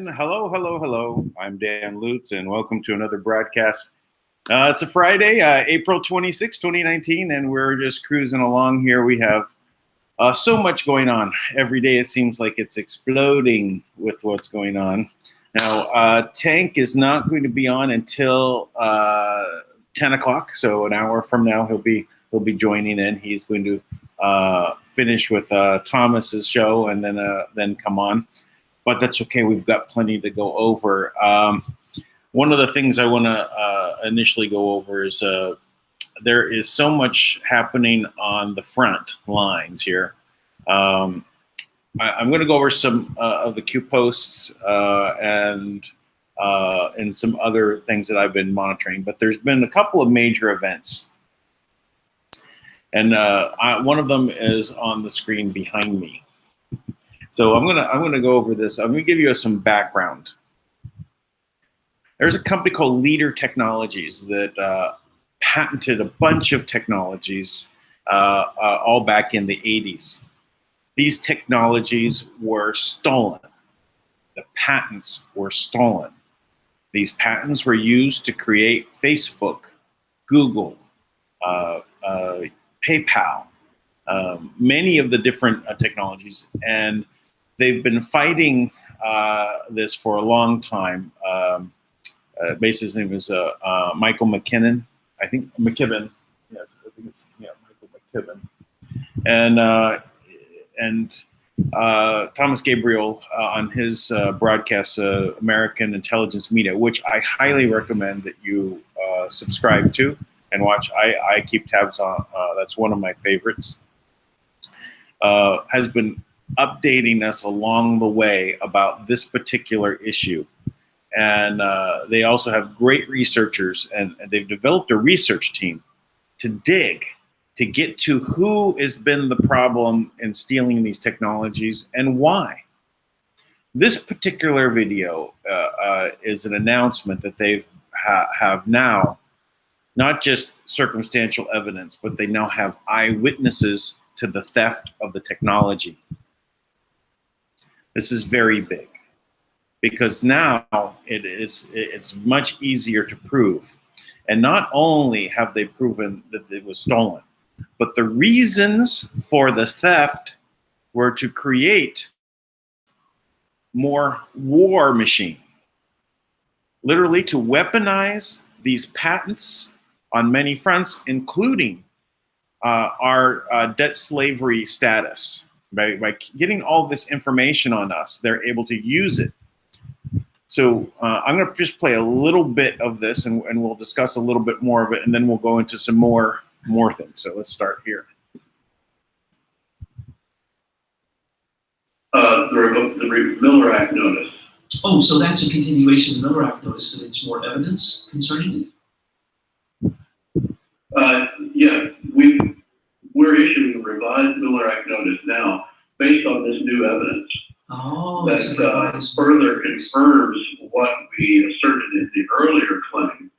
And hello, hello, hello. I'm Dan Lutz, and welcome to another broadcast. It's a Friday, April 26, 2019, and we're just cruising along here. We have so much going on. Every day it seems like it's exploding with what's going on. Now, Tank is not going to be on until 10 o'clock, so an hour from now he'll be joining in. He's going to finish with Thomas's show and then come on. But that's okay. We've got plenty to go over. One of the things I want to initially go over is there is so much happening on the front lines here. I'm going to go over some of the Q posts and some other things that I've been monitoring. But there's been a couple of major events, and one of them is on the screen behind me. So I'm gonna go over this. I'm gonna give you some background. There's a company called Leader Technologies that patented a bunch of technologies all back in the 80s. These technologies were stolen. The patents were stolen. These patents were used to create Facebook, Google, PayPal, many of the different technologies, and they've been fighting this for a long time. His name is Michael McKibben. I think McKibben. Yes, I think it's Michael McKibben. And Thomas Gabriel on his broadcast, American Intelligence Media, which I highly recommend that you subscribe to and watch. I keep tabs on. That's one of my favorites. Has been updating us along the way about this particular issue. And they also have great researchers, and they've developed a research team to dig, to get to who has been the problem in stealing these technologies and why. This particular video is an announcement that they have now, not just circumstantial evidence, but they now have eyewitnesses to the theft of the technology. This is very big because now it's much easier to prove. And not only have they proven that it was stolen, but the reasons for the theft were to create more war machine, literally to weaponize these patents on many fronts, including our debt slavery status. By getting all this information on us, they're able to use it. So I'm going to just play a little bit of this, and we'll discuss a little bit more of it, and then we'll go into some more things. So let's start here. The Miller Act notice. Oh, so that's a continuation of the Miller Act notice, but it's more evidence concerning it? Yeah, we're issuing a revised Miller Act notice now based on this new evidence. Oh, that further confirms what we asserted in the earlier claim,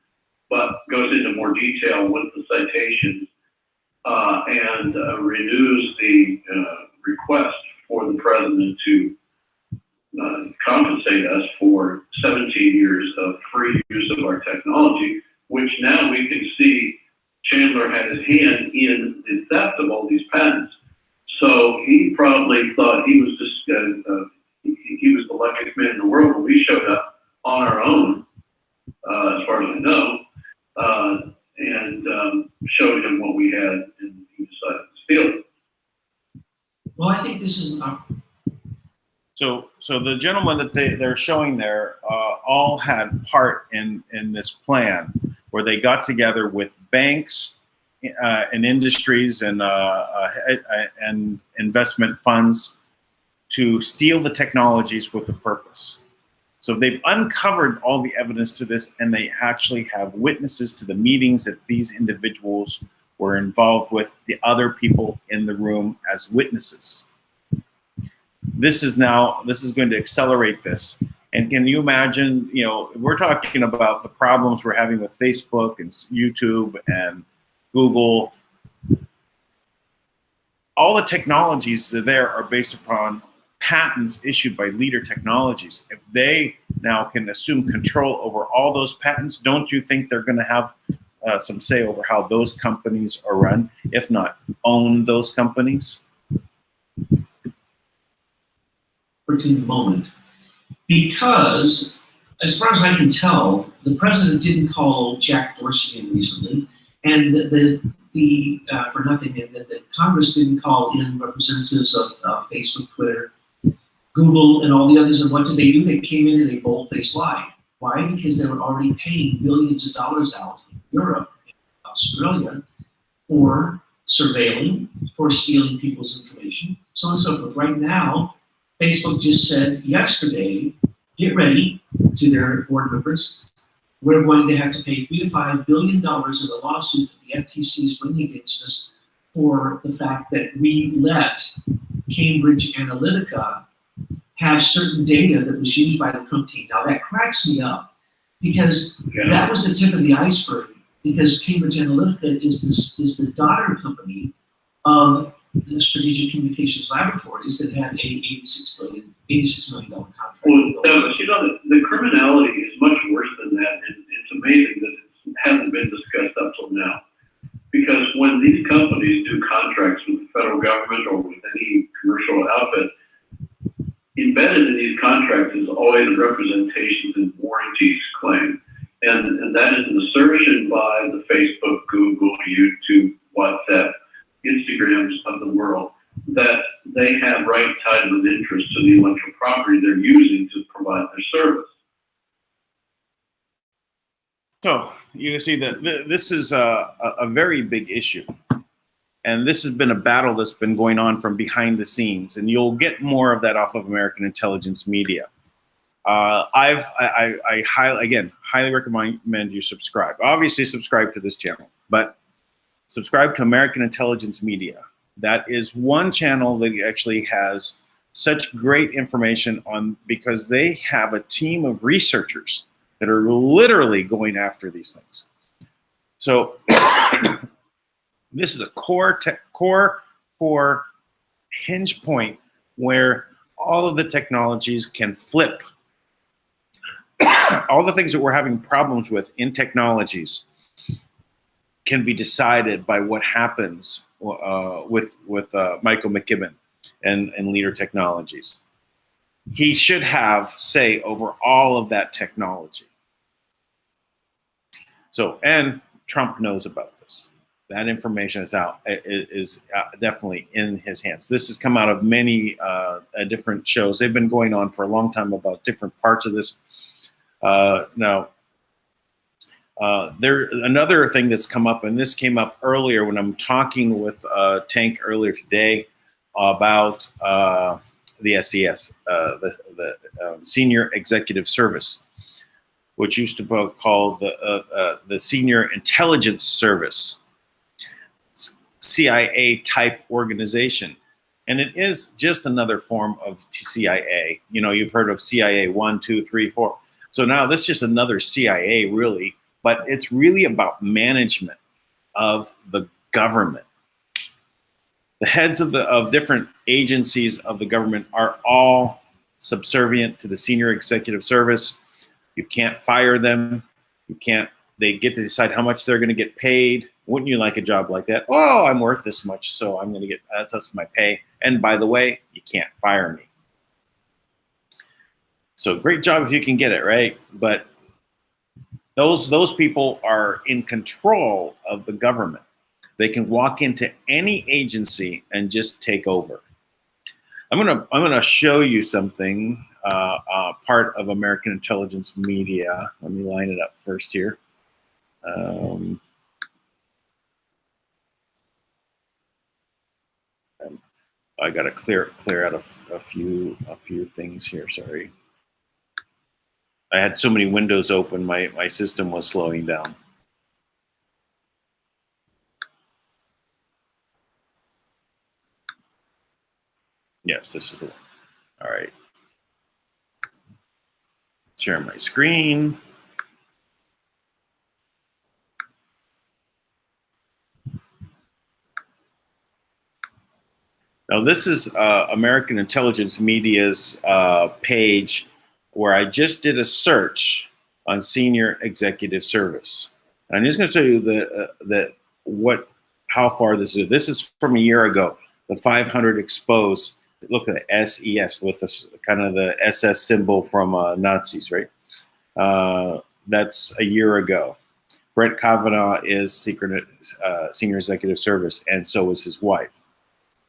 but goes into more detail with the citations and renews the request for the president to compensate us for 17 years of free use of our technology, which now we can see Chandler had his hand in the theft of all these patents. So he probably thought he was just he was the luckiest man in the world when we showed up on our own, as far as I know, and showed him what we had, and he decided to steal it. Well, I think this is So the gentlemen that they're showing there all had part in this plan, where they got together with banks and industries and investment funds to steal the technologies with a purpose. So they've uncovered all the evidence to this, and they actually have witnesses to the meetings that these individuals were involved with, the other people in the room as witnesses. This is going to accelerate this. And can you imagine, we're talking about the problems we're having with Facebook and YouTube and Google. All the technologies that there are based upon patents issued by Leader Technologies, if they now can assume control over all those patents, don't you think they're going to have some say over how those companies are run, if not own those companies? For the moment, because as far as I can tell, the president didn't call Jack Dorsey in recently, and for nothing, and that the Congress didn't call in representatives of Facebook, Twitter, Google, and all the others. And what did they do? They came in and they bold-faced lied. Why? Because they were already paying billions of dollars out in Europe, and Australia, for surveilling, for stealing people's information, so on and so forth. Right now, Facebook just said yesterday, get ready to their board members. We're going to have to pay $3 to $5 billion in a lawsuit that the FTC is bringing against us for the fact that we let Cambridge Analytica have certain data that was used by the Trump team. Now that cracks me up because that was the tip of the iceberg. Because Cambridge Analytica is the daughter company of the Strategic Communications Laboratories that had a $86 million contract. Well, Douglas, the criminality is much worse than that, and it's amazing that it hasn't been discussed up till now. Because when these companies do contracts with the federal government or with any commercial outfit, embedded in these contracts is always representations and warranties claim. And that is an assertion by the Facebook, Google, YouTube, WhatsApp, Instagrams of the world that they have right title and interest to the intellectual property they're using to provide their service. So you can see that this is a very big issue. And this has been a battle that's been going on from behind the scenes. And you'll get more of that off of American Intelligence Media. I highly recommend you subscribe. Obviously, subscribe to this channel, but subscribe to American Intelligence Media. That is one channel that actually has such great information on, because they have a team of researchers that are literally going after these things. So this is a core hinge point where all of the technologies can flip. All the things that we're having problems with in technologies can be decided by what happens with Michael McKibben and Leader Technologies. He should have say over all of that technology. So, and Trump knows about this. That information is definitely in his hands. This has come out of many different shows. They've been going on for a long time about different parts of this. Another thing that's come up, and this came up earlier when I'm talking with Tank earlier today about the SES, the Senior Executive Service, which used to be called the Senior Intelligence Service, CIA type organization. And it is just another form of CIA. You know, you've heard of CIA 1, 2, 3, 4. So now this is just another CIA, really, but it's really about management of the government. The heads of different agencies of the government are all subservient to the Senior Executive Service. You can't fire them. They get to decide how much they're going to get paid. Wouldn't you like a job like that? Oh, I'm worth this much, so I'm going to get, that's my pay. And by the way, you can't fire me. So great job if you can get it, right? But those people are in control of the government. They can walk into any agency and just take over. I'm gonna show you something, part of American Intelligence Media. Let me line it up first here. I gotta clear out a few things here. Sorry. I had so many windows open, my system was slowing down. Yes, this is the one. All right. Share my screen. Now, this is American Intelligence Media's page where I just did a search on senior executive service. And I'm just going to tell you how far this is. This is from a year ago. The 500 exposed. Look at the SES with this kind of the SS symbol from Nazis, right? That's a year ago. Brett Kavanaugh is senior executive service, and so is his wife.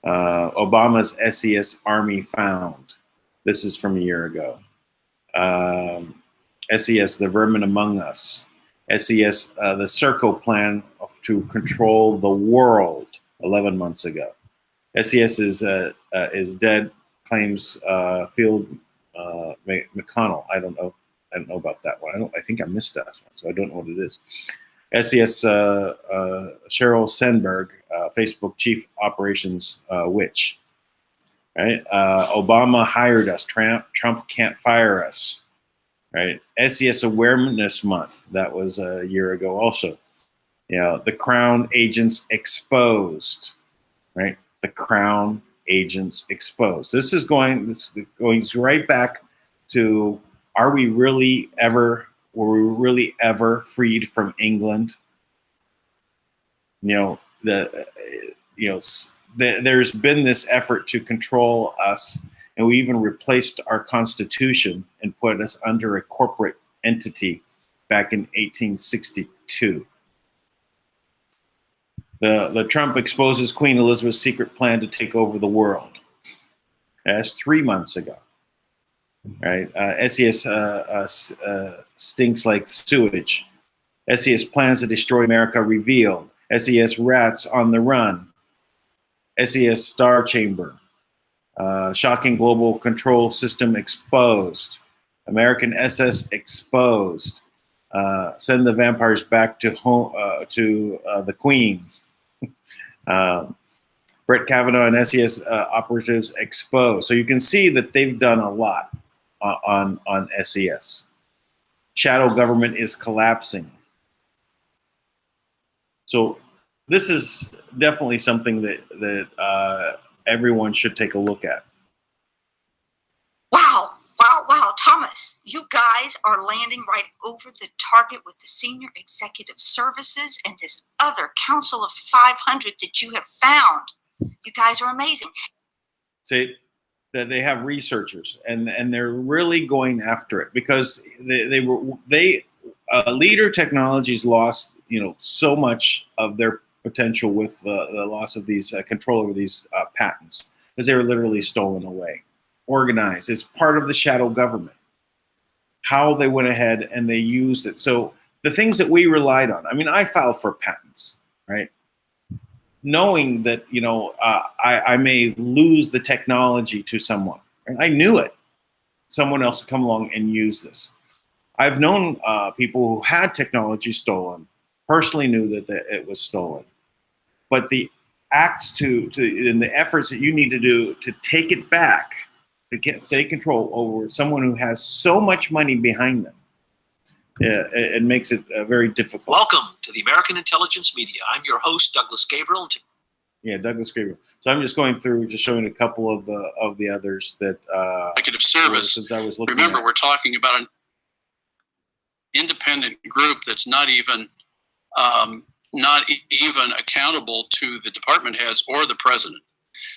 Obama's SES Army found. This is from a year ago. SES, the vermin among us. SES, the Circle plan to control the world, 11 months ago. SES is dead, claims Field McConnell. I don't know about that one. I think I missed that one, so I don't know what it is. SES Sheryl Sandberg, Facebook chief operations witch. Right? Obama hired us. Trump can't fire us. Right? SES Awareness Month. That was a year ago also. You know, the Crown agents exposed. Right? The Crown agents exposed. This is going right back to, were we really ever freed from England? There's been this effort to control us, and we even replaced our constitution and put us under a corporate entity back in 1862. The Trump exposes Queen Elizabeth's secret plan to take over the world. That's 3 months ago. Right? SES stinks like sewage. SES plans to destroy America revealed. SES rats on the run. SES Star Chamber. Shocking global control system exposed. American SS exposed. Send the vampires back to home, to the Queen. Brett Kavanaugh and SES operatives exposed. So you can see that they've done a lot on SES. Shadow government is collapsing. So this is definitely something that everyone should take a look at. Wow, Thomas, you guys are landing right over the target with the senior executive services and this other council of 500 that you have found. You guys are amazing. Say that they have researchers and they're really going after it because Leader Technologies lost so much of their potential with the loss of these control over these patents because they were literally stolen away. Organized as part of the shadow government. How they went ahead and they used it. So the things that we relied on. I mean, I filed for patents, right? Knowing that I may lose the technology to someone. And I knew it. Someone else would come along and use this. I've known people who had technology stolen. Personally knew that it was stolen. But the acts and the efforts that you need to do to take it back, to take control over someone who has so much money behind them, it makes it very difficult. Welcome to the American Intelligence Media. I'm your host, Douglas Gabriel. Yeah, Douglas Gabriel. So I'm just going through, just showing a couple of the others that executive service. I was looking Remember, at. we're talking about an independent group that's not even accountable to the department heads or the president.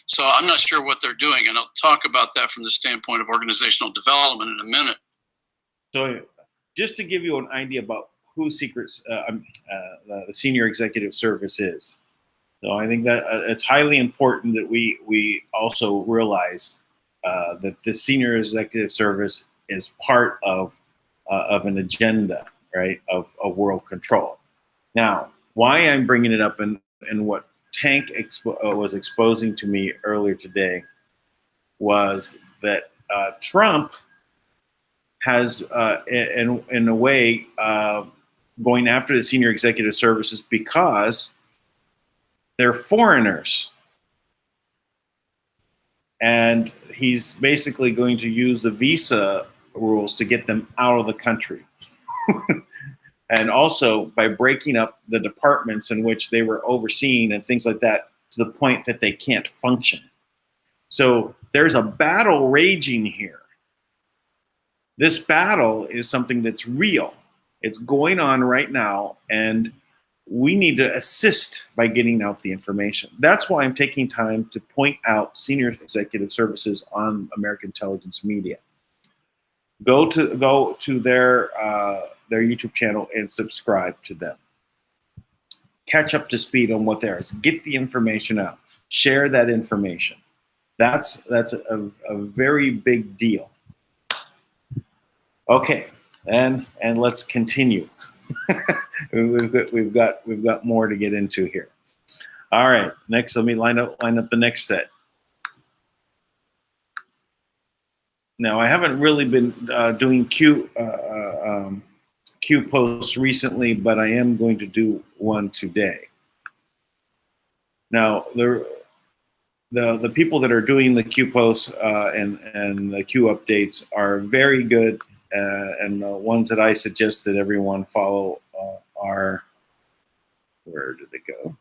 So I'm not sure what they're doing, and I'll talk about that from the standpoint of organizational development in a minute. So just to give you an idea about who the senior executive service is. So I think that it's highly important that we also realize that the senior executive service is part of an agenda, right, of world control. Now, why I'm bringing it up and what Tank was exposing to me earlier today was that Trump has, in a way, going after the senior executive services because they're foreigners. And he's basically going to use the visa rules to get them out of the country. And also by breaking up the departments in which they were overseen and things like that to the point that they can't function. So there's a battle raging here. This battle is something that's real. It's going on right now, and we need to assist by getting out the information. That's why I'm taking time to point out senior executive services on American Intelligence Media. Go to their YouTube channel and subscribe to them. Catch up to speed on what there is. Get the information out. Share that information. That's a very big deal. Okay, and let's continue. we've got more to get into here. All right, next let me line up the next set. Now I haven't really been doing Q posts recently, but I am going to do one today. Now the people that are doing the Q posts and the Q updates are very good, and the ones that I suggest that everyone follow are, where did it go?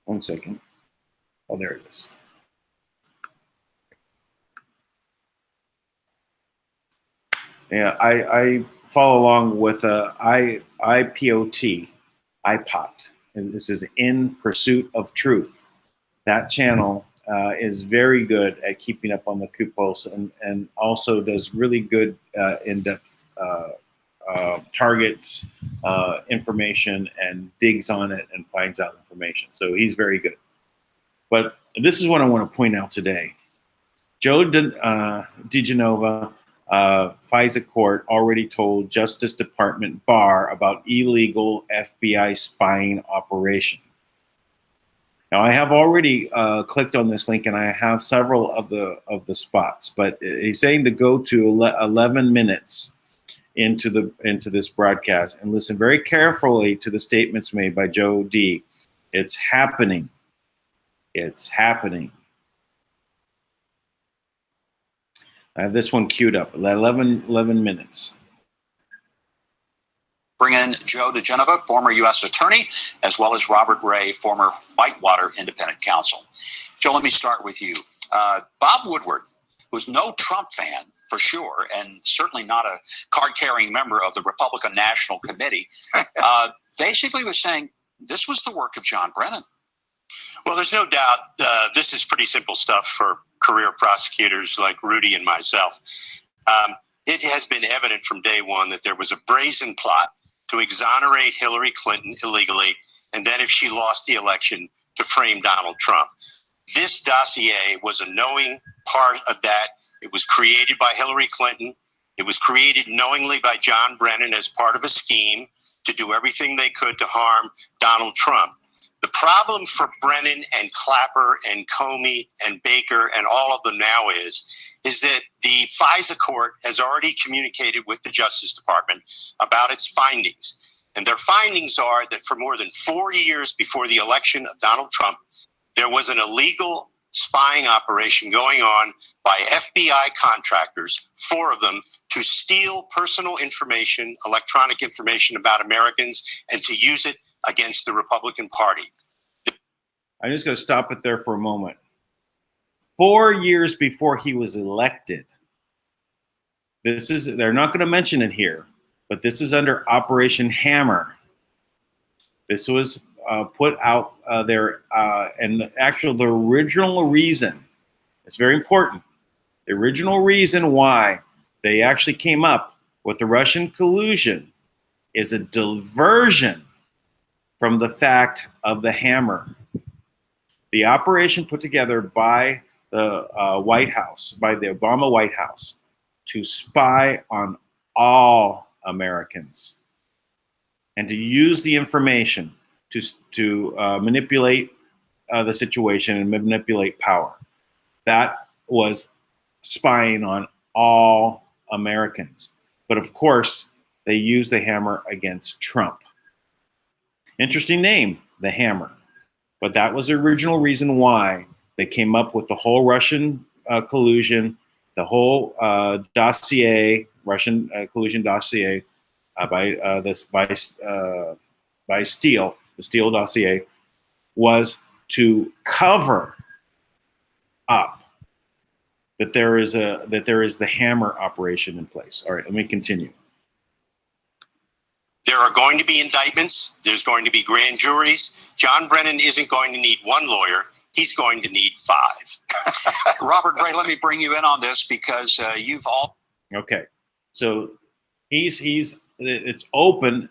One second. Oh, there it is. Yeah, I follow along with IPOT, and this is In Pursuit of Truth. That channel is very good at keeping up on the Q posts, and also does really good in-depth targets information and digs on it and finds out information. So he's very good. But this is what I want to point out today. Joe DiGenova, FISA court already told Justice Department Barr about illegal FBI spying operation. Now I have already clicked on this link, and I have several of the spots, but he's saying to go to 11 minutes into this broadcast and listen very carefully to the statements made by Joe D. It's happening. It's happening. I have this one queued up. 11 minutes. Bring in Joe DiGenova, former U.S. attorney, as well as Robert Ray, former Whitewater independent counsel. Joe, let me start with you. Bob Woodward, who's no Trump fan for sure, and certainly not a card-carrying member of the Republican National Committee, basically was saying this was the work of John Brennan. Well, there's no doubt this is pretty simple stuff for career prosecutors like Rudy and myself. It has been evident from day one that there was a brazen plot to exonerate Hillary Clinton illegally, and then if she lost the election, to frame Donald Trump. This dossier was a knowing part of that. It was created by Hillary Clinton. It was created knowingly by John Brennan as part of a scheme to do everything they could to harm Donald Trump. The problem for Brennan and Clapper and Comey and Baker and all of them now is that the FISA court has already communicated with the Justice Department about its findings. And their findings are that for more than 4 years before the election of Donald Trump, there was an illegal spying operation going on by FBI contractors, 4 of them, to steal personal information, electronic information about Americans, and to use it against the Republican Party. I'm just going to stop it there for a moment. 4 years before he was elected. They're not going to mention it here, but this is under Operation Hammer. This was put out there, and the original reason, it's very important, the original reason why they actually came up with the Russian collusion is a diversion from the fact of the hammer. The operation put together by the White House, by the Obama White House, to spy on all Americans and to use the information to manipulate the situation and manipulate power. That was spying on all Americans. But of course, they used the hammer against Trump. Interesting name, the hammer. But that was the original reason why they came up with the whole Russian collusion, the whole dossier, Russian collusion dossier by Steele, the Steele dossier, was to cover up that there is the hammer operation in place. All right, let me continue. There are going to be indictments. There's going to be grand juries. John Brennan isn't going to need one lawyer. He's going to need 5. Robert Ray, let me bring you in on this because you've all. Okay, so it's open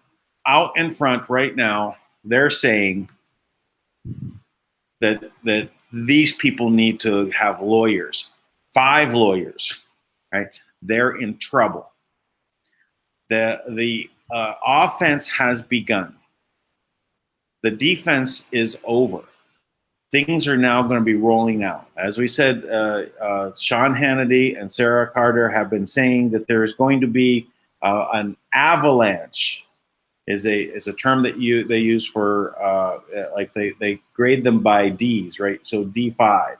out in front right now. They're saying that these people need to have lawyers, 5 lawyers, right? They're in trouble. The offense has begun. The defense is over. Things are now going to be rolling out. As we said, Sean Hannity and Sarah Carter have been saying that there is going to be an avalanche. Is a term that they use for like they grade them by D's, right? So D5.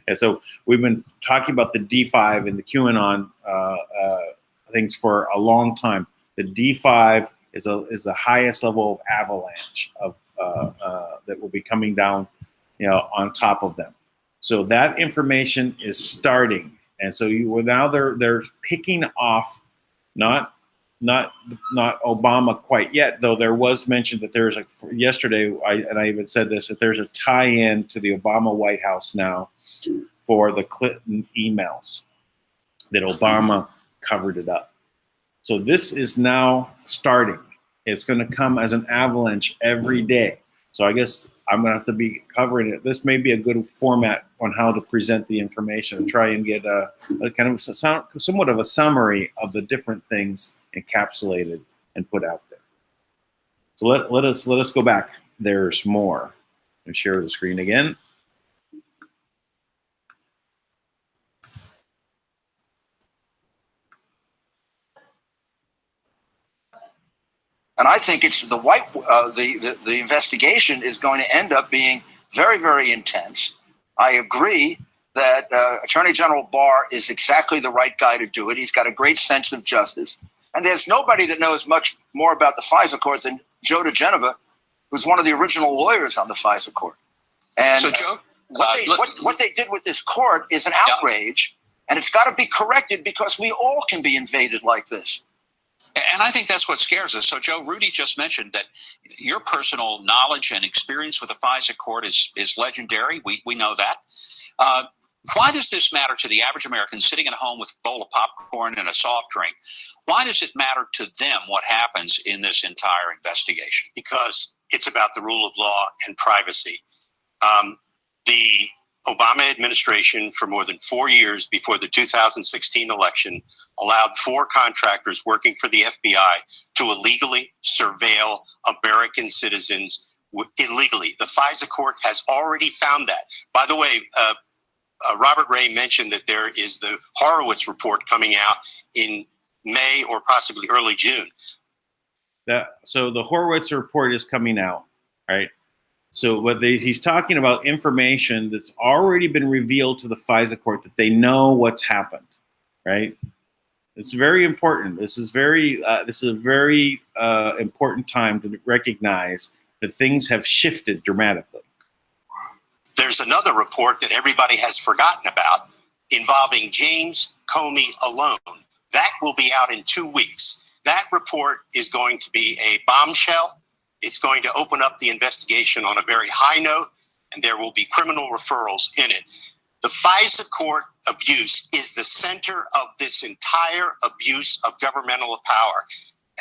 And so we've been talking about the D5 and the QAnon things for a long time. The D5 is the highest level of avalanche of that will be coming down, on top of them. So that information is starting, and so now they're picking off, not Obama quite yet, though there was mention that there's yesterday, I even said this, that there's a tie-in to the Obama White House now for the Clinton emails that Obama covered it up. So this is now starting. It's going to come as an avalanche every day. So I guess I'm going to have to be covering it. This may be a good format on how to present the information and try and get a kind of somewhat of a summary of the different things encapsulated and put out there. So let us go back. There's more. And share the screen again. And I think it's the investigation is going to end up being very, very intense. I agree that Attorney General Barr is exactly the right guy to do it. He's got a great sense of justice. And there's nobody that knows much more about the FISA court than Joe DeGenova, who's one of the original lawyers on the FISA court. And so, Joe, what they did with this court is an outrage, and it's got to be corrected because we all can be invaded like this. And I think that's what scares us. So, Joe, Rudy just mentioned that your personal knowledge and experience with the FISA court is legendary. We know that. Why does this matter to the average American sitting at home with a bowl of popcorn and a soft drink? Why does it matter to them what happens in this entire investigation? Because it's about the rule of law and privacy. The Obama administration, for more than 4 years before the 2016 election, allowed 4 contractors working for the FBI to illegally surveil American citizens illegally. The FISA court has already found that. By the way, Robert Ray mentioned that there is the Horowitz report coming out in May or possibly early June. So the Horowitz report is coming out, right? So he's talking about information that's already been revealed to the FISA court that they know what's happened, right? It's very important. This is a very important time to recognize that things have shifted dramatically. There's another report that everybody has forgotten about involving James Comey alone. That will be out in 2 weeks. That report is going to be a bombshell. It's going to open up the investigation on a very high note, and there will be criminal referrals in it. The FISA court abuse is the center of this entire abuse of governmental power.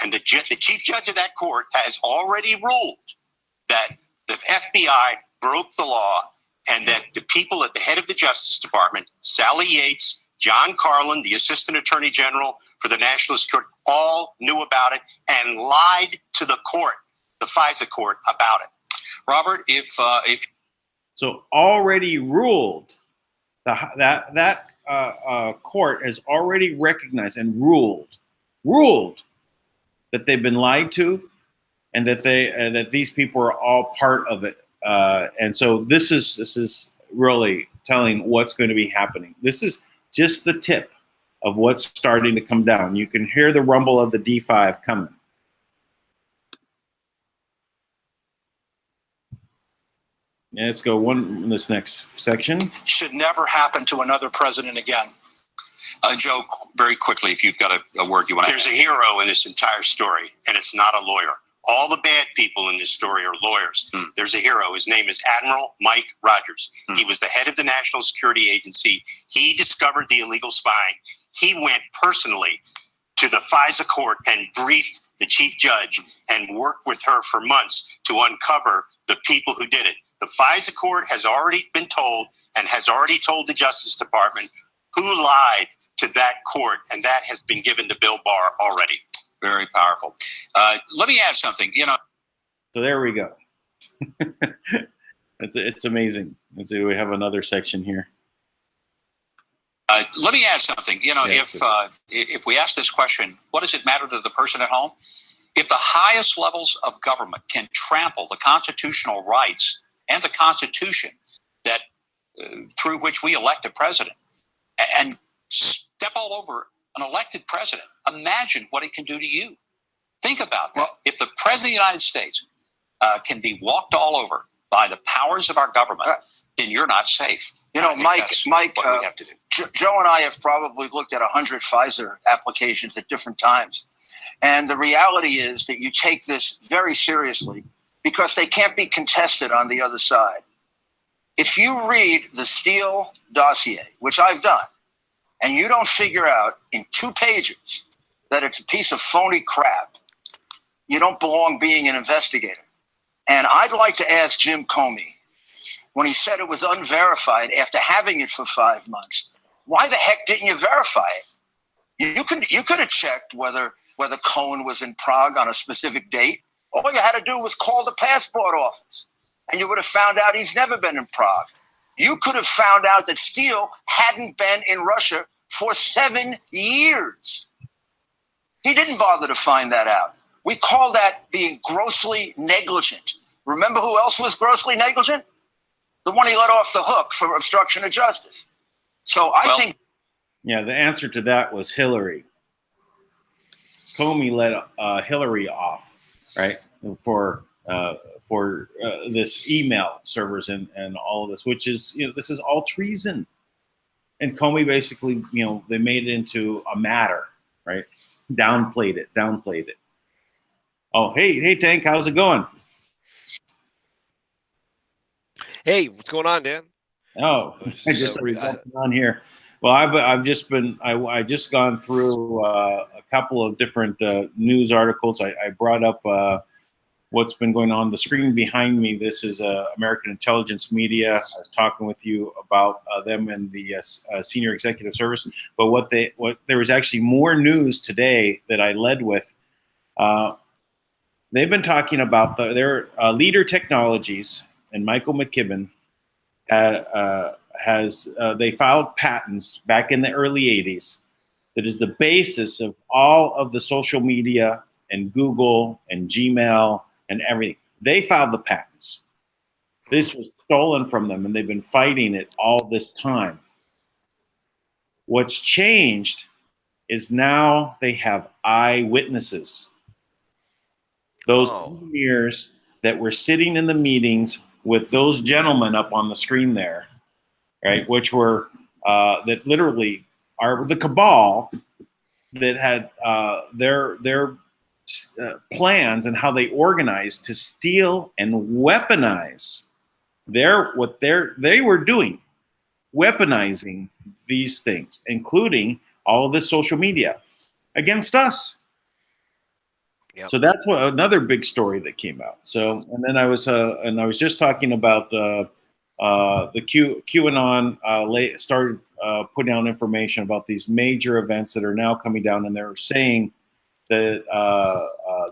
And the chief judge of that court has already ruled that the FBI broke the law and that the people at the head of the Justice Department, Sally Yates, John Carlin, the Assistant Attorney General for the National Security, all knew about it and lied to the court, the FISA court, about it. Robert, if so, already ruled that court has already recognized and ruled that they've been lied to, and that that these people are all part of it. And so this is really telling what's going to be happening. This is just the tip of what's starting to come down. You can hear the rumble of the D5 coming. Yeah, let's go in this next section. Should never happen to another president again. Joe, very quickly, if you've got a word you want to There's a hero in this entire story, and it's not a lawyer. All the bad people in this story are lawyers. There's a hero. His name is Admiral Mike Rogers. He was the head of the National Security Agency. He discovered the illegal spying. He went personally to the FISA court and briefed the chief judge and worked with her for months to uncover the people who did it. The FISA court has already been told and has already told the Justice Department who lied to that court, and that has been given to Bill Barr already. Very powerful. Let me add something. So there we go. It's amazing. Let's see, we have another section here. Let me add something. If we ask this question, what does it matter to the person at home? If the highest levels of government can trample the constitutional rights and the Constitution that through which we elect a president and step all over an elected president, imagine what it can do to you. Think about that. Well, if the president of the United States can be walked all over by the powers of our government, then you're not safe. Mike, what we have to do. Joe and I have probably looked at 100 FISA applications at different times. And the reality is that you take this very seriously because they can't be contested on the other side. If you read the Steele dossier, which I've done, and you don't figure out in 2 pages that it's a piece of phony crap, you don't belong being an investigator. And I'd like to ask Jim Comey, when he said it was unverified after having it for 5 months, why the heck didn't you verify it? You could have checked whether Cohen was in Prague on a specific date. All you had to do was call the passport office, and you would have found out he's never been in Prague. You could have found out that Steele hadn't been in Russia for 7 years. He didn't bother to find that out. We call that being grossly negligent. Remember who else was grossly negligent? The one he let off the hook for obstruction of justice. So I think... Yeah, the answer to that was Hillary. Comey let Hillary off, right, for this email servers and all of this, which is, this is all treason. And Comey basically, they made it into a matter, right? Downplayed it. Oh, hey, Tank, how's it going? Hey, what's going on, Dan? Oh, I just on here. Well, I've just been I just gone through a couple of different news articles. I brought up what's been going on. The screen behind me, this is American Intelligence Media. I was talking with you about them and the Senior Executive Service. But there was actually more news today that I led with. They've been talking about their Leader Technologies and Michael McKibben they filed patents back in the early 80s that is the basis of all of the social media and Google and Gmail and everything. They filed the patents. This was stolen from them, and they've been fighting it all this time. What's changed is now they have eyewitnesses. Those engineers that were sitting in the meetings with those gentlemen up on the screen there, right, which were that literally are the cabal that had their plans and how they organized to steal and weaponize they were doing, weaponizing these things, including all of this social media against us. Yep. So that's another big story that came out. So, and then I was just talking about the QAnon started putting out information about these major events that are now coming down, and they're saying that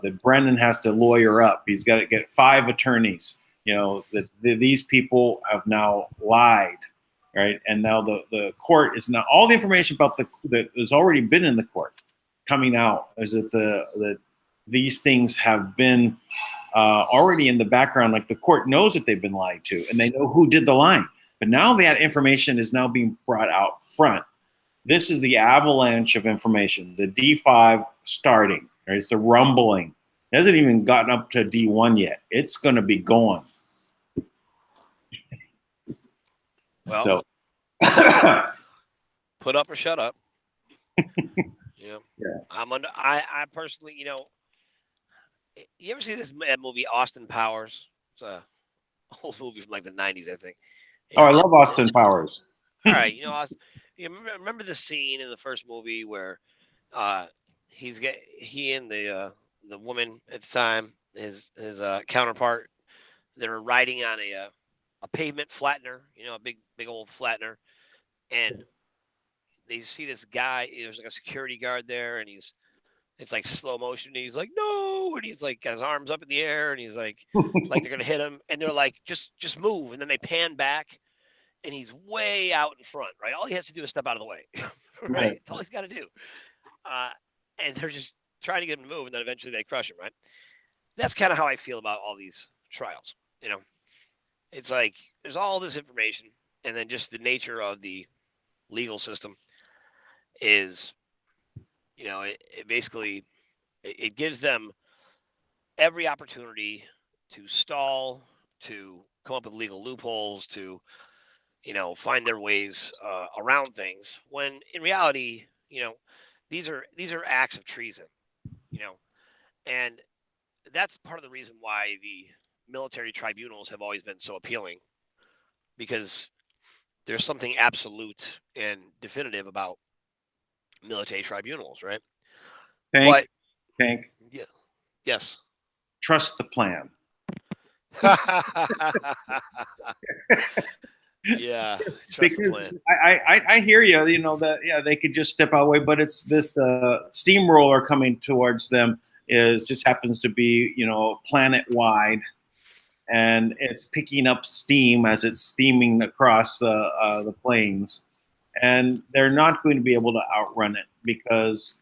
that Brennan has to lawyer up. He's got to get 5 attorneys. These people have now lied, right? And now the court is now all the information about that has already been in the court coming out is that these things have been already in the background. Like the court knows that they've been lied to, and they know who did the lying. But now that information is now being brought out front. This is the avalanche of information. The D5 starting. Right? It's the rumbling. It hasn't even gotten up to D1 yet. It's going to be going. Well, So, put up or shut up. yeah. I personally, you ever see this movie Austin Powers? It's a old movie from like the 90s, I think. Oh, I And, love Austin Powers. all right, remember the scene in the first movie where uh, he and the woman at the time, his counterpart, they're riding on a pavement flattener, a big old flattener, and they see this guy. There's like a security guard there, and it's like slow motion. And he's like, no, and he's like got his arms up in the air, and he's like they're gonna hit him, and they're like, just move, and then they pan back, and he's way out in front, right? All he has to do is step out of the way, right? That's all he's got to do. And they're just trying to get him to move, and then eventually they crush him, right? That's kind of how I feel about all these trials. It's like there's all this information, and then just the nature of the legal system is, it basically it gives them every opportunity to stall, to come up with legal loopholes, to find their ways around things. When in reality, these are acts of treason, and that's part of the reason why the military tribunals have always been so appealing, because there's something absolute and definitive about military tribunals, right? Tank, Yeah, yes. trust the plan. Yeah, trust the Because plan. I hear you. That they could just step away, but it's this steamroller coming towards them just happens to be planet wide, and it's picking up steam as it's steaming across the plains, and they're not going to be able to outrun it because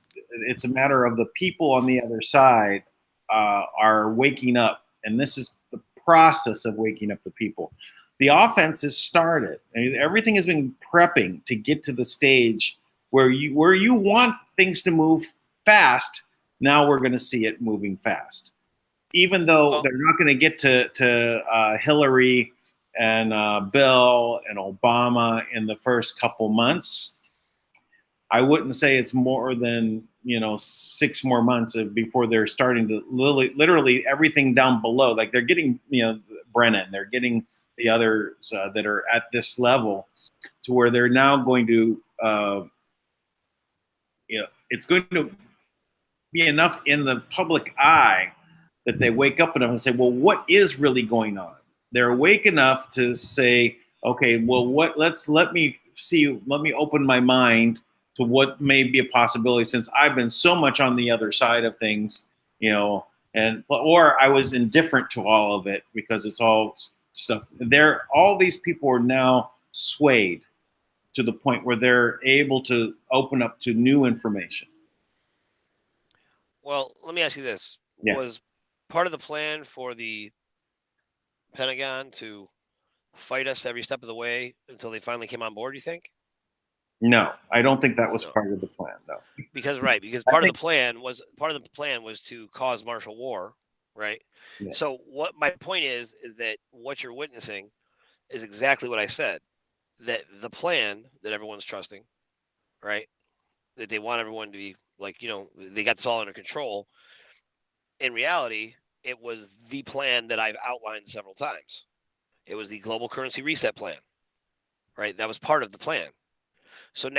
it's a matter of the people on the other side are waking up, and this is the process of waking up the people. The offense has started. Everything has been prepping to get to the stage where you want things to move fast. Now we're going to see it moving fast, even though they're not going to get to Hillary and Bill and Obama in the first couple months. I wouldn't say it's more than 6 more months before they're starting to literally everything down below. Like they're getting Brennan, they're getting the others that are at this level, to where they're now going to it's going to be enough in the public eye that they wake up enough and say, well, what is really going on? They're awake enough to say, okay, well, let me open my mind to what may be a possibility, since I've been so much on the other side of things, or I was indifferent to all of it because it's all stuff. All these people are now swayed to the point where they're able to open up to new information. Well, let me ask you this. Yeah. Was part of the plan for the Pentagon to fight us every step of the way until they finally came on board, you think? No, I don't think that was part of the plan, though. Because part of the plan was to cause martial war, right? Yeah. So what my point is that what you're witnessing is exactly what I said, that the plan that everyone's trusting, right? That they want everyone to be like, they got this all under control. In reality, it was the plan that I've outlined several times. It was the global currency reset plan, right? That was part of the plan. So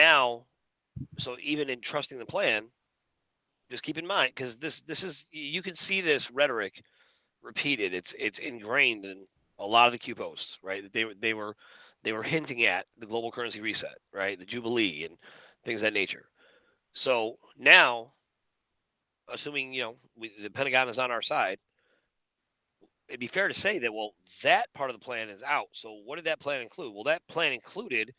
even in trusting the plan, just keep in mind, because this is, you can see this rhetoric repeated. It's ingrained in a lot of the Q posts, right? They were hinting at the global currency reset, right? The Jubilee and things of that nature. So now, assuming the Pentagon is on our side, it'd be fair to say that, well, that part of the plan is out. So what did that plan include? Well, that plan included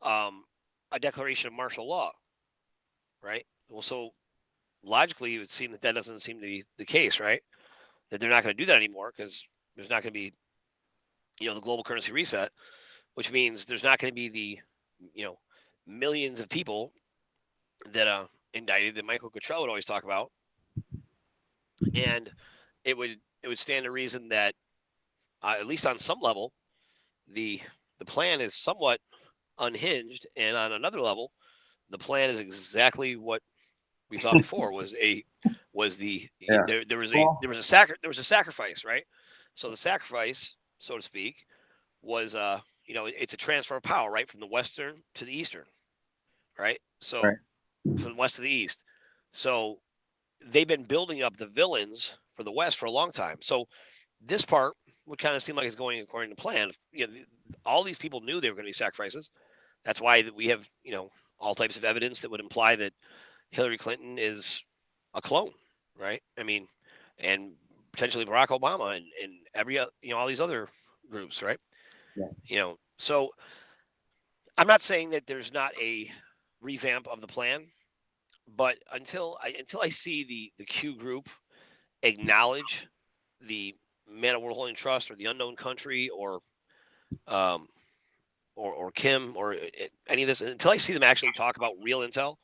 a declaration of martial law, right? Well, so logically, it would seem that doesn't seem to be the case, right? That they're not going to do that anymore because there's not going to be, the global currency reset, which means there's not going to be the, millions of people that indicted that Michael Cottrell would always talk about, and it would stand to reason that at least on some level, the the plan is somewhat unhinged, and on another level, the plan is exactly what we thought before was the Yeah. there was Well- a sacrifice, right? So the sacrifice, so to speak, was it's a transfer of power, right, from the western to the eastern, right? So Right. from the west to the east. So they've been building up the villains for the west for a long time. So this part would kind of seem like it's going according to plan. All these people knew they were going to be sacrifices. That's why we have all types of evidence that would imply that Hillary Clinton is a clone, right? I mean, and potentially Barack Obama and every all these other groups, right? Yeah. So I'm not saying that there's not a revamp of the plan, but until I see the Q group acknowledge the Man of World Holding Trust or the Unknown Country um or Kim or any of this, until I see them actually talk about real intel,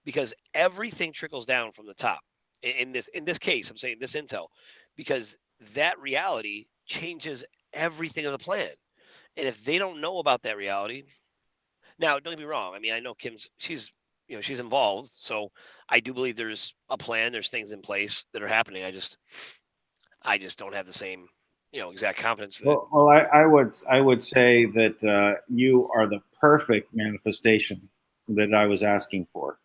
because everything trickles down from the top. In this case, I'm saying this intel, because that reality changes everything of the plan. And if they don't know about that reality, now don't get me wrong. I mean, I know she's involved, so I do believe there's a plan. There's things in place that are happening. I just don't have the same exact confidence that. Well, I would say that you are the perfect manifestation that I was asking for.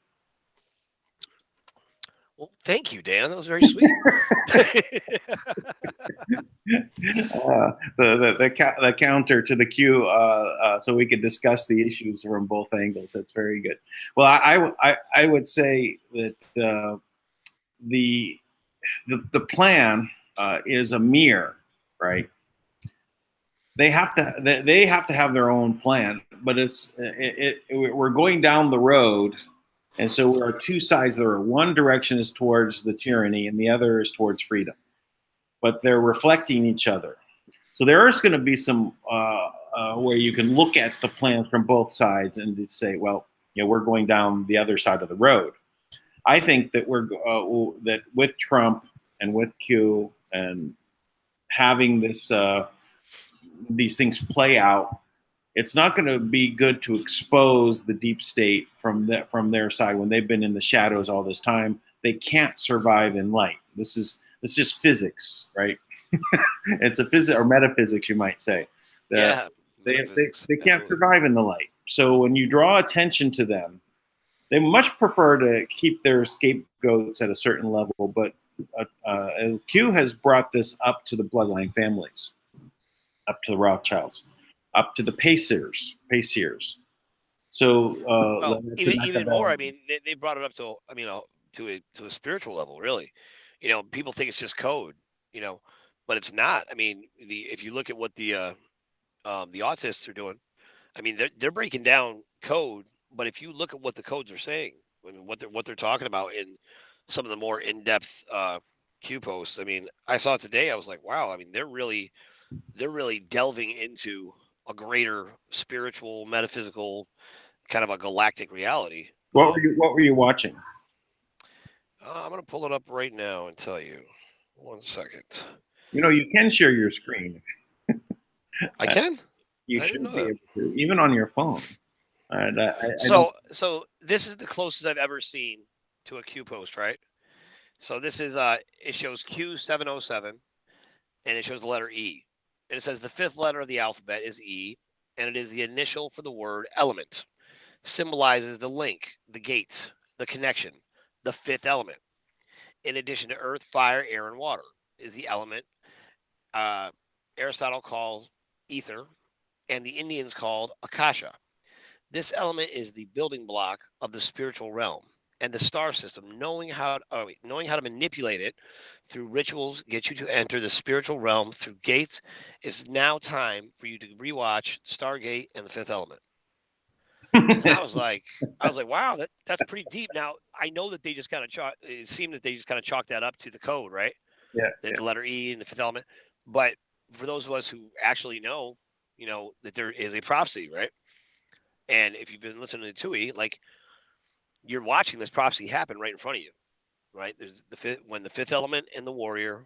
Well, thank you, Dan. That was very sweet. The counter to the Q, so we could discuss the issues from both angles. That's very good. Well, I would say that the plan is a mirror, right? They have to have their own plan, but we're going down the road. And so there are two sides. There are one direction is towards the tyranny, and the other is towards freedom. But they're reflecting each other. So there is going to be some where you can look at the plans from both sides and say, well, we're going down the other side of the road. I think that that with Trump and with Q and having these things play out, it's not going to be good to expose the deep state from their side when they've been in the shadows all this time. They can't survive in light. It's just physics, right? It's a physics or metaphysics, you might say. Yeah, they can't survive in the light. So when you draw attention to them, they much prefer to keep their scapegoats at a certain level. But Q has brought this up to the bloodline families, up to the Rothschilds, up to the Pacers. So even more. I mean, they brought it up to to a spiritual level, really. People think it's just code, but it's not. I mean, if you look at what the autists are doing, I mean, they're breaking down code. But if you look at what the codes are saying, and what they're talking about in some of the more in-depth Q posts, I mean, I saw it today. I was like, wow. I mean, they're really delving into a greater spiritual, metaphysical, kind of a galactic reality. What were you watching? I'm gonna pull it up right now and tell you. 1 second. You can share your screen. I can. You I should didn't be know able to, even on your phone. So this is the closest I've ever seen to a Q post, right? So this is it shows Q707 and it shows the letter E. And it says the fifth letter of the alphabet is E, and it is the initial for the word element. Symbolizes the link, the gate, the connection, the fifth element. In addition to earth, fire, air, and water is the element Aristotle called ether, and the Indians called akasha. This element is the building block of the spiritual realm, and the star system. Knowing how to manipulate it through rituals get you to enter the spiritual realm through gates. It's now time for you to rewatch Stargate and the Fifth Element. And I was like, wow, that's pretty deep. Now I know that they just kind of it seemed that they just kind of chalked that up to the code, right? Yeah. The letter E and the fifth element. But for those of us who actually know, that there is a prophecy, right? And if you've been listening to Tui, like you're watching this prophecy happen right in front of you, right? There's when the fifth element and the warrior,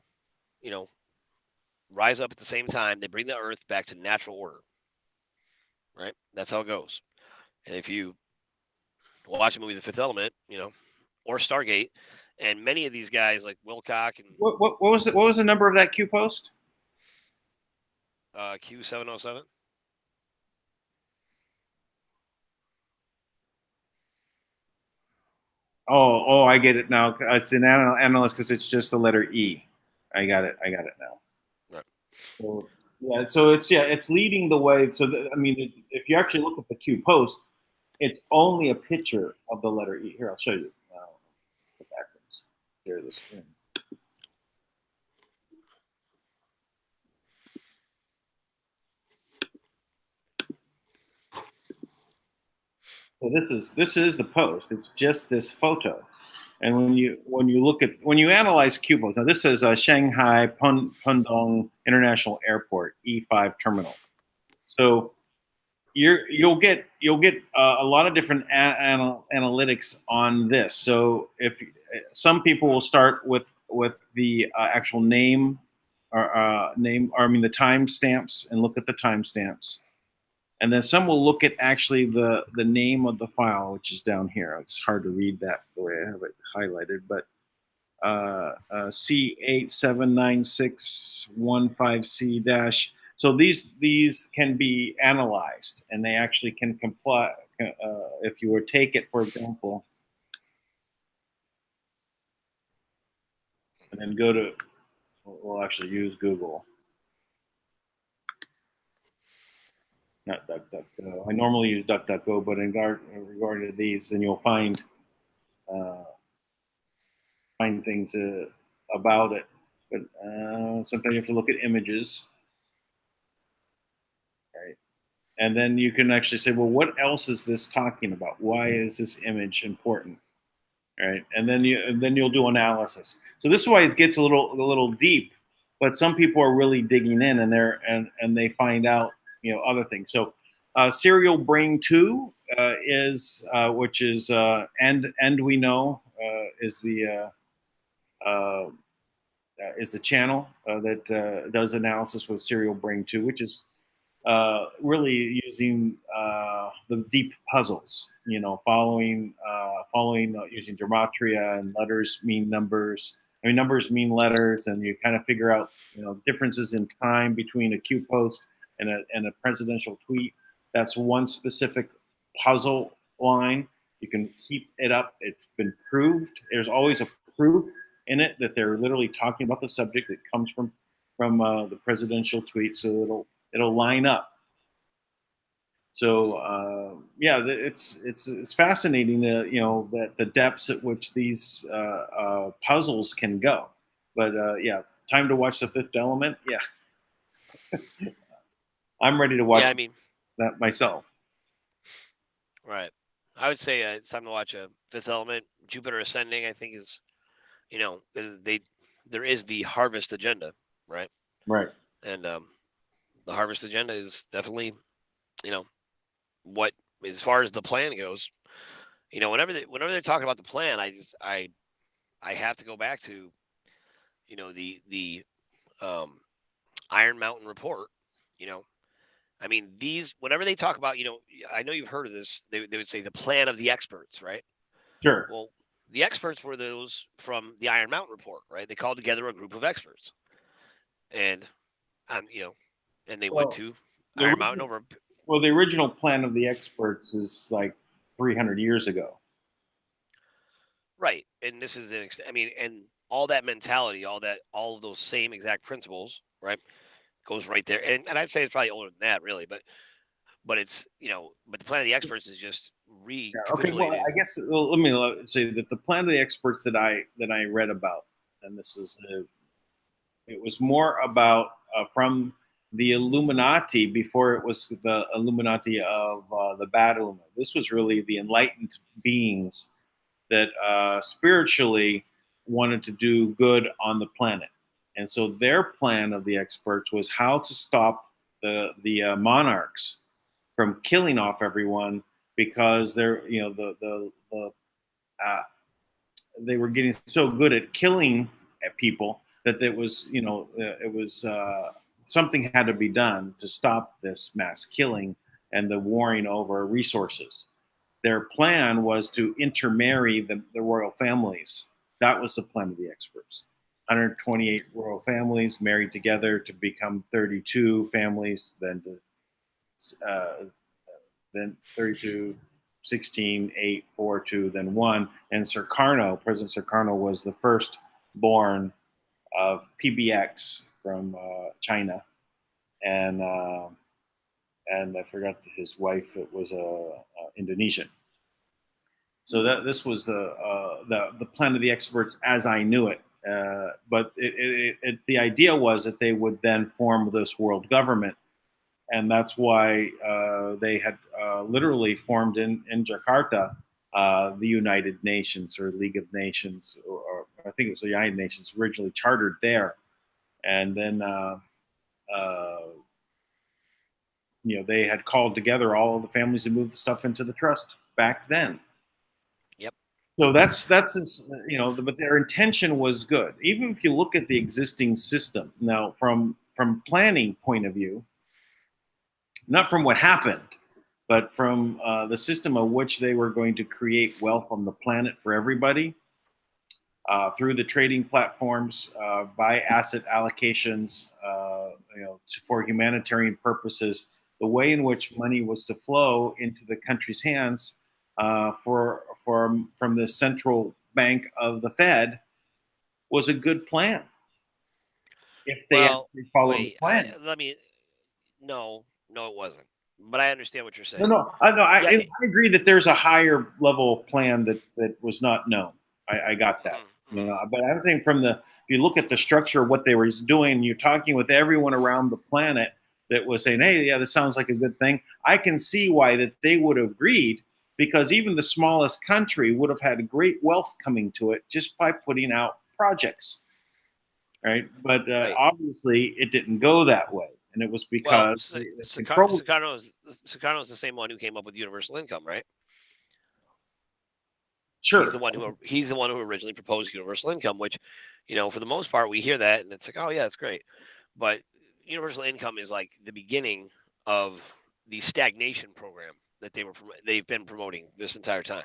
rise up at the same time, they bring the earth back to natural order. right? That's how it goes. And if you watch a movie, The Fifth Element, or Stargate, and many of these guys like Wilcock and What was the number of that Q post? Q707. Oh, I get it now. It's an analyst because it's just the letter E. I got it now. Right. So, yeah, so it's leading the way. So I mean, if you actually look at the Q post, it's only a picture of the letter E. Here, I'll show you. The backwards. Share the screen. So this is the post. It's just this photo. And when you analyze Q posts, now this says Shanghai Pudong International Airport E5 terminal. So you'll get a lot of different analytics on this. So if some people will start with the actual name or I mean the timestamps and look at the timestamps, and then some will look at actually the name of the file, which is down here. It's hard to read that the way I have it highlighted, but C879615C dash. So these can be analyzed, and they actually can comply. If you were to take it, for example, and then go to, we'll actually use Google, not DuckDuckGo. I normally use DuckDuckGo, but in regard to these, then you'll find things about it. But sometimes you have to look at images. And then you can actually say, well, what else is this talking about? Why is this image important? Right? And then you'll do analysis. So this is why it gets a little deep, but some people are really digging in, and they find out other things. So Serial Brain 2 is which is and we know is the channel that does analysis with Serial Brain 2, which is really using the deep puzzles, following using gematria, and letters mean numbers. I mean, numbers mean letters, and you kind of figure out, differences in time between a Q post and a presidential tweet. That's one specific puzzle line. You can keep it up. It's been proved. There's always a proof in it that they're literally talking about the subject that comes from the presidential tweet. So it'll line up. So yeah, it's fascinating that the depths at which these puzzles can go. But yeah, time to watch The Fifth Element. Yeah, I'm ready to watch that myself. Right. I would say it's time to watch Fifth Element. Jupiter Ascending, I think, is there is the harvest agenda, right? Right. And the harvest agenda is definitely, what, as far as the plan goes, whenever they're talking about the plan, I have to go back to, the Iron Mountain report. I mean, whenever they talk about, I know you've heard of this. They would say the plan of the experts, right? Sure. Well, the experts were those from the Iron Mountain report, right? They called together a group of experts, and and they went to Iron Mountain over. Well, the original plan of the experts is like 300 years ago. Right, and this is and all that mentality, all of those same exact principles, right, goes right there. And I'd say it's probably older than that, really, but it's but the plan of the experts is just Okay, well, I guess let me say that the plan of the experts that I read about, and this is it was more about from the Illuminati before it was the Illuminati of the bad Illuminati. This was really the enlightened beings that spiritually wanted to do good on the planet, and so their plan of the experts was how to stop the monarchs from killing off everyone, because they're they were getting so good at killing people that it was something had to be done to stop this mass killing and the warring over resources. Their plan was to intermarry the royal families. That was the plan of the experts. 128 royal families married together to become 32 families, then 32, 16, 8, 4, 2, then 1. And President Sukarno was the first born of PBX from China. And I forgot his wife. It was Indonesian. So this was the plan of the experts as I knew it. But the idea was that they would then form this world government, and that's why they had literally formed in Jakarta the United Nations or League of Nations, or I think it was the United Nations, originally chartered there, and then they had called together all of the families and moved the stuff into the trust back then. Yep. So that's but their intention was good. Even if you look at the existing system now, from planning point of view, not from what happened, but from the system of which they were going to create wealth on the planet for everybody through the trading platforms, by asset allocations, for humanitarian purposes. The way in which money was to flow into the country's hands from the central bank of the Fed was a good plan. If they actually followed the plan. No, it wasn't. But I understand what you're saying. I agree that there's a higher level plan that was not known. I got that. But I'm saying if you look at the structure of what they were doing, you're talking with everyone around the planet that was saying, hey, yeah, this sounds like a good thing. I can see why that they would have agreed, because even the smallest country would have had great wealth coming to it just by putting out projects. Right. But obviously it didn't go that way. And it was because Sukarno's the same one who came up with universal income, right? Sure. He's the one who originally proposed universal income, which, for the most part, we hear that and it's like, oh yeah, that's great. But universal income is like the beginning of the stagnation program that they've been promoting this entire time,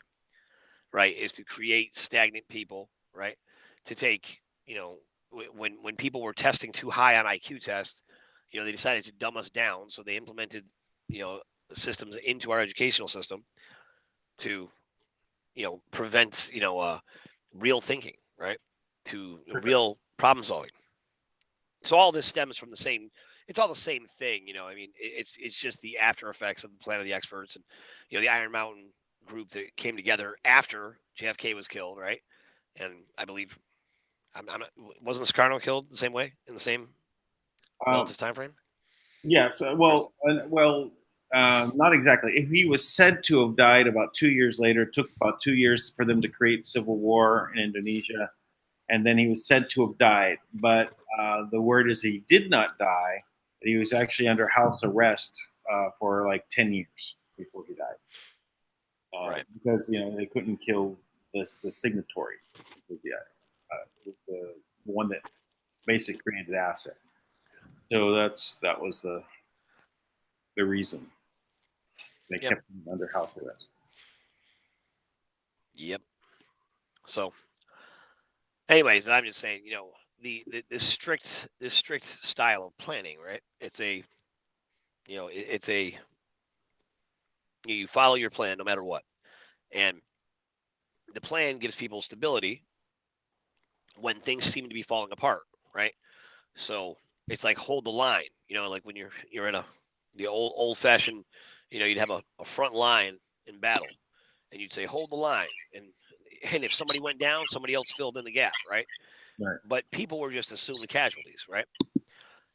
right? Is to create stagnant people, right? To take, when people were testing too high on IQ tests, they decided to dumb us down. So they implemented, systems into our educational system to, prevent, real thinking, right? To real problem solving. So all this stems from it's all the same thing, it's just the after effects of the plan of the experts and, the Iron Mountain group that came together after JFK was killed, right? And I believe, wasn't Sukarno killed the same way in the same relative time frame? Yes. Not exactly. He was said to have died about 2 years later. It took about 2 years for them to create civil war in Indonesia. And then he was said to have died. But the word is he did not die. He was actually under house arrest for like 10 years before he died. Right. Because, they couldn't kill the signatory, the one that basically created the asset. So that was the reason they kept him under house arrest. Yep. So, anyways, I'm just saying, this strict style of planning, right? It's you follow your plan no matter what, and the plan gives people stability when things seem to be falling apart, right? So it's like hold the line, like when you're in the old fashioned, you'd have a front line in battle, and you'd say hold the line, and if somebody went down, somebody else filled in the gap, right? Right. But people were just assumed the casualties, right?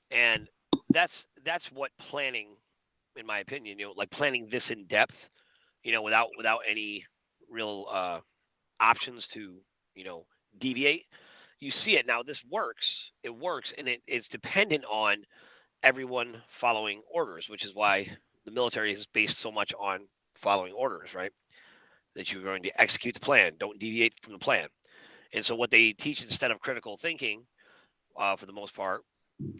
And that's what planning, in my opinion, like planning this in depth, without any real options to, deviate. You see it now. This works. It works, and it's dependent on everyone following orders, which is why the military is based so much on following orders, right? That you're going to execute the plan. Don't deviate from the plan. And so what they teach instead of critical thinking, for the most part,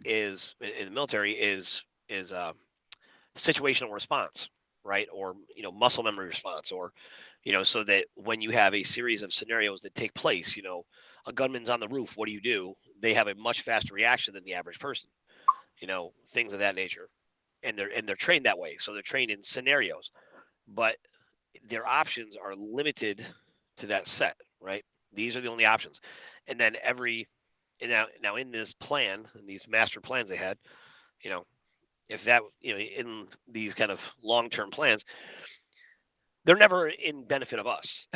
is in the military is situational response. right? Or, muscle memory response, or, so that when you have a series of scenarios that take place, a gunman's on the roof, what do? They have a much faster reaction than the average person, things of that nature. And they're trained that way. So they're trained in scenarios, but their options are limited to that set, right? These are the only options. And then now in this plan, in these master plans they had, if that, in these kind of long-term plans, they're never in benefit of us,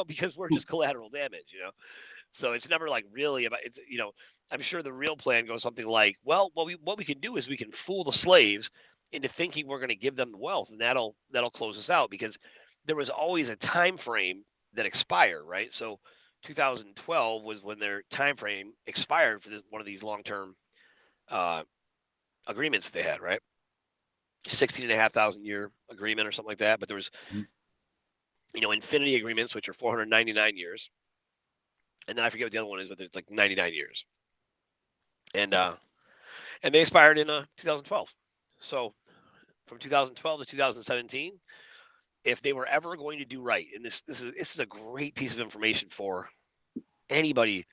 because we're just collateral damage, So it's never like really about it's. I'm sure the real plan goes something like, well, what we can do is we can fool the slaves into thinking we're going to give them the wealth, and that'll close us out, because there was always a time frame that expired, right? So 2012 was when their time frame expired for one of these long-term uh, agreements they had, right? 16,500 year agreement or something like that. But there was, infinity agreements, which are 499 years. And then I forget what the other one is, but it's like 99 years. And they expired in 2012. So from 2012 to 2017, if they were ever going to do right, and this is a great piece of information for anybody,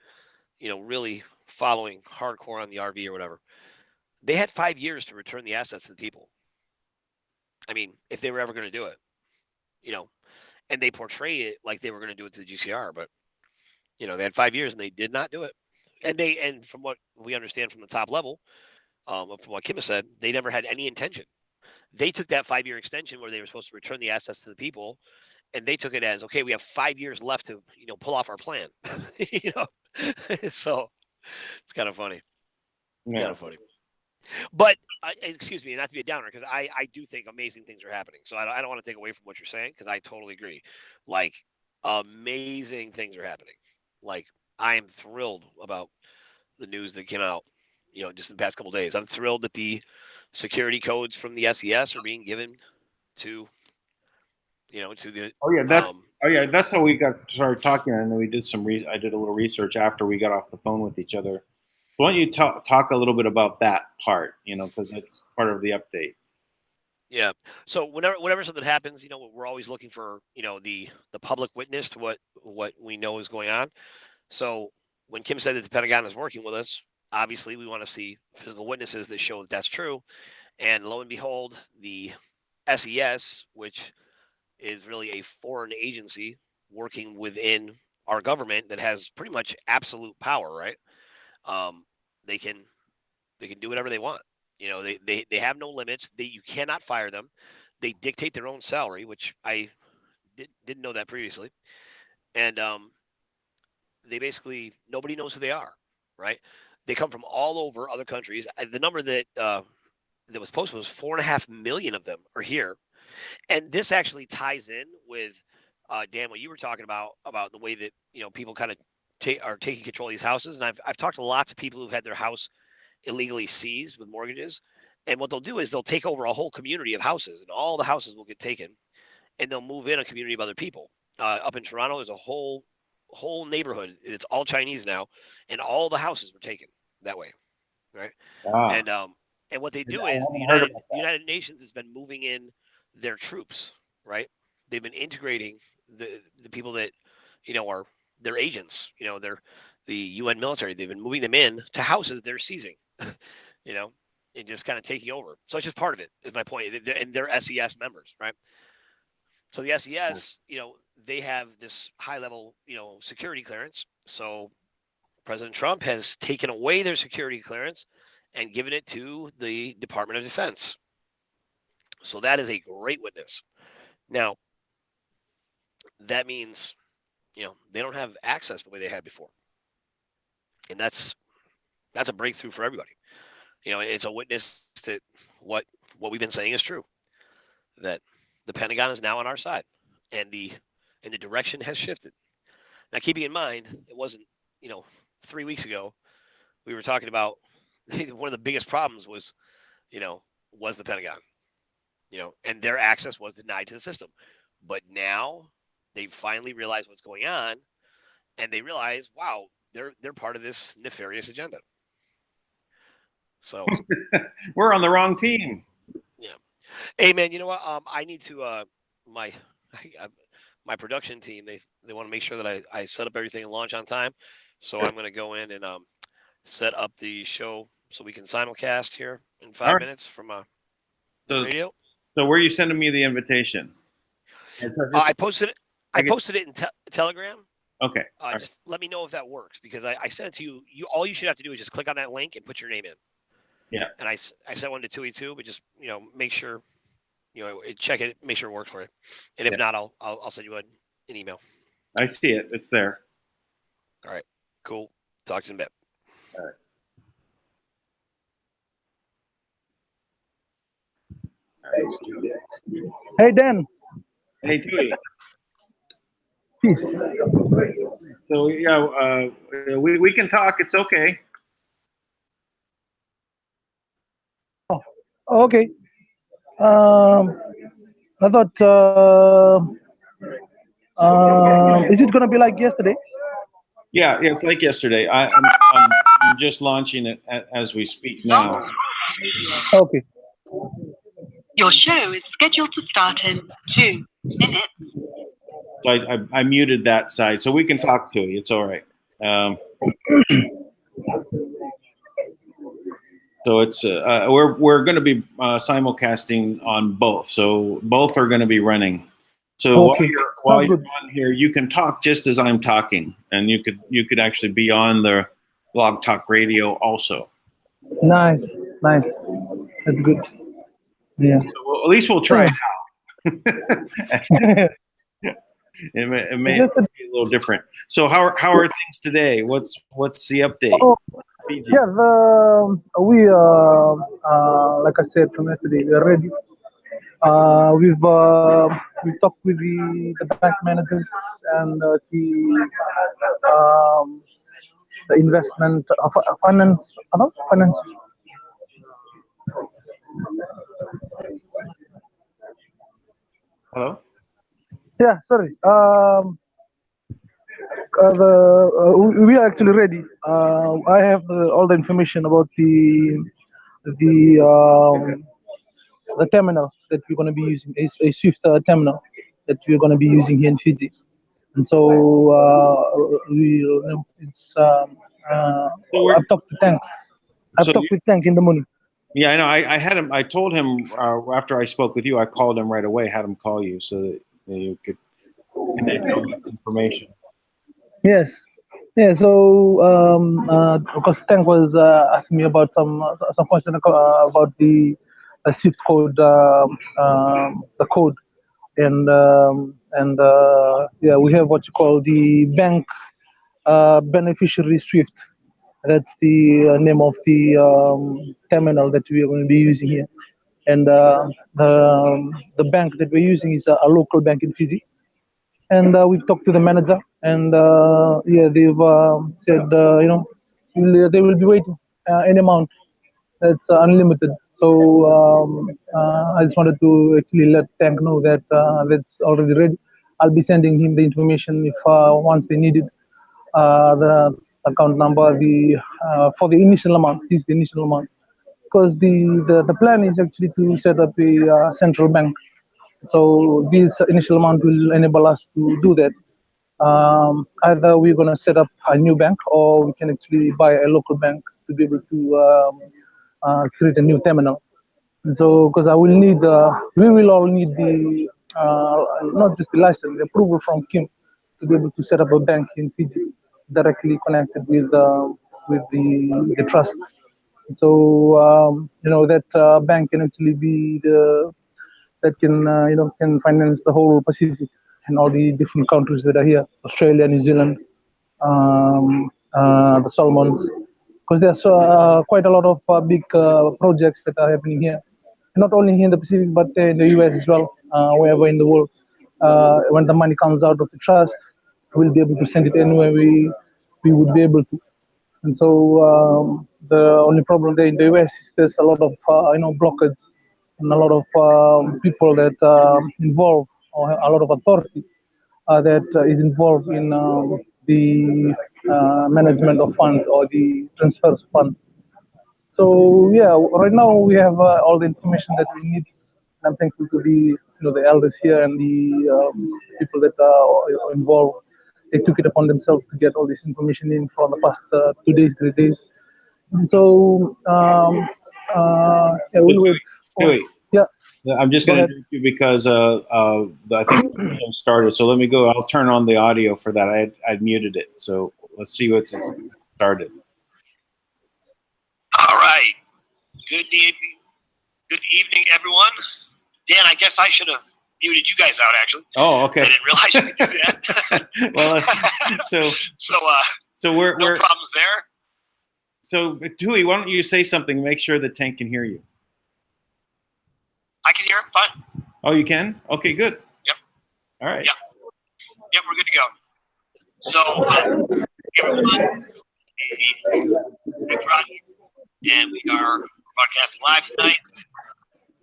really following hardcore on the RV or whatever, they had 5 years to return the assets to the people. I mean, if they were ever going to do it, and they portray it like they were going to do it to the GCR, but they had 5 years and they did not do it. And from what we understand from the top level, from what Kim has said, they never had any intention. They took that 5 year extension where they were supposed to return the assets to the people, and they took it as, okay, we have 5 years left to pull off our plan. So it's kind of funny. Yeah. Kind of funny. But excuse me, not to be a downer, because I do think amazing things are happening. So I don't want to take away from what you're saying, because I totally agree. Like, amazing things are happening. Like, I am thrilled about the news that came out, just in the past couple of days. I'm thrilled that the security codes from the SES are being given to, to the. That's how we got started talking, and then we did I did a little research after we got off the phone with each other. Why don't you talk a little bit about that part, because it's part of the update. Yeah. So whenever something happens, we're always looking for, the public witness to what we know is going on. So when Kim said that the Pentagon is working with us, obviously we want to see physical witnesses that show that that's true. And lo and behold, the SES, which is really a foreign agency working within our government that has pretty much absolute power, right? They can do whatever they want. They have no limits. You cannot fire them. They dictate their own salary, which I didn't know that previously. And they basically, nobody knows who they are, right? They come from all over other countries. The number that was posted was 4.5 million of them are here. And this actually ties in with Dan, what you were talking about the way that people kind of are taking control of these houses. And I've talked to lots of people who've had their house illegally seized with mortgages, and what they'll do is they'll take over a whole community of houses, and all the houses will get taken, and they'll move in a community of other people. Up in Toronto, there's a whole neighborhood. It's all Chinese now, and all the houses were taken that way, right? And what they do is the United Nations has been moving in their troops, right? They've been integrating the people that are their agents. They're the UN military. They've been moving them in to houses they're seizing, and just kind of taking over. So it's just part of it, is my point. And they're SES members, right? So the SES, they have this high level, security clearance. So President Trump has taken away their security clearance and given it to the Department of Defense. So that is a great witness. Now, that means, they don't have access the way they had before. And that's a breakthrough for everybody. It's a witness that what we've been saying is true, that the Pentagon is now on our side, and the direction has shifted. Now, keeping in mind, it wasn't 3 weeks ago we were talking about one of the biggest problems was the Pentagon, and their access was denied to the system. But now they finally realize what's going on, and they realize, wow, they're part of this nefarious agenda. So we're on the wrong team. Yeah. Hey man, you know what? I need to my my production team. They want to make sure that I set up everything and launch on time. So I'm gonna go in and set up the show so we can simulcast here in 5 minutes from the So, radio. so where are you sending me the invitation? I posted it. I get- posted it in Telegram. Okay. Just let me know if that works because I sent it to you. All you should have to do is just click on that link and put your name in. Yeah. And I sent one to 2E2, but just make sure check it, make sure it works for you. And if not, I'll send you an email. I see it. It's there. All right. Cool. Talk to you in a bit. All right. Hey Dan. Hey, Tui. Peace. So yeah, we can talk. It's okay. Okay. I thought, is it gonna be like yesterday? Yeah, it's like yesterday. I'm just launching it as we speak now. Okay. Your show is scheduled to start in 2 minutes. So I muted that side, so we can talk to you. It's all right. So it's we're going to be simulcasting on both. So both are going to be running. So Okay. while you're on here, you can talk just as I'm talking, and you could actually be on the Blog Talk Radio also. Nice. That's good. Yeah. So at least we'll try it out. It may be a little different. So how are things today? What's the update? Oh, yeah. We like I said from yesterday, we are ready. We've talked with the bank managers and the investment finance. Hello? Yeah, sorry. We are actually ready. I have all the information about the terminal that we're going to be using, a Swift terminal that we're going to be using here in Fiji. And so I've talked to Tank. I've talked with Tank in the morning. Yeah, I know. I had him. I told him after I spoke with you. I called him right away. Had him call you so that you could connect information. Yes. Yeah. So because Tank was asking me about some question about the Swift code, the code, and yeah, we have what you call the bank beneficiary Swift. That's the name of the terminal that we are going to be using here. And the bank that we're using is a local bank in Fiji. And we've talked to the manager, and yeah, they've said they will be waiting any amount that's unlimited. So I just wanted to actually let Tank know that that's already ready. I'll be sending him the information if once they need it. The account number, for the initial amount. This is the initial amount, because the plan is actually to set up a central bank. So this initial amount will enable us to do that. Either we're going to set up a new bank, or we can actually buy a local bank to be able to create a new terminal. And so, because we will all need the not just the license, the approval from Kim to be able to set up a bank in Fiji directly connected with the trust. So that bank can actually be that can finance the whole Pacific and all the different countries that are here: Australia, New Zealand, the Solomons, because there's quite a lot of big projects that are happening here, not only here in the Pacific but in the US as well, wherever in the world. When the money comes out of the trust, we'll be able to send it anywhere we would be able to. And so the only problem there in the US is there's a lot of blockades and a lot of people that involved, or a lot of authority that is involved in the management of funds or the transfer of funds. So yeah, right now we have all the information that we need. I'm thankful to the elders here and the people that are involved. They took it upon themselves to get all this information in for the past 2 days, 3 days. So yeah, we'll wait. Dewey, Yeah. I'm just going to interrupt you because I think the started. So let me go. I'll turn on the audio for that. I muted it. So let's see what's started. All right. Good evening, everyone. Dan, I guess I should have muted you guys out, actually. Oh, okay. I didn't realize you could do that. Well, so we're no problems there. So, Dewey, why don't you say something? Make sure the tank can hear you. I can hear him fine. Oh, you can? Okay, good. Yep. All right. Yep, we're good to go. So, everyone, it's Roger, and we are broadcasting live tonight.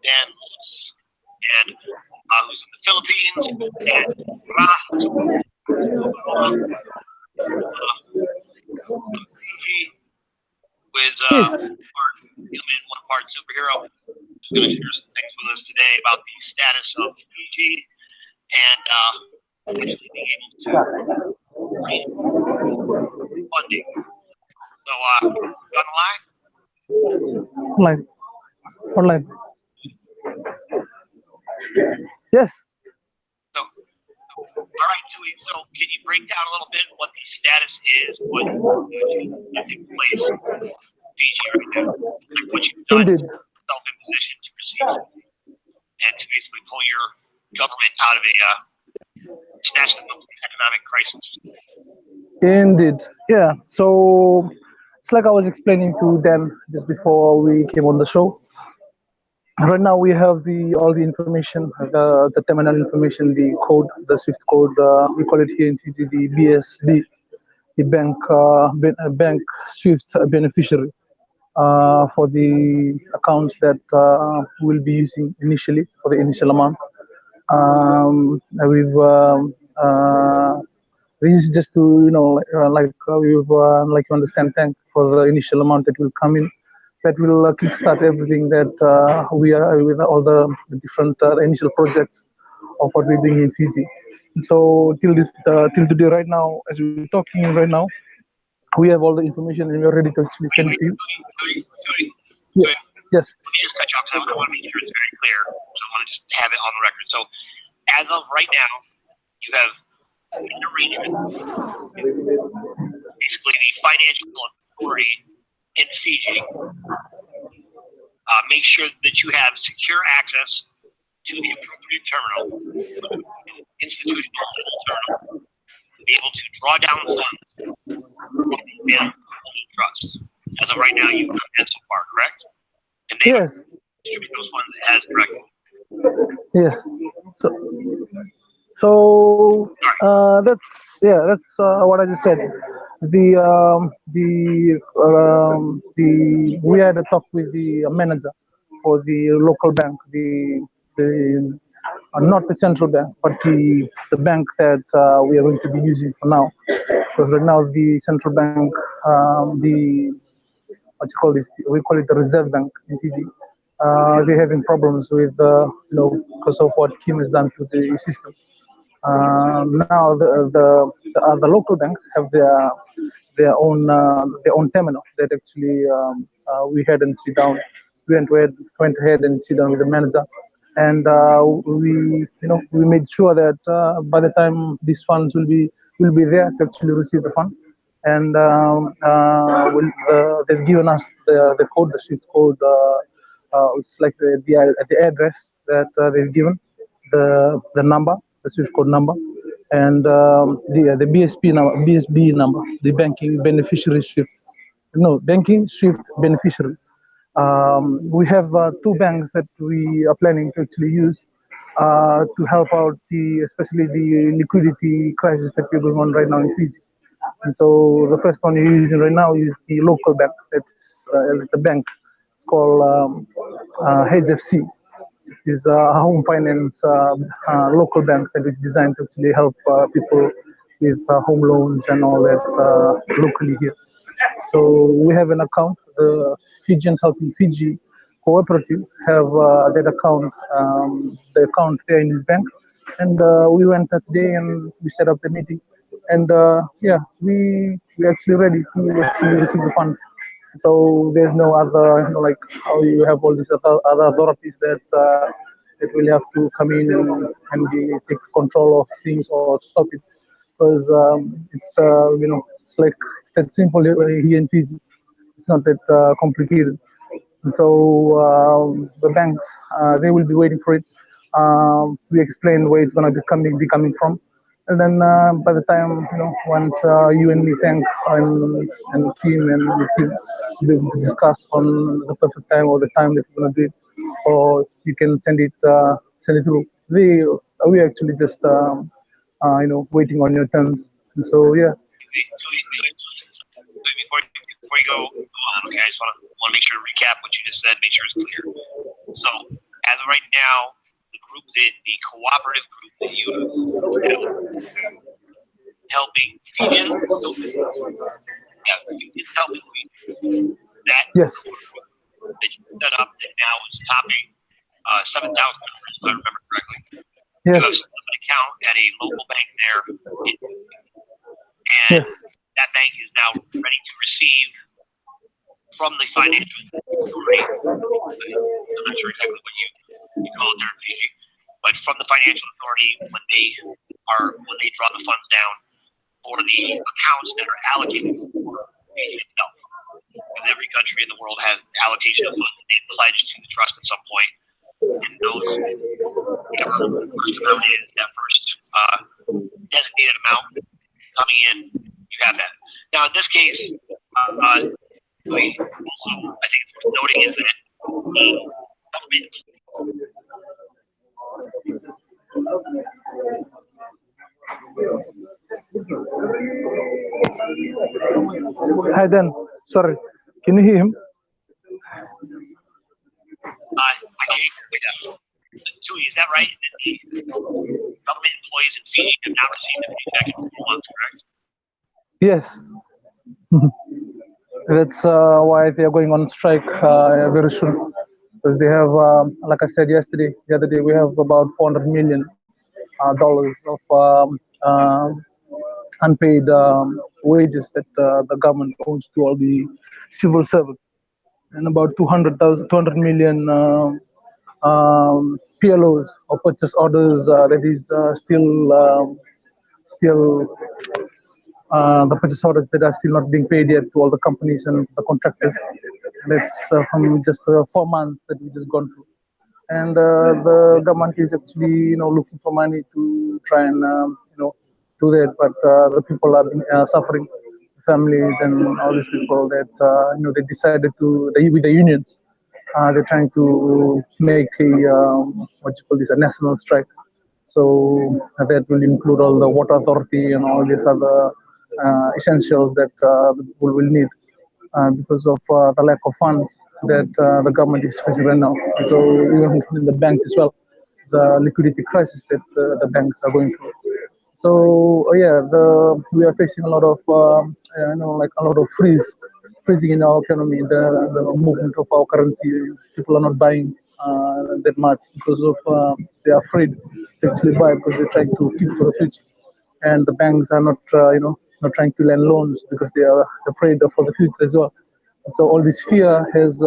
Dan Lutz, and who's in the Philippines, and Fiji, with part human, one part superhero, who's going to share some things with us today about the status of Fiji and actually being able to raise funding. So, on the line? Online. Yes. So, all right, Dewey. So, can you break down a little bit what the status is, what is taking place in Fiji right now, like what you've done, self-imposition to receive and to basically pull your government out of a snatch them up from economic crisis. Indeed. Yeah. So it's like I was explaining to Dan just before we came on the show. Right now we have all the information, the terminal information, the code, the SWIFT code. We call it here in Fiji the BSB, the bank SWIFT beneficiary for the accounts that we'll be using initially for the initial amount. This is just to like you understand, thank for the initial amount that will come in. That will kickstart everything that we are with all the different initial projects of what we're doing in Fiji. So till today, right now, as we're talking right now, we have all the information and we're ready to actually send it to you. Yes. Yes. Let me just cut you off because I want to make sure it's very clear. So I want to just have it on the record. So as of right now, you have an arrangement, basically the financial authority in Fiji. Make sure that you have secure access to the appropriate terminal, institutional terminal, to be able to draw down funds from the Manna trust. As of right now, you've done that so far, correct? And they distribute those funds as directed. Yes. So that's what I just said. We had a talk with the manager for the local bank, not the central bank, but the bank that we are going to be using for now. Because right now the central bank, we call it the Reserve Bank in Fiji. They're having problems with because of what Kim has done to the system. Now the local banks have their own terminal that actually we had and sit down. We went ahead and sit down with the manager, and we made sure that by the time these funds will be there to actually receive the fund, and they've given us the code, the SWIFT code. It's like the address that they've given, the number, the SWIFT code number, and the BSB number, the banking SWIFT beneficiary. We have 2 banks that we are planning to actually use to help out especially the liquidity crisis that we're going on right now in Fiji. And so the first one we're using right now is the local bank. It's the bank. It's called HFC. It is a home finance local bank that is designed to actually help people with home loans and all that locally here. So we have an account, the Fijians Helping Fiji cooperative have that account, the account there in his bank. And we went that day and we set up the meeting. And yeah, we actually ready to actually receive the funds. So there's no other, like how you have all these other authorities that will have to come in and take control of things or stop it. Because it's it's like it's that simple here in Fiji. It's not that complicated. And so the banks, they will be waiting for it. We explain where it's going to be coming from. And then by the time, once you and me thank and Kim and the team, we discuss on the perfect time or the time that we're going to do it, or you can send it through. We actually just, waiting on your terms. And so, yeah. Before you go on, okay, I just want to make sure to recap what you just said, make sure it's clear. So, as of right now, the cooperative group that you have helping Fijian, it's helping Fijian. That Yes. that you set up that now is topping $7,000, if I remember correctly. Yes. You have an account at a local bank there, and Yes. that bank is now ready to receive from the financial authority. I'm not sure exactly what you call it there in Fiji, but from the financial authority when they draw the funds down for the accounts that are allocated for Fiji itself. Because every country in the world has allocation of funds they pledge to the trust at some point, and those whatever the first amount is, that first designated amount coming in, you have that. Now in this case, also, I think it's worth noting is that the government. Hi, Dan. Sorry. Can you hear him? Tui, is that right? That the government employees in Fiji have not received a paycheck in 4 months, correct? Yes. That's why they are going on strike very soon. Because they have, like I said the other day, we have about $400 million of unpaid wages that the government owes to all the civil servants, and about 200 million PLOs or purchase orders that is still the purchase orders that are still not being paid yet to all the companies and the contractors. That's from just 4 months that we just gone through. And the government is actually, looking for money to try and, do that. But the people are suffering, families and all these people that, they decided to, with the unions, they're trying to make a national strike. So that will include all the water authority and all these other essentials that the people will need because of the lack of funds that the government is facing right now. So even in the banks as well, the liquidity crisis that the banks are going through. So yeah, we are facing a lot of a lot of freezing in our economy. The movement of our currency, people are not buying that much because of they are afraid to actually buy because they're trying to keep for the future, and the banks are not not trying to lend loans because they are afraid for the future as well. So all this fear has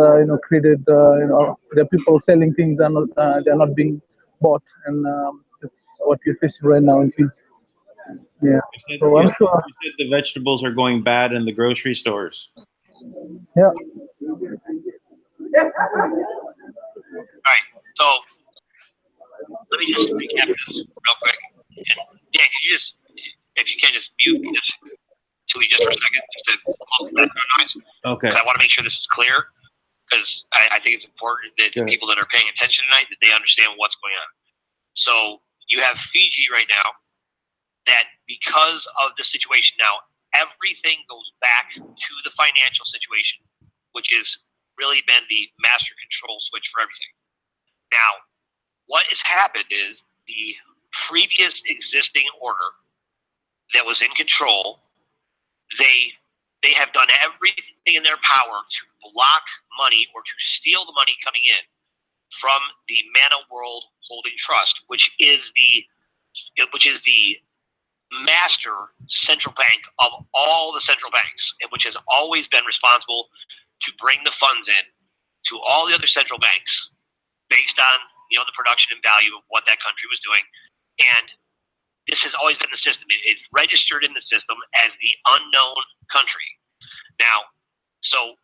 created there are people selling things are not they are not being bought, and it's what we're facing right now in Fiji. Yeah. So I'm sure. You said the vegetables are going bad in the grocery stores. Yeah. All right. So let me just recap this real quick. And Dan, can you just, if you can, just mute this Tui just for a second, just to close the background noise. Okay. I want to make sure this is clear because I think it's important that the people that are paying attention tonight that they understand what's going on. So you have Fiji right now. That because of the situation now, everything goes back to the financial situation, which has really been the master control switch for everything. Now, what has happened is the previous existing order that was in control, they have done everything in their power to block money or to steal the money coming in from the Manna World Holding Trust, which is the master central bank of all the central banks, and which has always been responsible to bring the funds in to all the other central banks based on the production and value of what that country was doing. And this has always been the system. It's registered in the system as the unknown country. Now, so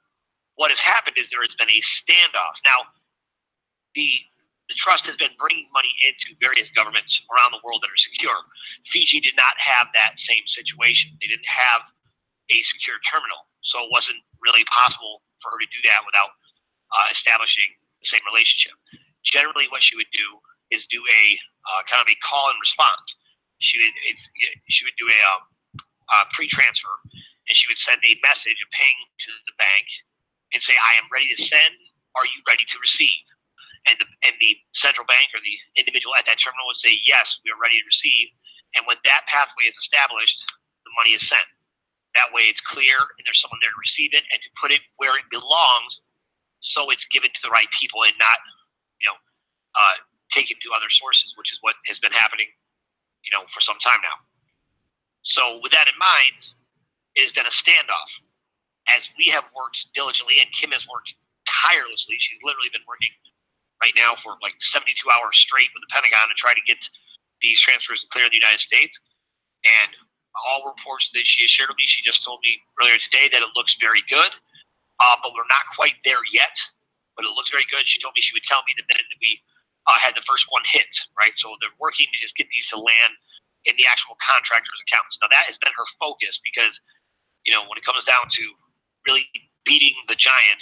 what has happened is there has been a standoff. Now, the trust has been bringing money into various governments around the world that are secure. Fiji did not have that same situation. They didn't have a secure terminal, so it wasn't really possible for her to do that without establishing the same relationship. Generally, what she would do is do a kind of a call and response. She would do a pre-transfer, and she would send a message, a ping to the bank, and say, "I am ready to send. Are you ready to receive?" And the central bank or the individual at that terminal would say, "Yes, we are ready to receive." And when that pathway is established, the money is sent. That way it's clear and there's someone there to receive it and to put it where it belongs, so it's given to the right people and not, taken to other sources, which is what has been happening, for some time now. So with that in mind, it has been a standoff. As we have worked diligently, and Kim has worked tirelessly, she's literally been working right now for like 72 hours straight with the Pentagon to try to get these transfers to clear in the United States. And all reports that she has shared with me, she just told me earlier today that it looks very good, but we're not quite there yet. But it looks very good. She told me she would tell me the minute that we had the first one hit, right? So they're working to just get these to land in the actual contractor's accounts. Now that has been her focus because, when it comes down to really beating the giant,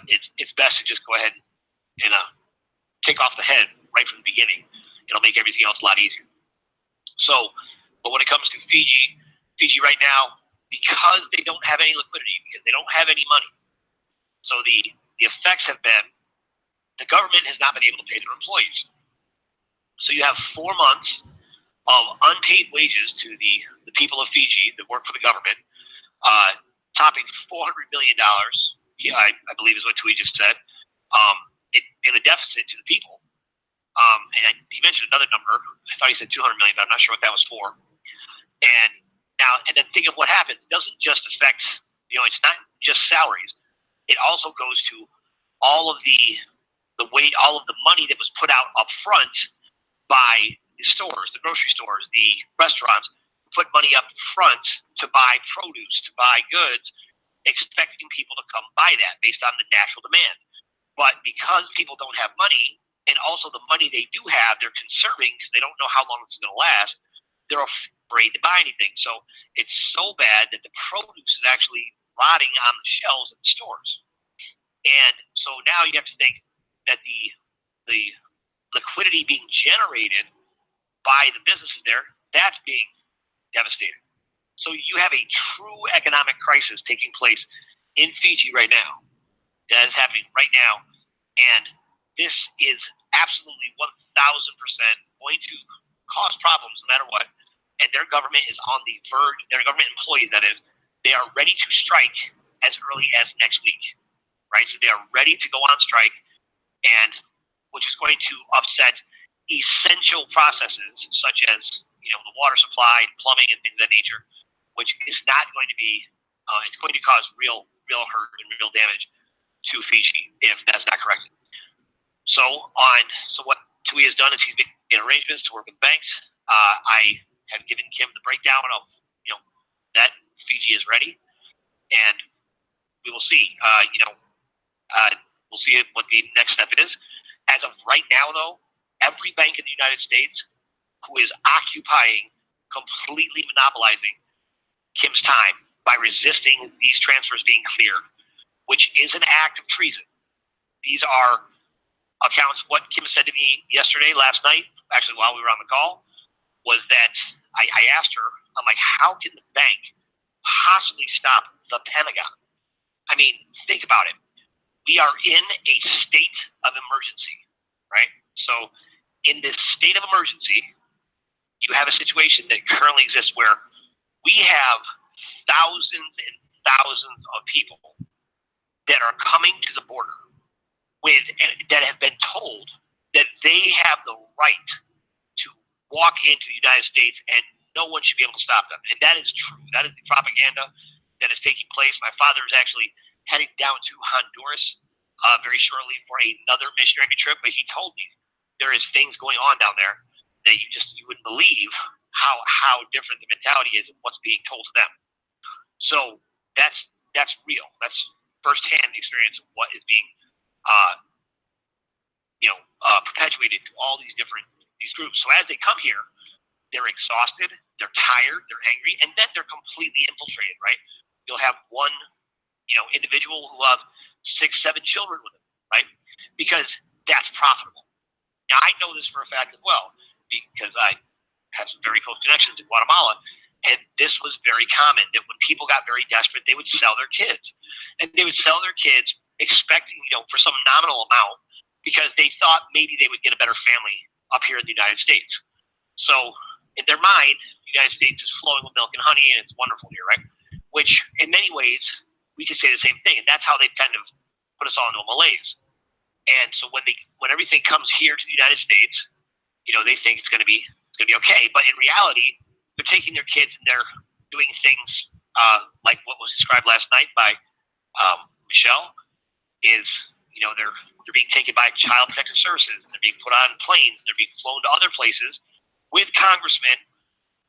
it's best to just go ahead and take off the head right from the beginning. It'll make everything else a lot easier. So, but when it comes to Fiji right now, because they don't have any liquidity, because they don't have any money, so the effects have been the government has not been able to pay their employees. So you have 4 months of unpaid wages to the people of Fiji that work for the government, topping $400 million, I believe is what Tui just said, in a deficit to the people. And he mentioned another number. I thought he said 200 million, but I'm not sure what that was for. And then think of what happens. It doesn't just affect, it's not just salaries. It also goes to all of the money that was put out up front by the stores, the grocery stores, the restaurants, put money up front to buy produce, to buy goods, expecting people to come buy that based on the natural demand. But because people don't have money, and also the money they do have, they're conserving because they don't know how long it's going to last, they're afraid to buy anything. So it's so bad that the produce is actually rotting on the shelves at the stores. And so now you have to think that the liquidity being generated by the businesses there, that's being devastated. So you have a true economic crisis taking place in Fiji right now. That is happening right now. And this is absolutely 1,000% going to cause problems no matter what. And their government is on the verge, their government employees, that is, they are ready to strike as early as next week, right? So they are ready to go on strike, and which is going to upset essential processes such as, the water supply, plumbing, and things of that nature, which is not going to be, it's going to cause real hurt and real damage to Fiji if that's not corrected. So what Tui has done is he's made arrangements to work with banks. I have given Kim the breakdown of, that Fiji is ready, and we will see. We'll see what the next step is. As of right now, though, every bank in the United States who is occupying, completely monopolizing Kim's time by resisting these transfers being cleared, which is an act of treason. These are accounts. What Kim said to me last night, actually while we were on the call, was that I asked her, I'm like, how can the bank possibly stop the Pentagon? I mean, think about it. We are in a state of emergency, right? So in this state of emergency, you have a situation that currently exists where we have thousands and thousands of people that are coming to the border that have been told that they have the right to walk into the United States and no one should be able to stop them. And that is true. That is the propaganda that is taking place. My father is actually heading down to Honduras very shortly for another missionary trip, but he told me there is things going on down there that you wouldn't believe how different the mentality is and what's being told to them. So that's real. That's firsthand experience of what is being perpetuated to all these groups. So as they come here, they're exhausted, they're tired, they're angry, and then they're completely infiltrated, right? You'll have one, individual who will have 6, 7 children with him, right? Because that's profitable. Now, I know this for a fact as well, because I have some very close connections in Guatemala, and this was very common, that when people got very desperate, they would sell their kids. And they would sell their kids expecting, for some nominal amount, because they thought maybe they would get a better family up here in the United States. So in their mind, the United States is flowing with milk and honey, and it's wonderful here, right? Which, in many ways, we could say the same thing, and that's how they kind of put us all into a malaise. And so when everything comes here to the United States, they think it's going to be okay. But in reality, they're taking their kids and they're doing things like what was described last night by Michelle. Is they're being taken by Child Protective Services, and they're being put on planes, and they're being flown to other places with congressmen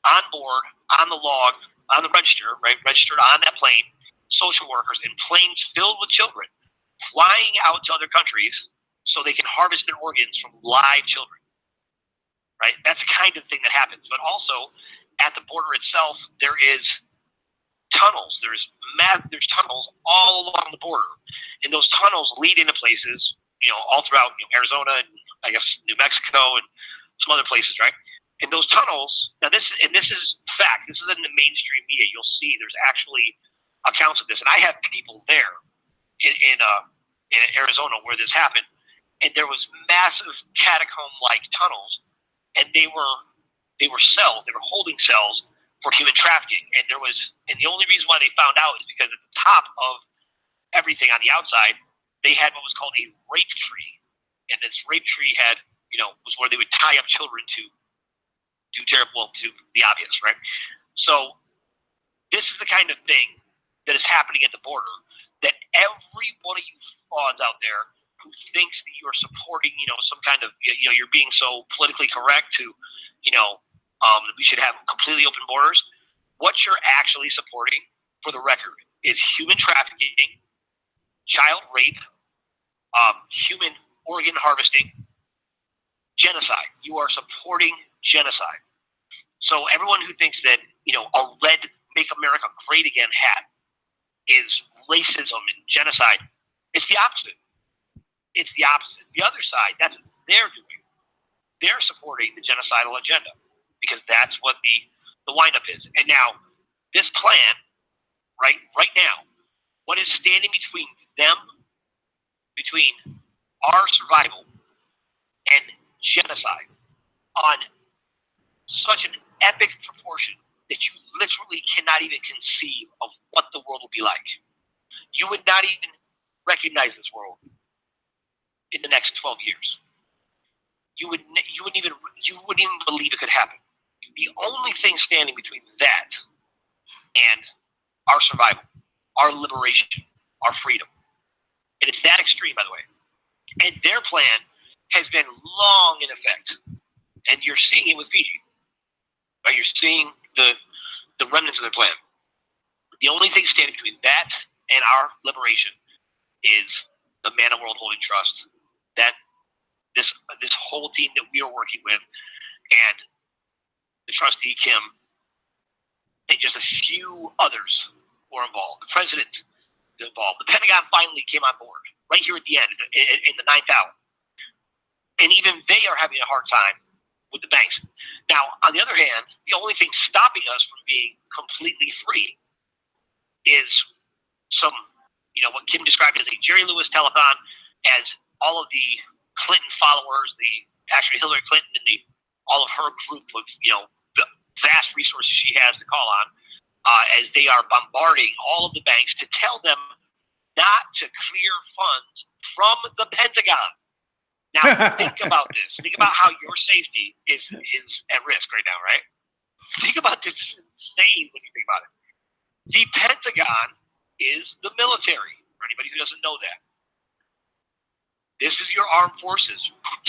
on board, on the log, on the register, right? Registered on that plane, social workers, and planes filled with children flying out to other countries so they can harvest their organs from live children, right? That's the kind of thing that happens. But also, at the border itself, there is tunnels. There's tunnels all along the border, and those tunnels lead into places, all throughout Arizona and I guess New Mexico and some other places, right? And those tunnels. Now, this is fact. This is in the mainstream media. You'll see there's actually accounts of this, and I have people there in Arizona where this happened, and there was massive catacomb-like tunnels, and they were cells. They were holding cells for human trafficking, and the only reason why they found out is because at the top of everything on the outside, they had what was called a rape tree, and this rape tree had was where they would tie up children to do the obvious, right? So this is the kind of thing that is happening at the border, that every one of you frauds out there who thinks that you are supporting, some kind of, you're being so politically correct to, that we should have completely open borders. What you're actually supporting, for the record, is human trafficking, child rape, human organ harvesting, genocide. You are supporting genocide. So everyone who thinks that, a red Make America Great Again hat is racism and genocide, it's the opposite. It's the opposite. The other side, that's what they're doing. They're supporting the genocidal agenda because that's what the windup is. And now, this plan, right now, what is standing between our survival and genocide on such an epic proportion that you literally cannot even conceive of what the world will be like. You would not even recognize this world in the next 12 years. You wouldn't even believe it could happen. The only thing standing between that and our survival, our liberation, our freedom, and it's that extreme, by the way. And their plan has been long in effect, and you're seeing it with Fiji. Right? You're seeing the remnants of their plan. The only thing standing between that and our liberation is the Manna World Holding Trust, that this whole team that we are working with, and the trustee Kim, and just a few others were involved. The president is involved. The Pentagon finally came on board right here at the end, in the 9th hour, and even they are having a hard time with the banks. Now, on the other hand, the only thing stopping us from being completely free is some, what Kim described as a Jerry Lewis telethon, as all of the Clinton followers, actually Hillary Clinton and all of her group of, the vast resources she has to call on, as they are bombarding all of the banks to tell them not to clear funds from the Pentagon. Now, think about this. Think about how your safety is at risk right now, right? Think about this. It's insane when you think about it. The Pentagon is the military, for anybody who doesn't know that. This is your armed forces.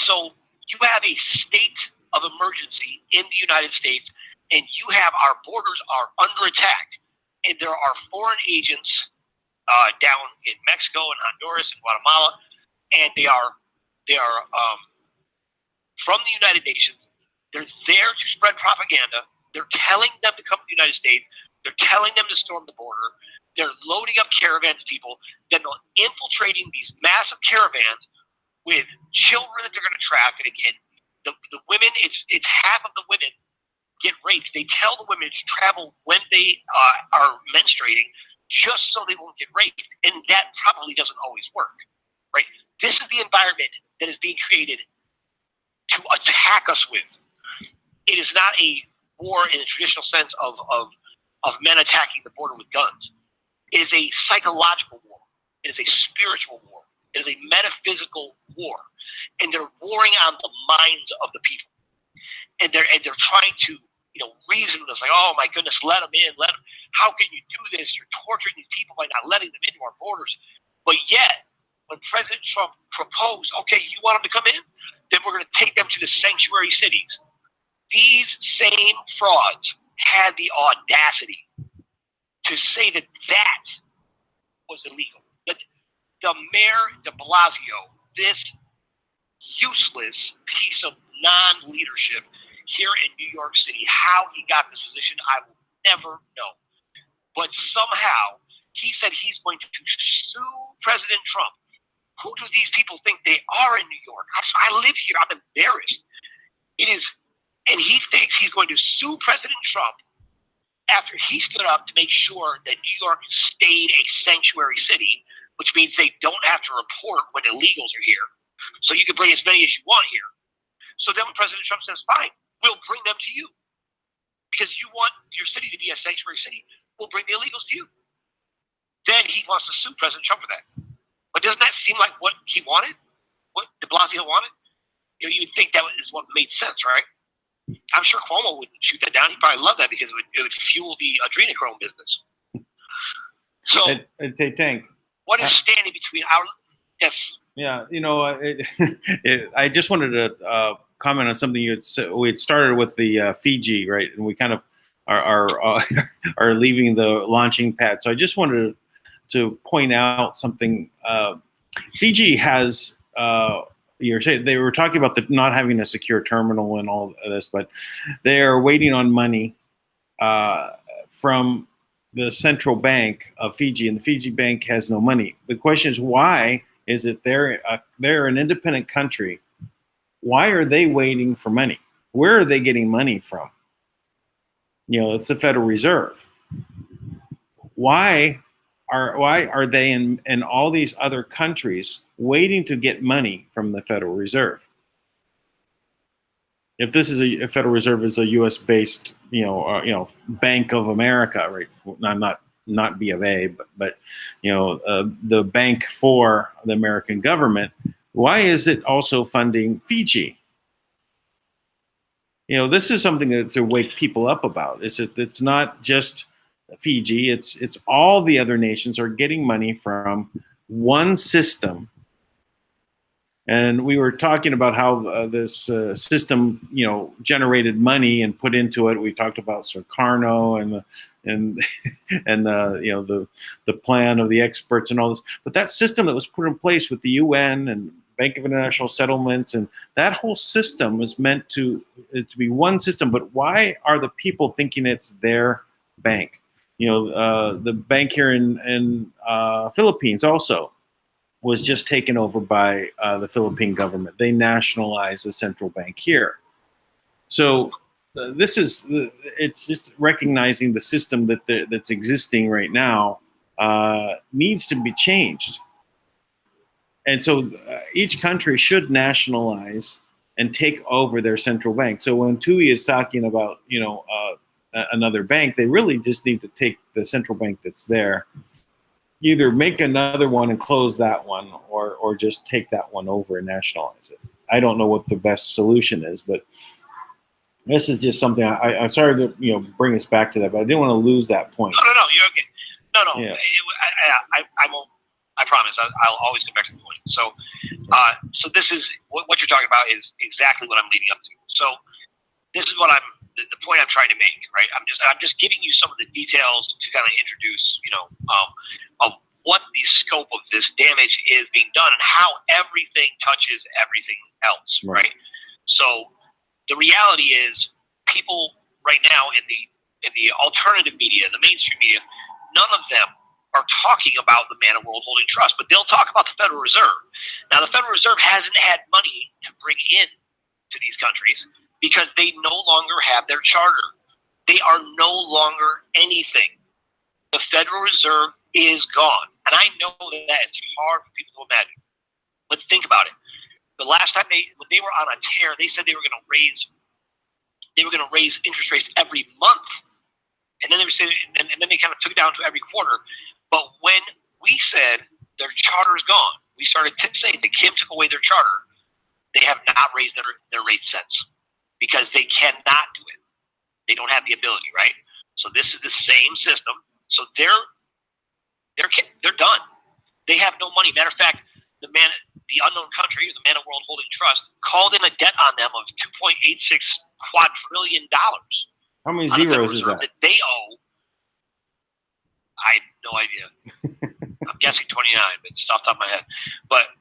So you have a state of emergency in the United States, and you have our borders are under attack, and there are foreign agents down in Mexico and Honduras and Guatemala, and they are from the United Nations. They're there to spread propaganda. They're telling them to come to the United States. They're telling them to storm the border. They're loading up caravans of people, then infiltrating these massive caravans with children that they're going to traffic. And the women, it's half of the women get raped. They tell the women to travel when they are menstruating just so they won't get raped. And that probably doesn't always work, right? This is the environment that is being created to attack us with. It is not a war in the traditional sense of men attacking the border with guns. It is a psychological war. It is a spiritual war. It is a metaphysical war. And they're warring on the minds of the people. And they're trying to, reason with us like, oh my goodness, let them in, let them. How can you do this? You're torturing these people by not letting them into our borders. But yet, when President Trump proposed, okay, you want them to come in? Then we're going to take them to the sanctuary cities. These same frauds had the audacity to say that was illegal. That the mayor de Blasio, this useless piece of non-leadership here in New York City, how he got this position, I will never know. But somehow, he said he's going to sue President Trump. Who do these people think they are in New York? I live here. I'm embarrassed. And he thinks he's going to sue President Trump after he stood up to make sure that New York stayed a sanctuary city, which means they don't have to report when illegals are here. So you can bring as many as you want here. So then when President Trump says, fine, we'll bring them to you. Because you want your city to be a sanctuary city, we'll bring the illegals to you. Then he wants to sue President Trump for that. But doesn't that seem like what he wanted? What de Blasio wanted? You would think that is what made sense, right? I'm sure Cuomo would shoot that down. He'd probably love that because it would fuel the adrenochrome business. So, Tank, what is standing between our? Yes. Yeah, I just wanted to comment on something you had said. We had started with the Fiji, right, and we kind of are leaving the launching pad. So I just wanted to point out something. Fiji has. They were talking about not having a secure terminal and all of this, but they are waiting on money from the central bank of Fiji, and the Fiji bank has no money. The question is, why is it they're an independent country? Why are they waiting for money? Where are they getting money from? It's the Federal Reserve. Why are they in all these other countries waiting to get money from the Federal Reserve? If this is a Federal Reserve is a U.S. based, Bank of America, right? Not B of A, but the bank for the American government. Why is it also funding Fiji? This is something to wake people up about. It's not just Fiji. It's all the other nations are getting money from one system. And we were talking about how this system, generated money and put into it. We talked about Sukarno and the plan of the experts and all this. But that system that was put in place with the UN and Bank of International Settlements, and that whole system was meant to be one system. But why are the people thinking it's their bank? The bank here in Philippines also was just taken over by the Philippine government. They nationalized the central bank here. So it's just recognizing the system that's existing right now needs to be changed. And so each country should nationalize and take over their central bank. So when TUI is talking about, another bank, they really just need to take the central bank that's there either make another one and close that one, or just take that one over and nationalize it. I don't know what the best solution is, but this is just something I'm sorry to bring us back to that, but I didn't want to lose that point. No, you're okay. No. Yeah. I won't. I promise. I'll always come back to the point. So, so this is what you're talking about is exactly what I'm leading up to. So, this is what the point I'm trying to make, right? I'm just giving you some of the details to kind of introduce, of what the scope of this damage is being done and how everything touches everything else, right? So, the reality is, people right now in the alternative media, the mainstream media, none of them are talking about the Manna World Holding Trust, but they'll talk about the Federal Reserve. Now, the Federal Reserve hasn't had money to bring in to these countries because they no longer have their charter. They are no longer anything. The Federal Reserve is gone. And I know that it's hard for people to imagine. But think about it. The last time when they were on a tear, they said they were going to raise interest rates every month. And then they were saying, and then they kind of took it down to every quarter. But when we said their charter is gone, we started saying that Kim took away their charter. They have not raised their rates since because they cannot do it. They don't have the ability, right? So this is the same system. So they're done. They have no money. Matter of fact, the unknown country, the Manna World Holding Trust, called in a debt on them of $2.86 quadrillion. How many zeros is that? They owe. I have no idea. I'm guessing 29, but it's off the top of my head. But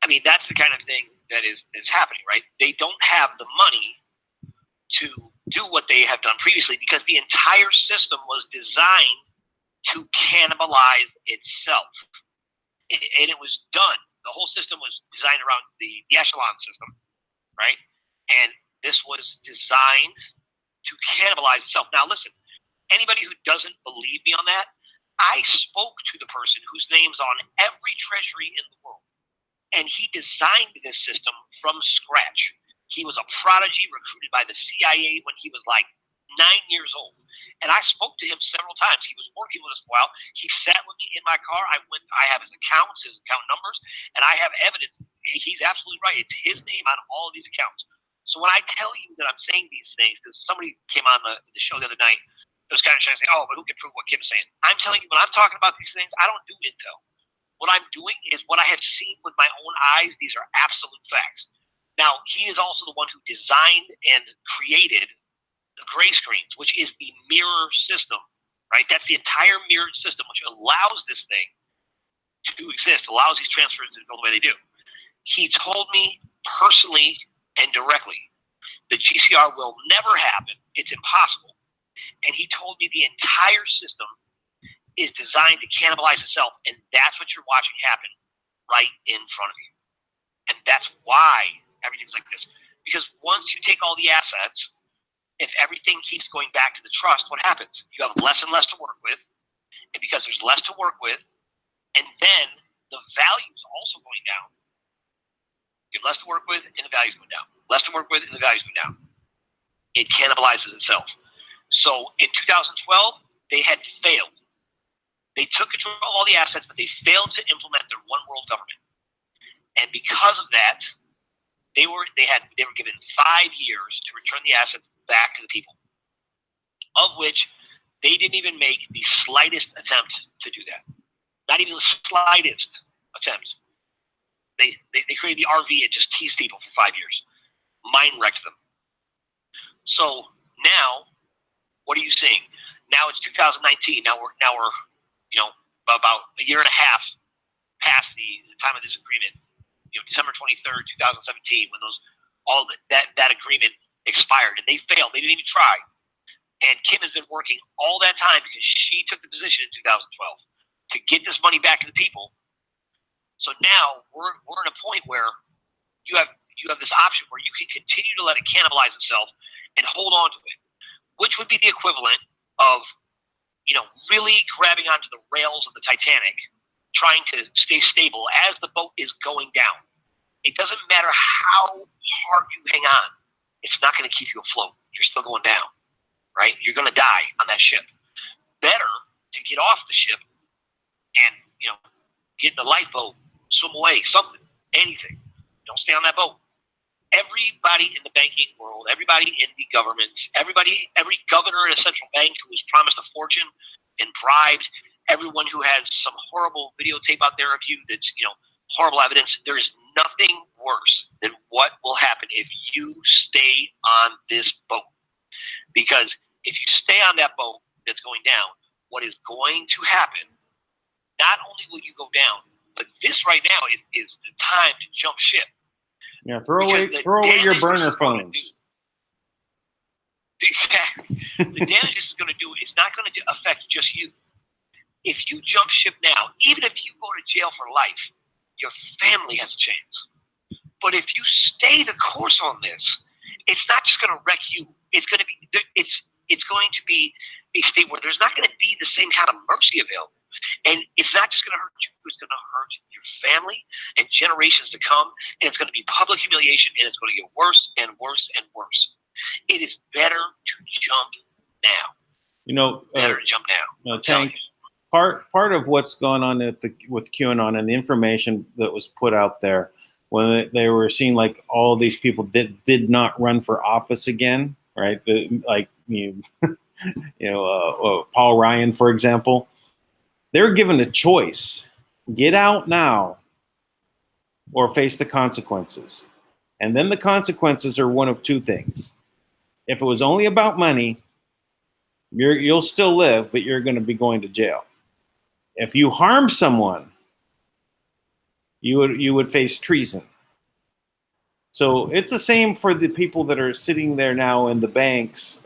I mean, that's the kind of thing that is happening, right? They don't have the money to do what they have done previously because the entire system was designed to cannibalize itself. And it was done. The whole system was designed around the echelon system, right? And this was designed to cannibalize itself. Now, listen, anybody who doesn't believe me on that, I spoke to the person whose name's on every treasury in the world, and he designed this system from scratch. He was a prodigy recruited by the CIA when he was like 9 years old. And I spoke to him several times. He was working with us a while. He sat with me in my car. I have his accounts, his account numbers, and I have evidence. He's absolutely right. It's his name on all of these accounts. So when I tell you that I'm saying these things, because somebody came on the show the other night, it was kind of trying to say, oh, but who can prove what Kim's saying? I'm telling you, when I'm talking about these things, I don't do intel. What I'm doing is what I have seen with my own eyes. These are absolute facts. Now, he is also the one who designed and created the gray screens, which is the mirror system, right? That's the entire mirrored system, which allows this thing to exist, allows these transfers to go the way they do. He told me personally and directly, the GCR will never happen. It's impossible. And he told me the entire system is designed to cannibalize itself, and that's what you're watching happen right in front of you. And that's why everything's like this. Because once you take all the assets, if everything keeps going back to the trust, what happens? You have less and less to work with, and because there's less to work with, and then the value's also going down. You have less to work with, and the value's going down. Less to work with, and the value's going down. It cannibalizes itself. So in 2012, they had failed. They took control of all the assets, but they failed to implement their one world government. And because of that, they were given 5 years to return the assets back to the people, of which they didn't even make the slightest attempt to do that. Not even the slightest attempt. They created the RV and just teased people for 5 years. Mind wrecked them. So now, what are you seeing? Now it's 2019. Now we're about a year and a half past the time of this agreement. December 23rd, 2017, when that agreement expired, and they failed. They didn't even try. And Kim has been working all that time because she took the position in 2012 to get this money back to the people. So now we're at a point where you have this option where you can continue to let it cannibalize itself and hold on to it, which would be the equivalent of really grabbing onto the rails of the Titanic, trying to stay stable as the boat is going down. It doesn't matter how hard you hang on. It's not going to keep you afloat. You're still going down, right? You're going to die on that ship. Better to get off the ship and get in the lifeboat, swim away, something, anything. Don't stay on that boat. Everybody in the banking world, everybody in the government, every governor at a central bank who was promised a fortune and bribed, everyone who has some horrible videotape out there of you that's, horrible evidence, there is nothing worse than what will happen if you stay on this boat. Because if you stay on that boat that's going down, what is going to happen, not only will you go down, but this right now is the time to jump ship. Yeah, throw away your burner phones. Exactly. The damage this is going to do is not going to affect just you. If you jump ship now, even if you go to jail for life, your family has a chance. But if you stay the course on this, it's not just going to wreck you. It's going to be a state where there's not going to be the same kind of mercy available. And it's not just going to hurt you, it's going to hurt your family and generations to come, and it's going to be public humiliation, and it's going to get worse and worse and worse. It is better to jump now. Better to jump now. Tank, part of what's going on with QAnon and the information that was put out there when they were seeing like all these people that did not run for office again, right? Paul Ryan, for example. They were given a choice: get out now or face the consequences. And then the consequences are one of two things. If it was only about money, you'll still live, but you're going to be going to jail. If you harm someone, you would face treason. So it's the same for the people that are sitting there now in the banks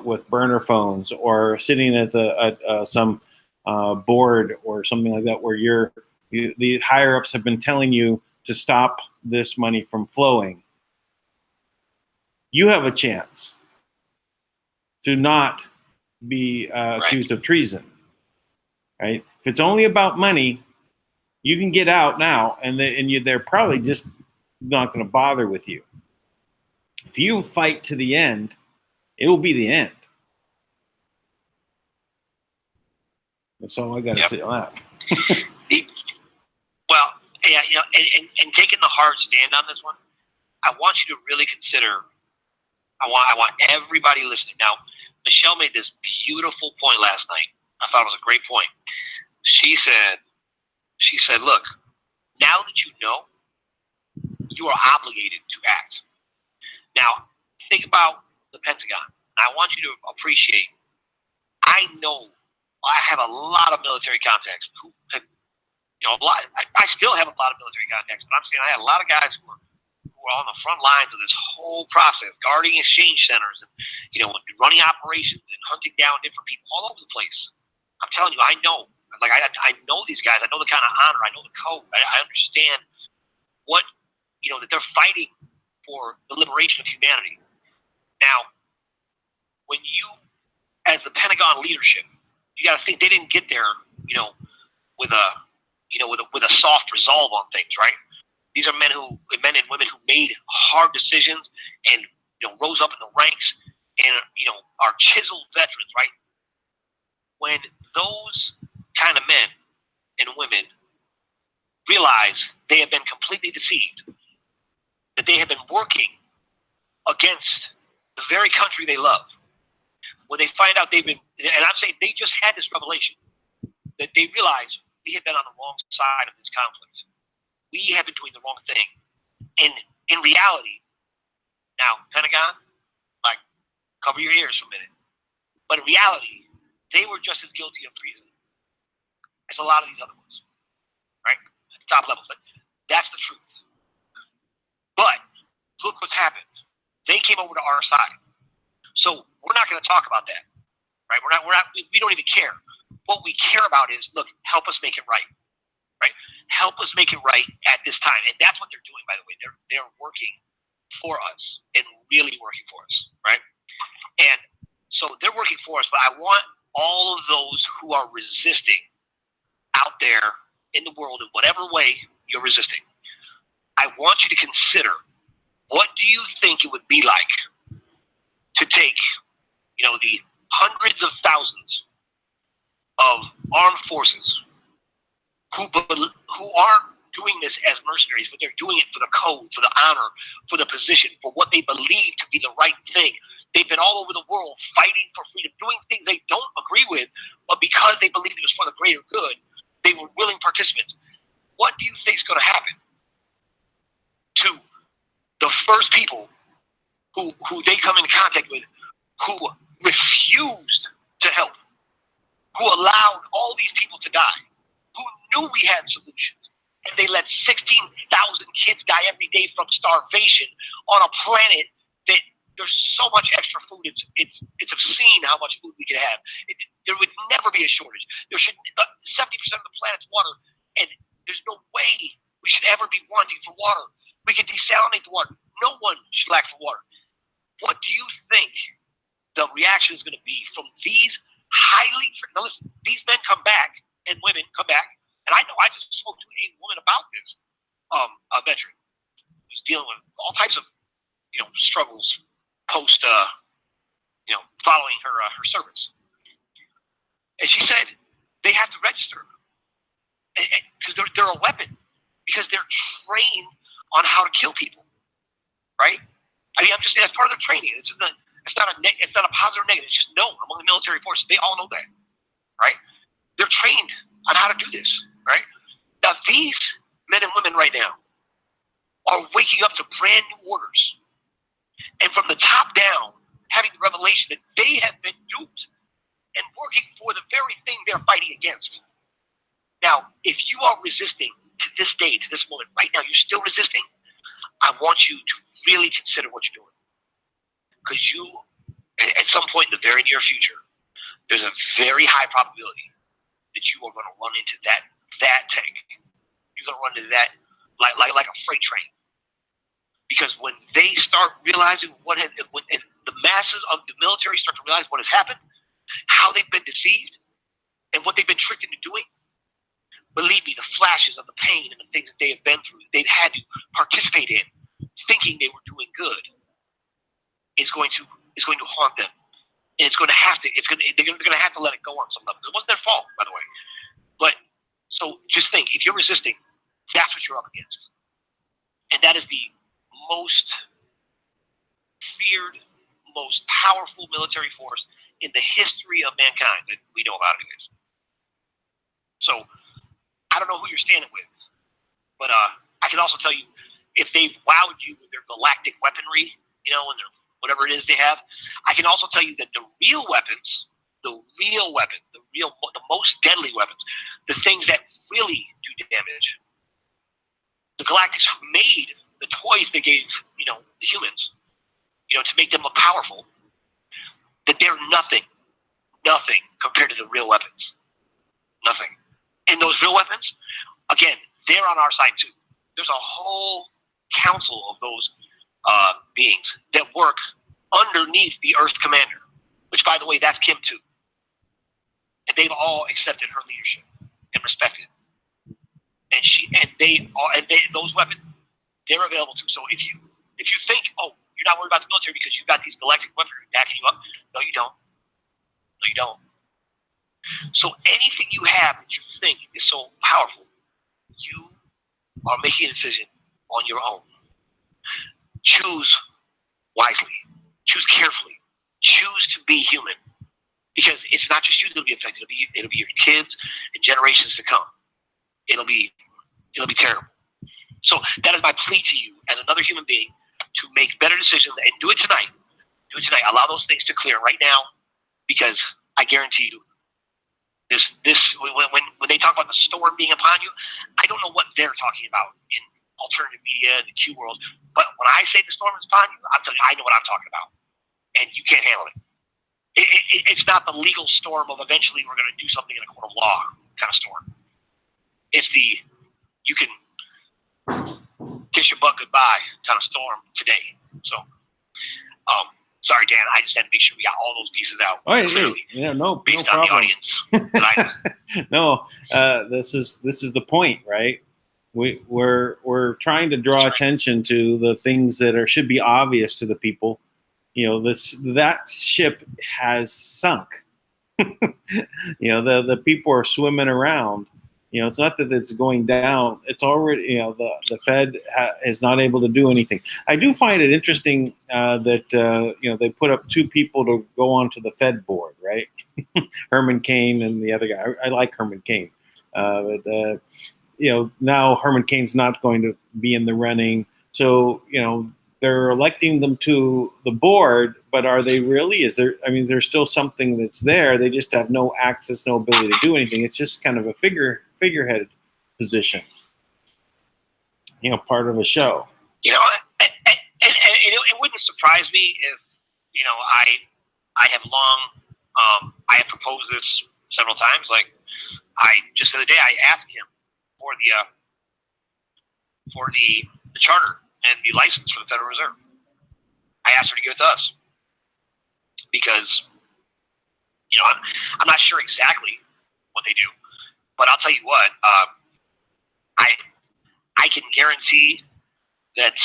with burner phones, or sitting at some board or something like that, where the higher ups have been telling you to stop this money from flowing. You have a chance to not be accused of treason, right? If it's only about money, you can get out now, and they're probably just not going to bother with you. If you fight to the end, it will be the end. That's all I got to say on that. Well, yeah, and taking the hard stand on this one, I want you to really consider. I want everybody listening. Now, Michelle made this beautiful point last night. I thought it was a great point. She said, look, now that you know, you are obligated to act. Now, think about the Pentagon. I want you to appreciate, I know I have a lot of military contacts who have, I still have a lot of military contacts, but I'm saying I had a lot of guys who were on the front lines of this whole process, guarding exchange centers, and running operations and hunting down different people all over the place. I'm telling you, I know. Like I know these guys. I know the kind of honor. I know the code. I understand what that they're fighting for the liberation of humanity. Now, when you, as the Pentagon leadership, you got to think they didn't get there, with a soft resolve on things, right? These are men and women who made hard decisions and rose up in the ranks and are chiseled veterans, right? When those kind of men and women realize they have been completely deceived, that they have been working against the very country they love, when they find out they've been, and I'm saying they just had this revelation, that they realize we have been on the wrong side of this conflict. We have been doing the wrong thing. And in reality, now, Pentagon, cover your ears for a minute. But in reality, they were just as guilty of treason as a lot of these other ones, right? At the top levels. But that's the truth. But look what's happened. They came over to our side. So we're not going to talk about that, right? We don't even care. What we care about is, look, help us make it right, right? Help us make it right at this time. And that's what they're doing, by the way. They're working for us and really working for us, right? And so they're working for us, but I want all of those who are resisting out there in the world in whatever way you're resisting, I want you to consider, what do you think it would be like to take, the hundreds of thousands of armed forces who aren't doing this as mercenaries, but they're doing it for the code, for the honor, for the position, for what they believe to be the right thing. They've been all over the world fighting for freedom, doing things they don't agree with, but because they believed it was for the greater good, they were willing participants. What do you think is going to happen to the first people who they come into contact with, who refused to help, who allowed all these people to die, who knew we had solutions, and they let 16,000 kids die every day from starvation on a planet that there's so much extra food. It's obscene how much food we can have. There would never be a shortage. There should 70% of the planet's water, and there's no way we should ever be wanting for water. We can desalinate the water. No one should lack for water. What do you think the reaction is going to be from these now listen, these men come back and women come back, and I know I just spoke to a woman about this, a veteran who's dealing with all types of, struggles post, following her service, and she said they have to register because they're a weapon, because they're trained on how to kill people, right? I mean, I'm just saying that's part of their training. It's not a positive or negative. It's just known among the military forces. They all know that, right? They're trained on how to do this, right? Now, these men and women right now are waking up to brand new orders, and from the top down, having the revelation that they have been duped and working for the very thing they're fighting against. Now, if you are resisting to this day, to this moment, right now, you're still resisting, I want you to really consider what you're doing. Because at some point in the very near future, there's a very high probability that you are going to run into that tank. You're going to run into that like a freight train. Because when they start realizing when the masses of the military start to realize what has happened, how they've been deceived, and what they've been tricked into doing, believe me, the flashes of the pain and the things that they have been through, they've had to participate in, thinking they were doing good, is going to haunt them, and they're going to have to let it go on some level. It wasn't their fault, by the way. But so just think, if you're resisting, that's what you're up against, and that is the most feared, most powerful military force in the history of mankind that we know about it is. So I don't know who you're standing with, but I can also tell you, if they've wowed you with their galactic weaponry, and their whatever it is they have, I can also tell you that the real weapons, the most deadly weapons, the things that really do damage, the Galactics made the toys they gave, the humans, to make them look powerful, that they're nothing compared to the real weapons. Nothing. And those real weapons, again, they're on our side too. There's a whole council of those beings that work underneath the Earth Commander, which, by the way, that's Kim too. And they've all accepted her leadership and respected. Those weapons, they're available too. So if you think, oh, you're not worried about the military because you've got these galactic weaponry backing you up, no, you don't. No, you don't. So anything you have that you think is so powerful, you are making a decision on your own. Choose wisely. Choose carefully. Choose to be human. Because it's not just you that'll be affected. It'll be your kids and generations to come. It'll be terrible. So that is my plea to you as another human being to make better decisions and do it tonight. Do it tonight. Allow those things to clear right now, because I guarantee you, when they talk about the storm being upon you, I don't know what they're talking about in alternative media, the Q world. But when I say the storm is upon you, I'm telling you, I know what I'm talking about, and you can't handle it. It's not the legal storm of eventually we're going to do something in a court of law kind of storm. It's the you can kiss your butt goodbye kind of storm today. So, sorry, Dan, I just had to make sure we got all those pieces out. Oh, yeah, no based problem. On the audience. No, this is the point, right? We're trying to draw attention to the things that should be obvious to the people. That ship has sunk. The people are swimming around, It's not that it's going down. It's already, the Fed is not able to do anything. I do find it interesting that, they put up two people to go onto the Fed board, right? Herman Cain and the other guy. I like Herman Cain. But now Herman Cain's not going to be in the running. So, they're electing them to the board, but are they really? There's still something that's there. They just have no access, no ability to do anything. It's just kind of a figurehead position, part of a show. And it wouldn't surprise me if, I have I have proposed this several times. Like, just the other day, I asked him for the charter and the license for the Federal Reserve. I asked her to give it to us because, I'm not sure exactly what they do, but I'll tell you what, I can guarantee that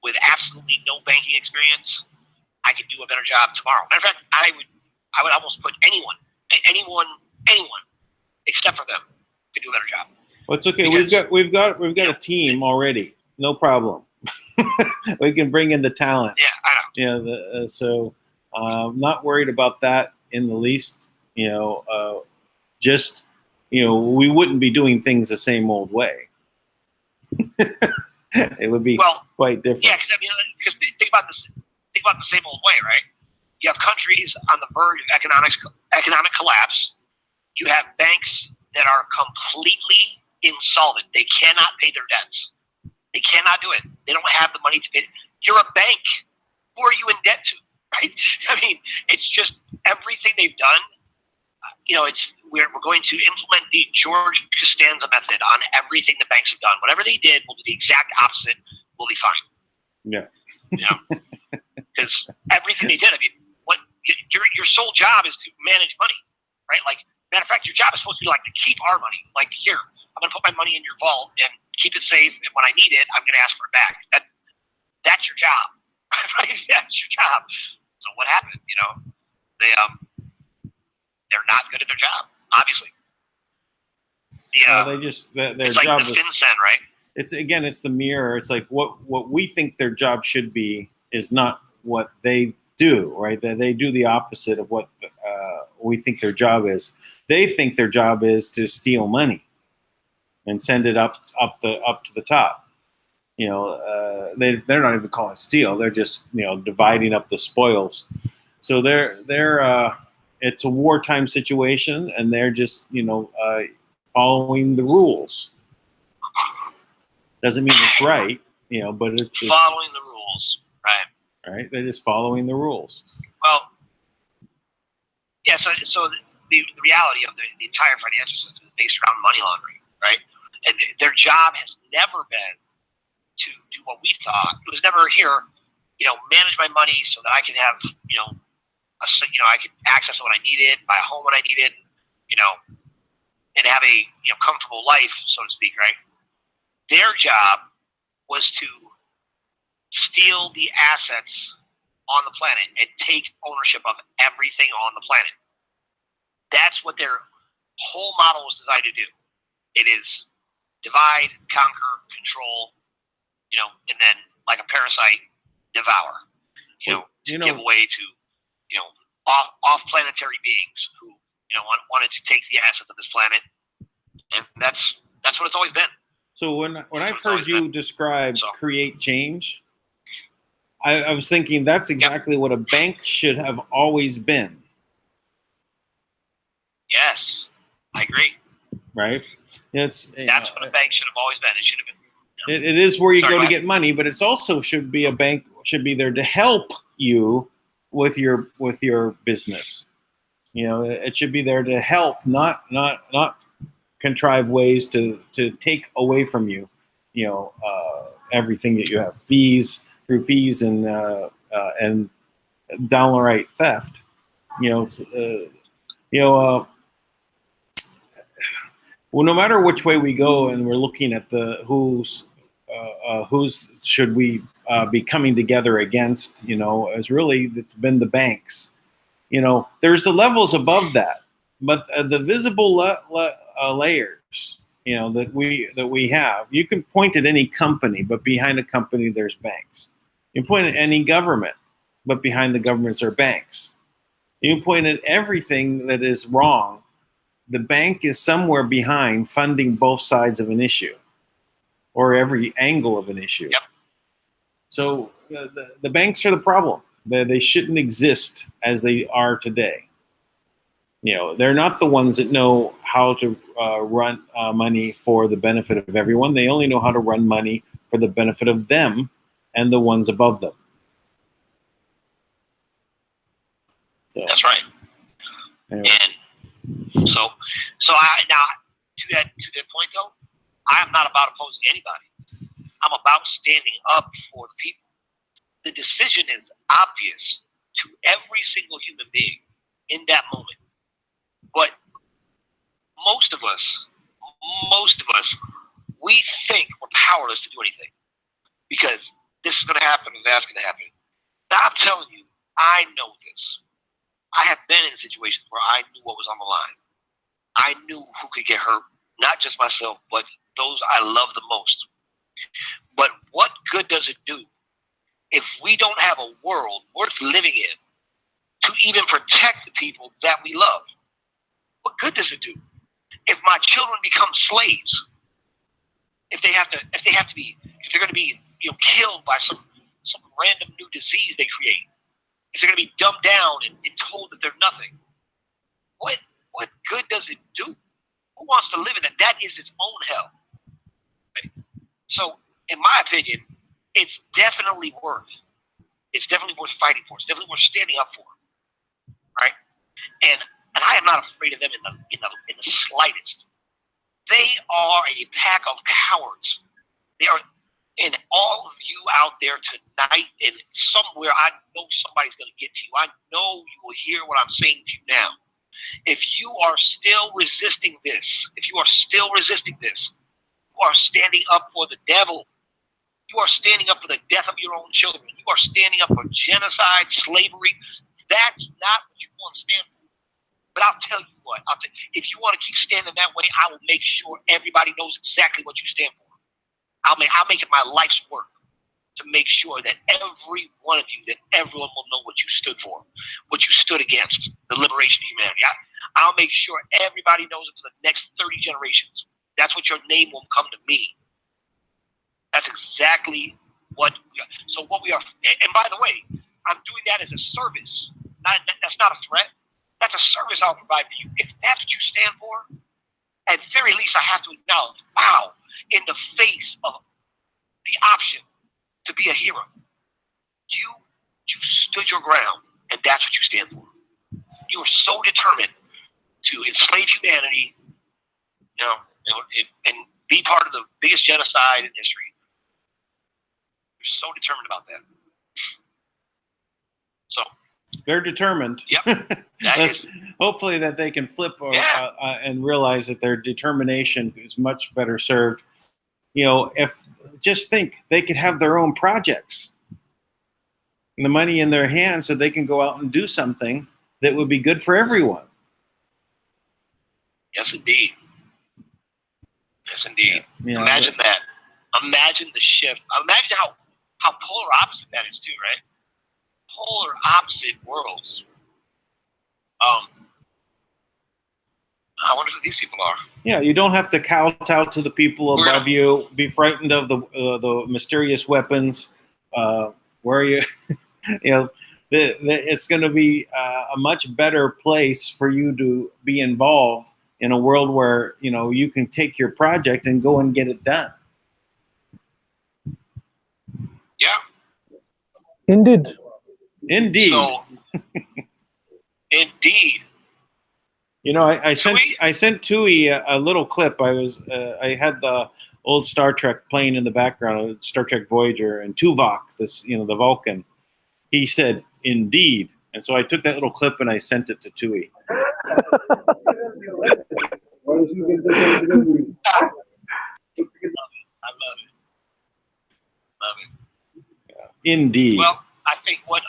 with absolutely no banking experience, I could do a better job tomorrow. Matter of fact, I would almost put anyone, except for them, could do a better job. Well, it's okay. Because we've got a team already. No problem. We can bring in the talent. Yeah, I know. So I'm not worried about that in the least. Just we wouldn't be doing things the same old way. It would be quite different. Yeah, because think about this. Think about the same old way, right? You have countries on the verge of economic collapse. You have banks that are completely insolvent. They cannot pay their debts. They cannot do it. They don't have the money to pay. You're a bank. Who are you in debt to? Right? It's just everything they've done. We're going to implement the George Costanza method on everything the banks have done. Whatever they did, we'll do the exact opposite. We'll be fine. Yeah. Because everything they did. What your sole job is to manage money, right? Like, matter of fact, your job is supposed to be like to keep our money. Like, here, I'm going to put my money in your vault and keep it safe. And when I need it, I'm going to ask for it back. That's your job. Right? That's your job. So what happened? They're not good at their job, obviously. Their it's job like the is FinCEN, right? It's the mirror. It's like what we think their job should be is not what they do, right? They do the opposite of what we think their job is. They think their job is to steal money and send it up to the top. They're not even calling it steal. They're just dividing up the spoils. So it's a wartime situation, and they're just following the rules. Doesn't mean it's right, but it's following the rules, right? Right, they're just following the rules. Well, yeah. So the reality of the entire financial system is based around money laundering, right? And their job has never been to do what we thought. It was never here, manage my money so that I can have, I could access it when I need it, buy a home when I need it, and have a comfortable life, so to speak, right? Their job was to steal the assets on the planet and take ownership of everything on the planet. That's what their whole model was designed to do. It is divide, conquer, control, and then like a parasite, devour. Give away to off planetary beings who wanted to take the assets of this planet, and that's what it's always been. So when I've heard you describe create change, I was thinking that's exactly what a bank should have always been. Yes, I agree. Right? That's what a bank should have always been. It should have been. It is where you go to get money, but it's also should be a bank should be there to help you with your business. It should be there to help, not contrive ways to take away from you, everything that you have, through fees and downright theft. Well, no matter which way we go, and we're looking at who's should we be coming together against, it's been the banks. There's the levels above that. but the visible layers, that we have, you can point at any company, but behind a company there's banks. You point at any government, but behind the governments are banks. You point at everything that is wrong. The bank is somewhere behind, funding both sides of an issue, or every angle of an issue. Yep. So the banks are the problem. They shouldn't exist as they are today. They're not the ones that know how to run money for the benefit of everyone. They only know how to run money for the benefit of them and the ones above them. So, That's right. anyway. And so I now to that point though, I am not about opposing anybody. I'm about standing up for the people. The decision is obvious to every single human being in that moment. But most of us, we think we're powerless to do anything because this is going to happen and that's going to happen. Now I'm telling you, I know this. I have been in situations where I knew what was on the line. I knew who could get hurt, not just myself, but those I love the most. But what good does it do if we don't have a world worth living in to even protect the people that we love? What good does it do if my children become slaves? If they're going to be killed by some random new disease they create? If they're going to be dumbed down and told that they're nothing? What good does it do? Who wants to live in it? That is its own hell. Right? So, in my opinion, it's definitely worth fighting for. It's definitely worth standing up for. Right? And I am not afraid of them in the slightest. They are a pack of cowards. They are, and all of you out there tonight, and somewhere, I know somebody's going to get to you. I know you will hear what I'm saying to you now. If you are still resisting this, you are standing up for the devil. You are standing up for the death of your own children. You are standing up for genocide, slavery. That's not what you want to stand for. But I'll tell you what, if you want to keep standing that way, I will make sure everybody knows exactly what you stand for. I'll make it my life's work to make sure that every one of you, that everyone will know what you stood for, what you stood against, the liberation of humanity. I'll make sure everybody knows it for the next 30 generations. That's what your name will come to me. That's exactly what we are. So what we are, and by the way, I'm doing that as a service. That's not a threat. That's a service I'll provide for you. If that's what you stand for, at very least I have to acknowledge, wow, in the face of the option to be a hero, you stood your ground, and that's what you stand for. You are so determined to enslave humanity, and be part of the biggest genocide in history. You're so determined about that. So they're determined. Yep. Hopefully that they can flip and realize that their determination is much better served. If just think they could have their own projects and the money in their hands so they can go out and do something that would be good for everyone. Yes, indeed. Yeah, imagine that. Imagine the shift. Imagine how polar opposite that is too, right? Polar opposite worlds. I wonder who these people are. Yeah, you don't have to kowtow to the people above you, be frightened of the mysterious weapons. Where you, it's going to be a much better place for you to be involved in a world where you can take your project and go and get it done. Yeah. Indeed. So, indeed. I sent Tui a little clip. I had the old Star Trek plane in the background, Star Trek Voyager, and Tuvok, the Vulcan. He said, "Indeed," and so I took that little clip and I sent it to Tui. I love it. Indeed. Well, I think what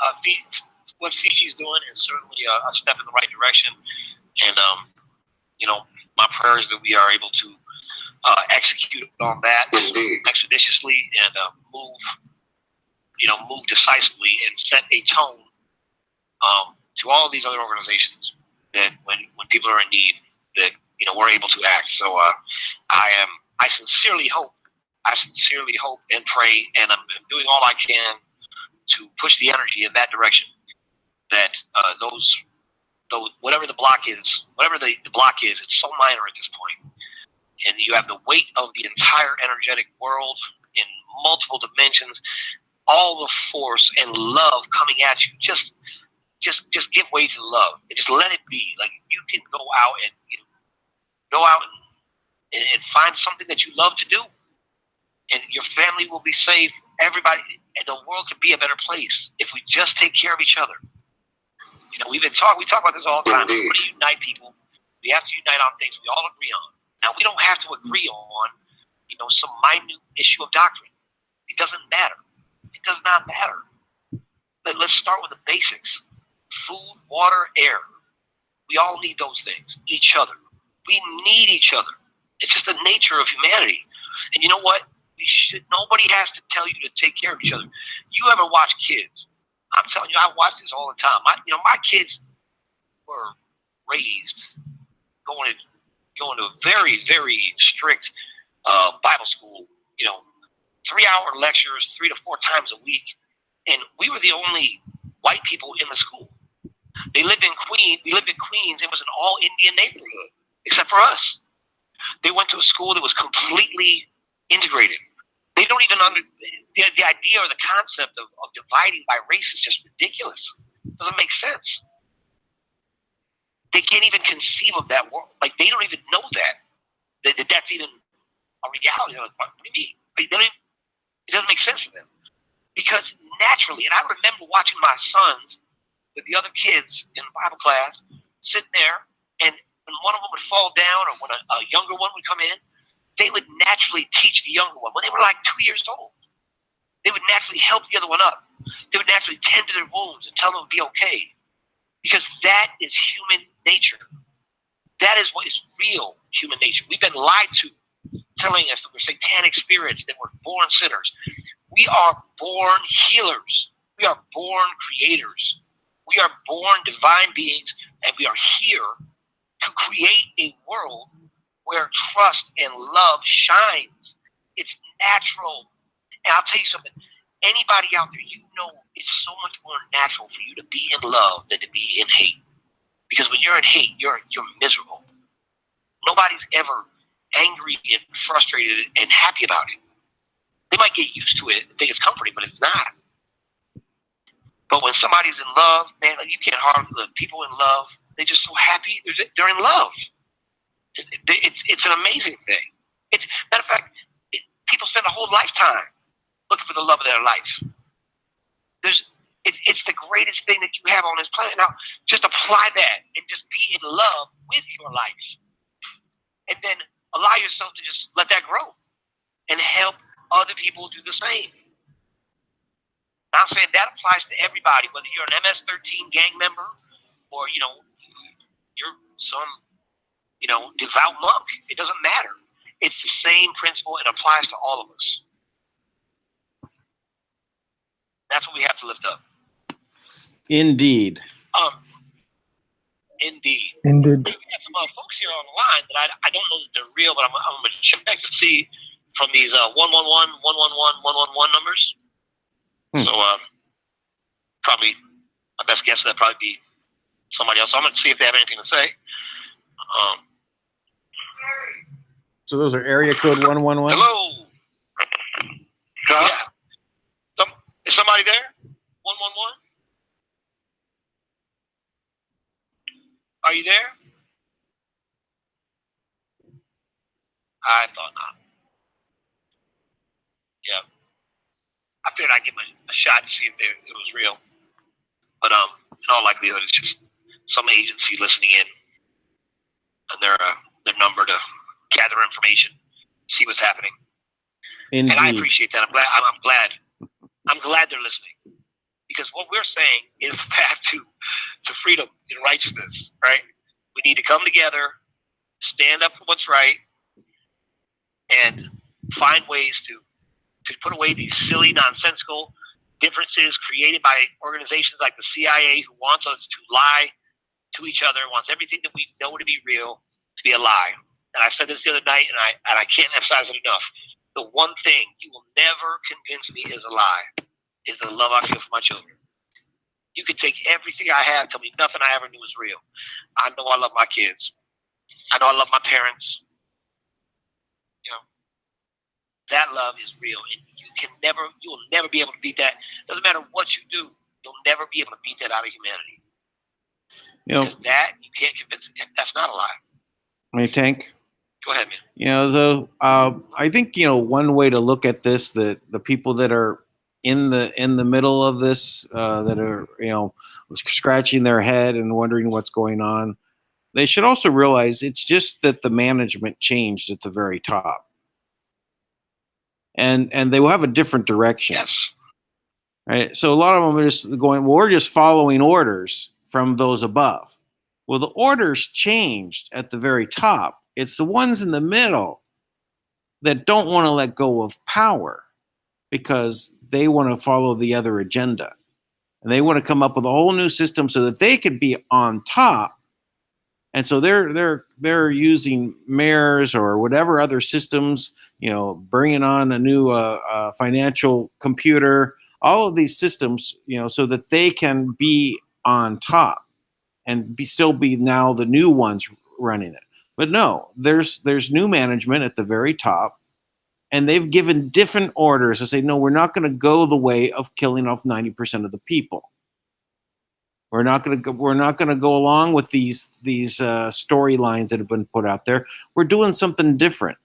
Fiji's doing is certainly a step in the right direction, and my prayer is that we are able to execute on that expeditiously and move decisively and set a tone to all of these other organizations that when people are in need, that we're able to act. So I sincerely hope and pray, and I'm doing all I can to push the energy in that direction. That those whatever the block is, it's so minor at this point. And you have the weight of the entire energetic world in multiple dimensions, all the force and love coming at you. Just give way to love and just let it be. Like, you can go out and find something that you love to do, and your family will be safe. Everybody, and the world could be a better place if we just take care of each other. We talk about this all the time. We want to unite people. We have to unite on things we all agree on. Now, we don't have to agree on, some minute issue of doctrine. It doesn't matter. It does not matter. But let's start with the basics. Food, water, air. We all need those things. Each other. We need each other. It's just the nature of humanity. And you know what? Nobody has to tell you to take care of each other. You ever watch kids? I'm telling you, I watch this all the time. My kids were raised going to a very, very strict Bible school. 3-hour lectures 3 to 4 times a week, and we were the only white people in the school. They lived in Queens. We lived in Queens. It was an all Indian neighborhood, except for us. They went to a school that was completely integrated. They don't even the idea or the concept of dividing by race is just ridiculous. It doesn't make sense. They can't even conceive of that world. Like, they don't even know that's even a reality. They're like, what do you mean? It doesn't make sense to them. Because naturally, and I remember watching my sons with the other kids in Bible class sitting there, and when one of them would fall down or when a younger one would come in, they would naturally teach the younger one. When they were like 2 years old, they would naturally help the other one up. They would naturally tend to their wounds and tell them to be okay. Because that is human nature. That is what is real human nature. We've been lied to, telling us that we're satanic spirits, that we're born sinners. We are born healers. We are born creators. We are born divine beings, and we are here to create a world where trust and love shines. It's natural. And I'll tell you something. Anybody out there, it's so much more natural for you to be in love than to be in hate. Because when you're in hate, you're miserable. Nobody's ever angry and frustrated and happy about it. They might get used to it and think it's comforting, but it's not. But when somebody's in love, man, you can't harm the people in love. They're just so happy. They're in love. It's an amazing thing. Matter of fact, people spend a whole lifetime looking for the love of their life. It's the greatest thing that you have on this planet. Now, just apply that and just be in love with your life. And then allow yourself to just let that grow and help other people do the same. Now, I'm saying that applies to everybody, whether you're an MS-13 gang member or, you're some, devout monk. It doesn't matter. It's the same principle and applies to all of us. That's what we have to lift up. Indeed. Indeed. Indeed. We have some folks here on the line that I don't know that they're real, but I'm going to check to see from these 111, 111, 111 numbers. So probably my best guess would probably be somebody else. So I'm going to see if they have anything to say. So those are area code 111? Hello. Yeah. Is somebody there? 111? Are you there? I thought not. Yeah. I figured I'd give them a shot to see if it was real. But in all likelihood, it's just some agency listening in and their number to gather information, see what's happening. Indeed. And I appreciate that. I'm glad they're listening, because what we're saying is the path to freedom and righteousness, right? We need to come together stand up for what's right and find ways to put away these silly, nonsensical differences created by organizations like the CIA, who wants us to lie to each other, wants everything that we know to be real to be a lie. And I said this the other night, and I can't emphasize it enough. The one thing you will never convince me is a lie is the love I feel for my children. You can take everything I have, tell me nothing I ever knew was real. I know I love my kids. I know I love my parents. You know, that love is real, and you will never be able to beat that. Doesn't matter what you do, you'll never be able to beat that out of humanity. You know, because that you can't convince it. That's not a lie. Hey, Tank. Go ahead, man. You know, so I think, you know, one way to look at this, that the people that are in the middle of this, that are, you know, scratching their head and wondering what's going on, they should also realize it's just that the management changed at the very top. And they will have a different direction. Yes. Right. So a lot of them are just going, well, we're just following orders from those above. Well, the orders changed at the very top. It's the ones in the middle that don't want to let go of power because they want to follow the other agenda. And they want to come up with a whole new system so that they could be on top. And so they're using mayors or whatever other systems, you know, bringing on a new financial computer, all of these systems, you know, so that they can be on top and still be now the new ones running it. But no, there's new management at the very top, and they've given different orders to say, no, we're not going to go the way of killing off 90% of the people. We're not going to go along with these storylines that have been put out there. We're doing something different.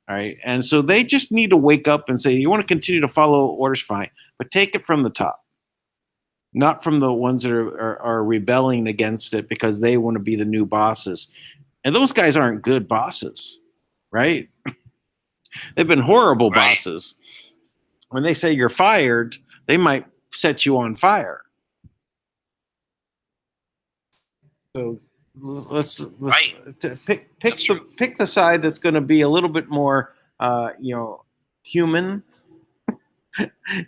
All right. And so they just need to wake up and say, you want to continue to follow orders, fine, but take it from the top, not from the ones that are rebelling against it because they want to be the new bosses. And those guys aren't good bosses, right? They've been horrible bosses. When they say you're fired, they might set you on fire. So let's pick the side that's going to be a little bit more, you know, human.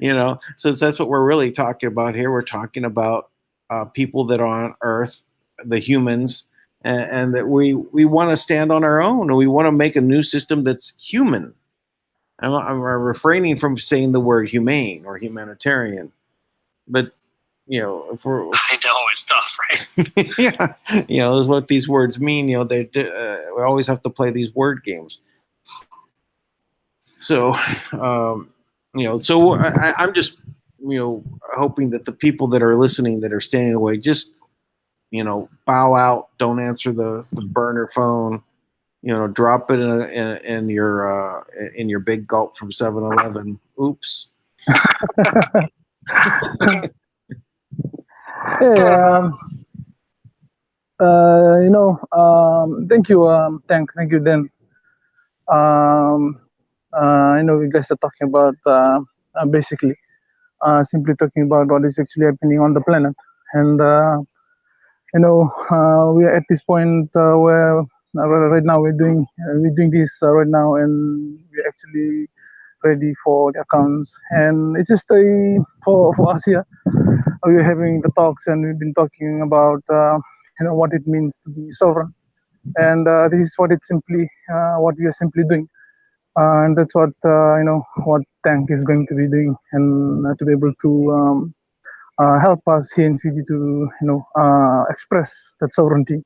You know, since that's what we're really talking about here. We're talking about people that are on Earth, the humans, and that we want to stand on our own, and we want to make a new system that's human. I'm refraining from saying the word humane or humanitarian, but you know, I know it's tough, right? Yeah, you know, that's what these words mean. You know, we always have to play these word games. So, you know, so I'm just, you know, hoping that the people that are listening, that are standing away, just, you know, bow out, don't answer the burner phone, you know, drop it in your big gulp from 7-Eleven. Oops. Hey, you know, thank you, thank you, Dan. I know you guys are talking about basically simply talking about what is actually happening on the planet, and you know, we are at this point where right now we're doing this right now, and we're actually ready for the accounts, and it's just for us here. We're having the talks, and we've been talking about you know, what it means to be sovereign, and this is what it's simply what we are simply doing, and that's what you know, what Tank is going to be doing, and to be able to help us here in Fiji to, you know, express that sovereignty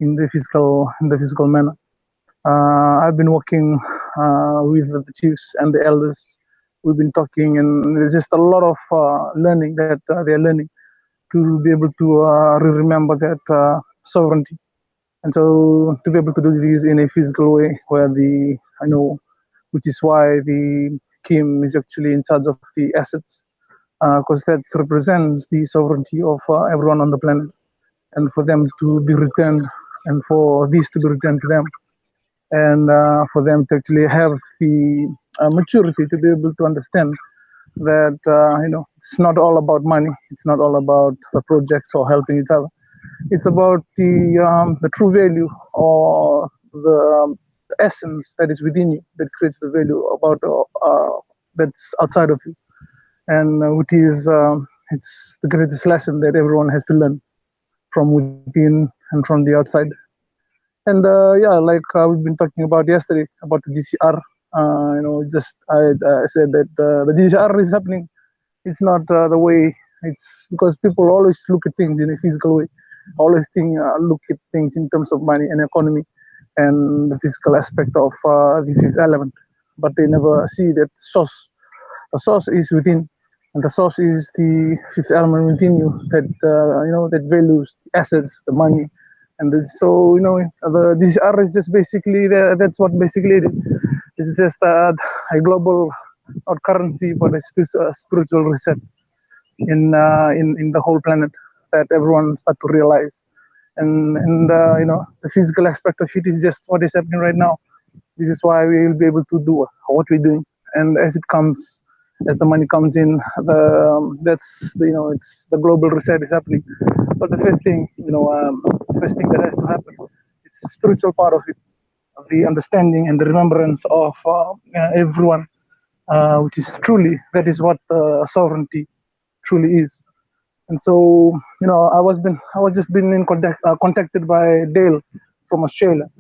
in the physical manner. I've been working with the chiefs and the elders. We've been talking, and there's just a lot of learning that they're learning to be able to remember that sovereignty. And so to be able to do this in a physical way, where I know, which is why the Kim is actually in charge of the assets, because that represents the sovereignty of everyone on the planet, and for them to be returned, and for this to be returned to them, and for them to actually have the maturity to be able to understand that you know, it's not all about money, it's not all about the projects or helping each other. It's about the true value or the essence that is within you that creates the value about that's outside of you, and which is it's the greatest lesson that everyone has to learn from within and from the outside. And yeah, like we've been talking about yesterday about the GCR. Just I said that the GCR is happening. It's not the way. It's because people always look at things in a physical way. Always look at things in terms of money and economy, and the physical aspect of the fifth element. But they never see that source. The source is within, and the source is the fifth element within you that that values the assets, the money, and so the GCR is just basically that's what basically it is. It's just a global, not currency, but a spiritual reset in the whole planet that everyone start to realize. And the physical aspect of it is just what is happening right now. This is why we will be able to do what we're doing, and as it comes, as the money comes in, that's it's the global reset is happening. But the first thing, first thing that has to happen, it's the spiritual part of it, the understanding and the remembrance of everyone, which is truly that is what sovereignty truly is. And so, I was just been in contacted by Dale from Australia,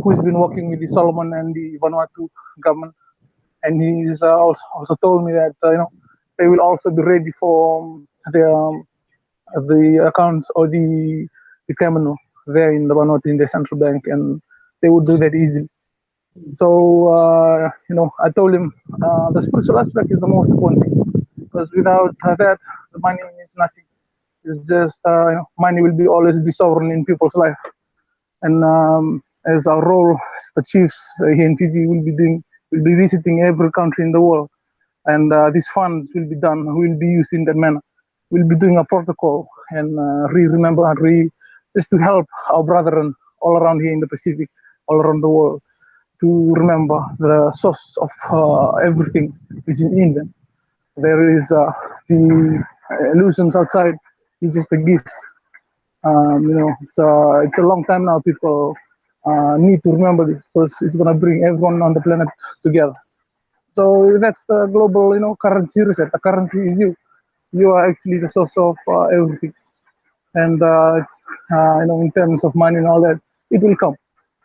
who's been working with the Solomon and the Vanuatu government, and he's also told me that they will also be ready for the accounts or the terminal there in the Vanuatu in the central bank, and they would do that easily. So I told him the spiritual aspect is the most important thing, because without that, the money means nothing. It's just money will be always be sovereign in people's life, and as our role as the chiefs here in Fiji, will be visiting every country in the world, and these funds will be used in that manner. We'll be doing a protocol and remember just to help our brethren all around here in the Pacific, all around the world, to remember the source of everything is in England. There is the illusions outside is just a gift. It's a long time now. People need to remember this, because it's gonna bring everyone on the planet together. So that's the global, currency reset. The currency is you. You are actually the source of everything. And it's in terms of money and all that, it will come.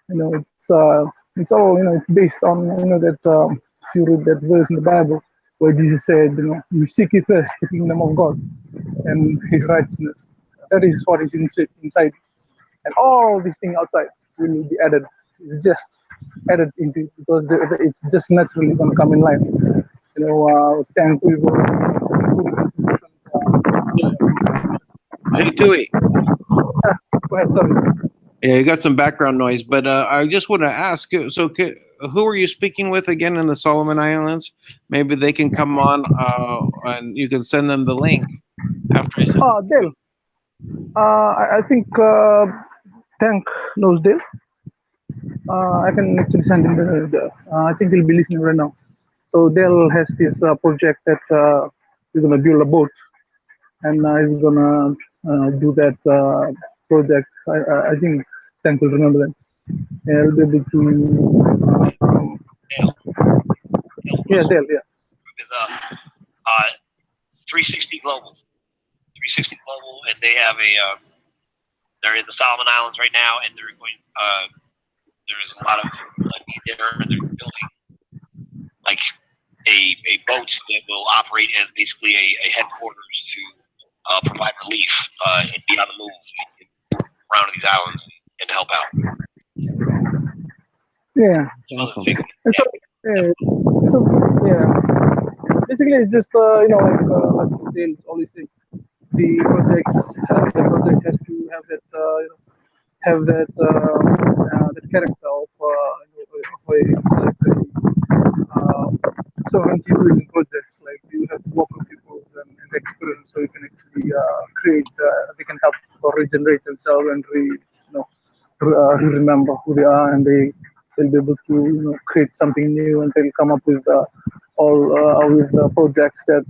It's all it's based on that if you read that verse in the Bible where Jesus said, you seek ye first the kingdom of God and His righteousness. That is what is inside, and all these things outside will be added. It's just added into, because it's just naturally going to come in line. Thank you. Hey, Tui. Go ahead, sorry. Yeah, you got some background noise, but I just want to ask you. So, who are you speaking with again in the Solomon Islands? Maybe they can come on, and you can send them the link after I send. Dale. I think Tank knows Dale. I can actually send him I think he'll be listening right now. So Dale has this project that he's gonna build a boat, and he's gonna do that project. I think Tank will remember that. Yeah, he'll be able to. Yeah, Dale. Yeah. Is 360 Global. 360 Global, and they have they're in the Solomon Islands right now, and they're going. There's a lot of they're building like a boat that will operate as basically a headquarters to provide relief and be on the move around these islands and help out. Yeah. Basically, it's just like Dale always say, the project has to have that character of it's like sovereignty building projects. Like you have to work with people and experience, so you can actually create. They can help or regenerate themselves and remember who they are, and they'll be able to create something new, and they'll come up with with the projects that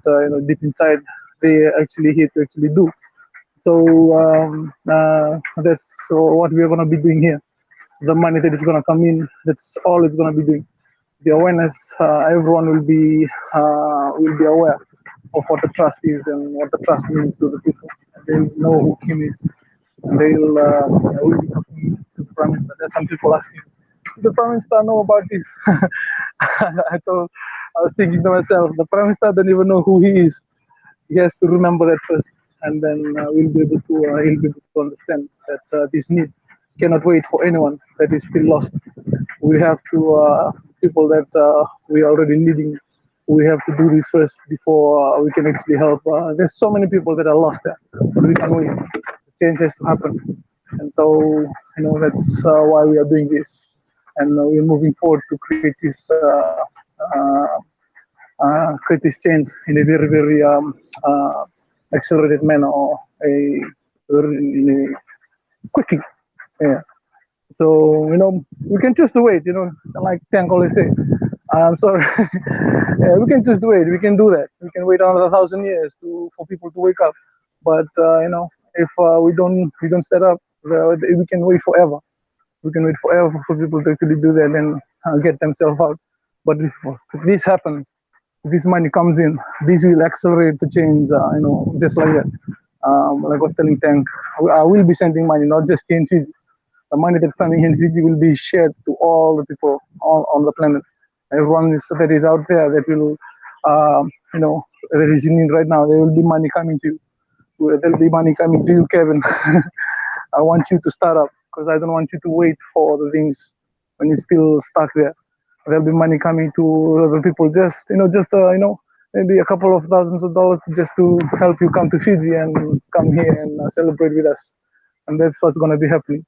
deep inside they actually here to actually do. So that's what we're going to be doing here. the money that is going to come in. That's all it's going to be doing. The awareness, everyone will be aware of what the trust is and what the trust means to the people. They'll know who Kim is. And will be talking to the Prime Minister. There's some people asking, "Does the Prime Minister know about this?" I was thinking to myself, the Prime Minister doesn't even know who he is. He has to remember that first, and then he'll be able to understand that this need cannot wait for anyone that is still lost. We have to people that we are already leading. We have to do this first before we can actually help. There's so many people that are lost there, but we can wait. The change has to happen, and so that's why we are doing this, and we're moving forward to create this change in a very very accelerated manner, or in a quickly. Yeah. So we can choose to wait. Like Tank always say. I'm sorry. Yeah, we can choose to wait. We can do that. We can wait another 1,000 years for people to wake up. But if we don't set up, we can wait forever. We can wait forever for people to actually do that and get themselves out. But if this happens, if this money comes in, this will accelerate the change. Just like that. Like I was telling Tank, I will be sending money, not just in Fiji. The money that's coming in Fiji will be shared to all the people on the planet. Everyone that is out there that will, that is in need right now, there will be money coming to you. There will be money coming to you, Kevin. I want you to start up because I don't want you to wait for the things when you're still stuck there. There'll be money coming to other people, maybe a couple of thousands of dollars just to help you come to Fiji and come here and celebrate with us. And that's what's going to be happening.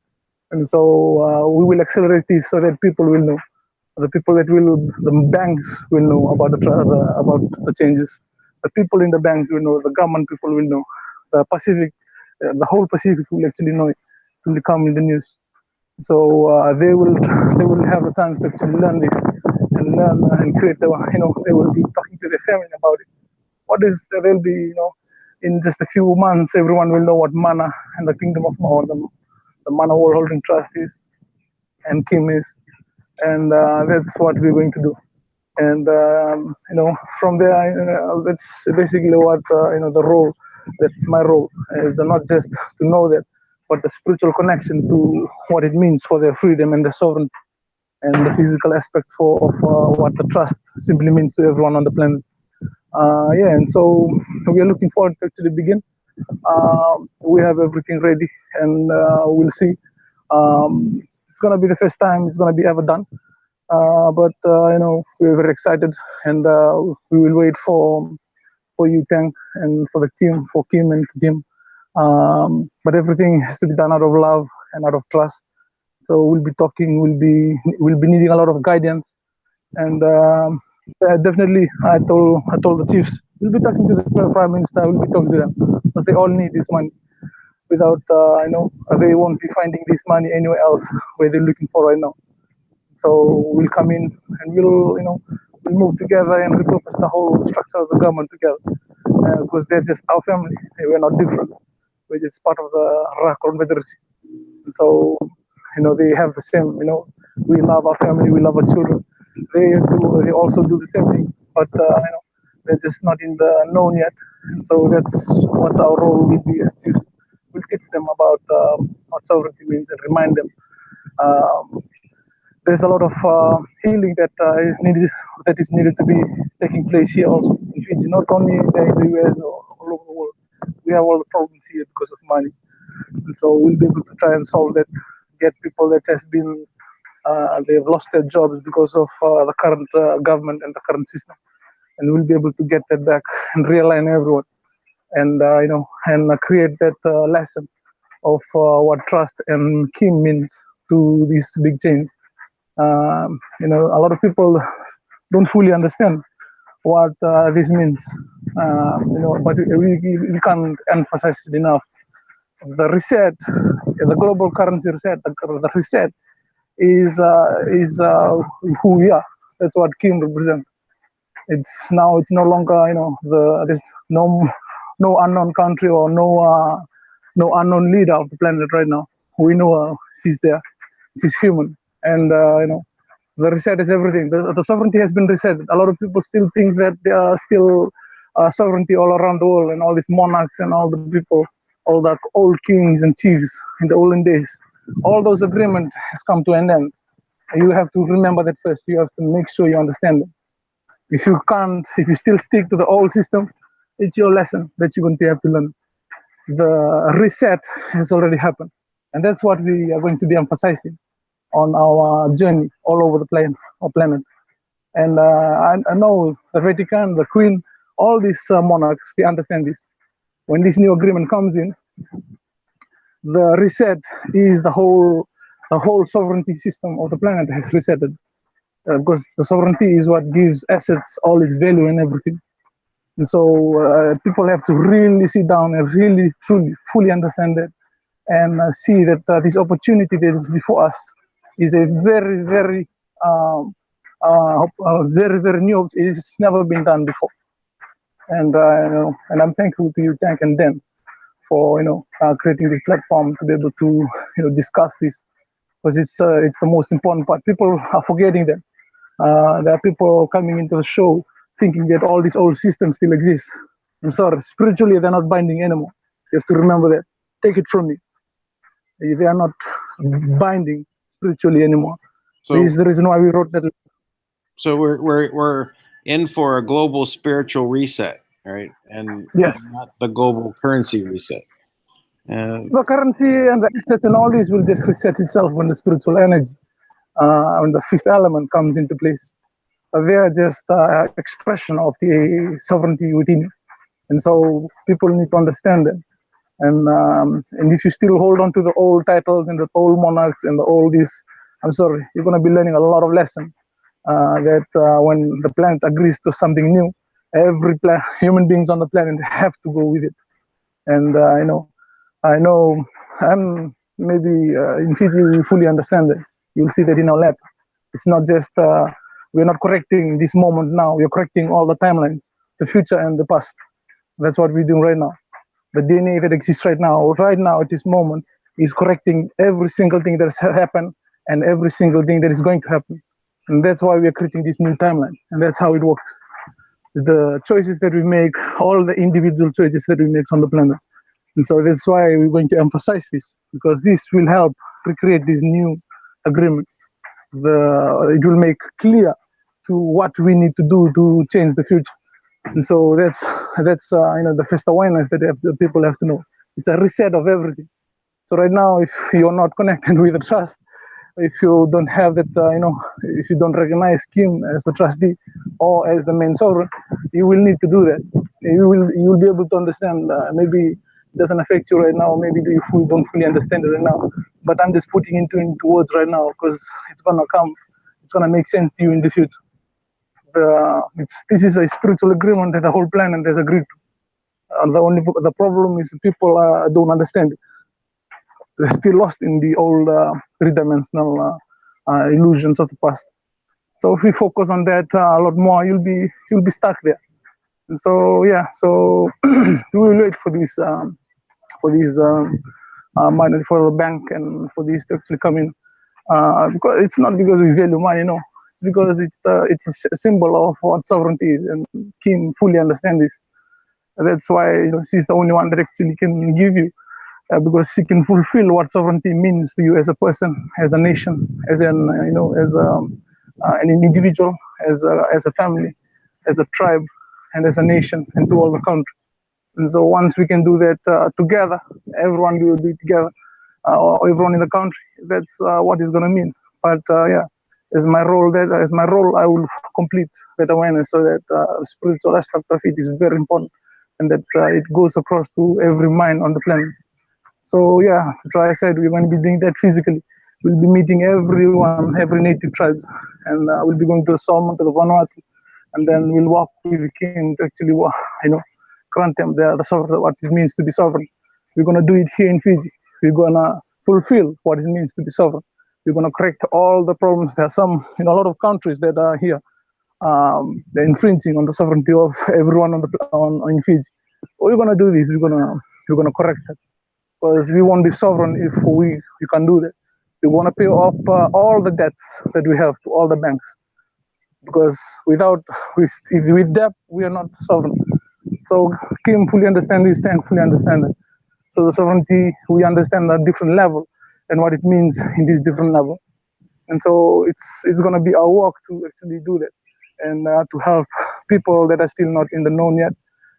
And so we will accelerate this so that people will know. The people the banks will know about the changes. The people in the banks will know. The government people will know. The Pacific, the whole Pacific will actually know it. It will come in the news. So they will have the chance to actually learn this and create. They will be talking to their family about it. They'll be in just a few months, everyone will know what Manna and the Kingdom of Manna, the Manna World Holding Trust is, and Kim is. And that's what we're going to do. And from there, that's basically what the role. That's my role, is not just to know that, but the spiritual connection to what it means for their freedom and their sovereignty, and the physical aspect of what the trust simply means to everyone on the planet. And so we are looking forward to actually begin. We have everything ready, and we'll see. It's going to be the first time it's going to be ever done. But we're very excited, and we will wait for you, Tank, and for the team, for Kim and Kim. But everything has to be done out of love and out of trust. So we'll be talking. We'll be needing a lot of guidance, and definitely, I told the chiefs, we'll be talking to the Prime Minister. We'll be talking to them because they all need this money. Without, they won't be finding this money anywhere else where they're looking for right now. So we'll come in and we'll move together and repurpose the whole structure of the government together because they're just our family. We're not different. We're just part of the Ra Confederacy. So, they have the same, we love our family, we love our children. They also do the same thing, but, they're just not in the known yet. So that's what our role will be as chiefs. We'll teach them about what sovereignty means and remind them. There's a lot of healing that is needed to be taking place here also in Fiji, not only in the US or all over the world. We have all the problems here because of money, and so we'll be able to try and solve that. Get people that has been they've lost their jobs because of the current government and the current system, and we'll be able to get that back and realign everyone, and and create that lesson of what trust and Kim means to this big change. A lot of people don't fully understand what this means, but we can't emphasize it enough. The reset, the global currency reset, the reset is who we are. That's what Kim represents. It's no longer, there's no unknown country or no unknown leader of the planet right now. We know she's there. is human, and the reset is everything. The sovereignty has been reset. A lot of people still think that there are still sovereignty all around the world, and all these monarchs and all the people, all the old kings and chiefs in the olden days. All those agreements has come to an end. You have to remember that first. You have to make sure you understand it. If you can't, if you still stick to the old system, it's your lesson that you're going to have to learn. The reset has already happened, and that's what we are going to be emphasizing on our journey all over the planet. And I know the Vatican, the Queen, all these monarchs, they understand this. When this new agreement comes in, the reset is the whole sovereignty system of the planet has resetted. Because the sovereignty is what gives assets all its value and everything. And so people have to really sit down and really, truly, fully understand that, and see that this opportunity that is before us is a very, very, very, very new. It's never been done before. And and I'm thankful to you, Tank and Dan, for creating this platform to be able to discuss this, because it's the most important part. People are forgetting that. There are people coming into the show thinking that all these old systems still exist. I'm sorry, spiritually they're not binding anymore. You have to remember that. Take it from me. They are not binding spiritually anymore. So this is the reason why we wrote that. So we're in for a global spiritual reset, right? And Yes, not the global currency reset. the currency and the access and all this will just reset itself when the spiritual energy, when the fifth element comes into place. They are just expression of the sovereignty within you. And so people need to understand that. And if you still hold on to the old titles and the old monarchs and the old this, I'm sorry, you're going to be learning a lot of lessons. That when the planet agrees to something new, every human beings on the planet have to go with it. And I know, and maybe in Fiji we fully understand that. You'll see that in our lab. It's not just we're not correcting this moment now. We're correcting all the timelines, the future and the past. That's what we're doing right now. The DNA that exists right now at this moment, is correcting every single thing that has happened and every single thing that is going to happen. And that's why we are creating this new timeline. And that's how it works. The choices that we make, all the individual choices that we make on the planet. And so that's why we're going to emphasize this, because this will help recreate this new agreement. It will make clear to what we need to do to change the future. And so that's the first awareness that the people have to know. It's a reset of everything. So right now, if you're not connected with the trust, if you don't have that, if you don't recognize Kim as the trustee or as the main sovereign, you will need to do that. You will be able to understand. Maybe it doesn't affect you right now. Maybe you don't fully understand it right now. But I'm just putting it into words right now, because it's gonna come. It's gonna make sense to you in the future. This is a spiritual agreement that the whole planet has agreed to. The problem is people don't understand it. They're still lost in the old three-dimensional illusions of the past. So if we focus on that a lot more, you'll be stuck there. And so we will wait for this money for the bank and for this to actually come in. Because it's not because we value money, no. It's because it's a symbol of what sovereignty is, and Kim fully understands this. That's why she's the only one that actually can give you, because she can fulfill what sovereignty means to you as a person, as a nation, as an individual, as a family, as a tribe, and as a nation, and to all the country. And so once we can do that together, everyone will do it together, or everyone in the country. That's what it's going to mean. But as my role, I will complete that awareness, so that the spiritual aspect of it is very important, and that it goes across to every mind on the planet. So so I said we're going to be doing that physically. We'll be meeting everyone, every native tribes, and we'll be going to the Solomon, to the Vanuatu, and then we'll walk with the king to actually, grant them what it means to be sovereign. We're going to do it here in Fiji. We're going to fulfill what it means to be sovereign. We're going to correct all the problems. There are some, a lot of countries that are here, they're infringing on the sovereignty of everyone in Fiji. We're going to do this. We're going to correct that, because we won't be sovereign if we can do that. We want to pay off all the debts that we have to all the banks, because with debt we are not sovereign. So Kim fully understand this, Tank fully understand it. So the sovereignty, we understand at different level and what it means in this different level. And so it's going to be our work to actually do that, and to help people that are still not in the known yet.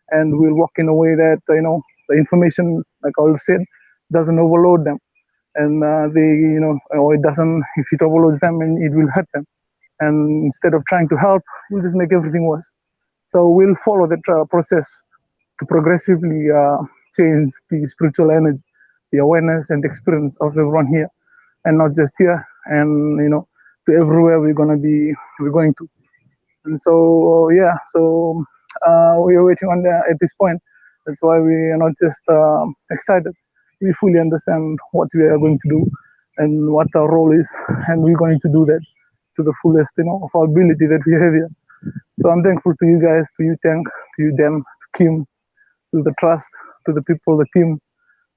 And we'll work in a way that, the information, like I said, doesn't overload them. And or it doesn't, if it overloads them, and it will hurt them. And instead of trying to help, we'll just make everything worse. So we'll follow that process to progressively change the spiritual energy, the awareness and experience of everyone here, and not just here, and to everywhere we're going to. And so we are waiting on at this point. That's why we are not just excited. We fully understand what we are going to do and what our role is, and we're going to do that to the fullest, of our ability that we have here. So I'm thankful to you guys, to you, Tank, to you, Dan, to Kim, to the trust, to the people, the team.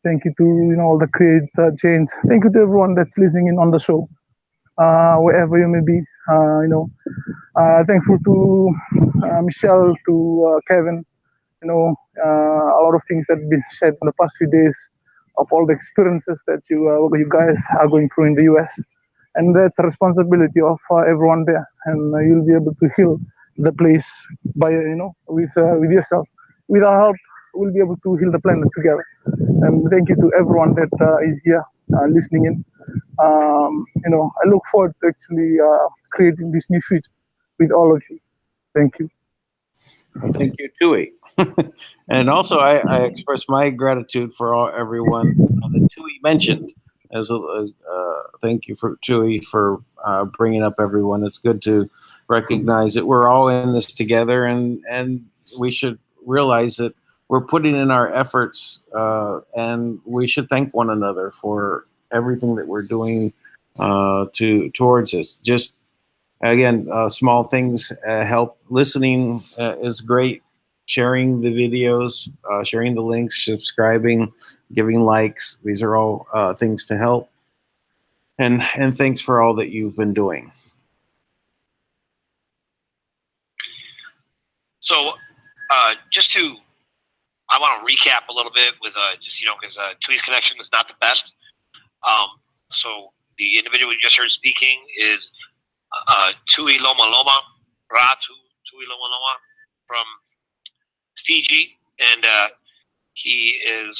Thank you to all the create change. Thank you to everyone that's listening in on the show, wherever you may be. Thankful to Michelle, to Kevin. A lot of things that have been shared in the past few days, of all the experiences that you guys are going through in the US, and that's a responsibility of everyone there. And you'll be able to heal the place by with yourself. With our help, we'll be able to heal the planet together. And thank you to everyone that is here listening in. I look forward to actually creating this new future with all of you. Thank you. Well, thank you, Tui. And also, I express my gratitude for everyone that Tui mentioned. Thank you for Tui for bringing up everyone. It's good to recognize that we're all in this together, and we should realize that we're putting in our efforts, and we should thank one another for everything that we're doing towards this. Just again, small things help. Listening is great. Sharing the videos, sharing the links, subscribing, giving likes. These are all things to help. And thanks for all that you've been doing. So, I want to recap a little bit with because Tui's connection is not the best. So the individual you just heard speaking is Tui Loma Loma, Ratu Tui Loma Loma from Fiji, and he is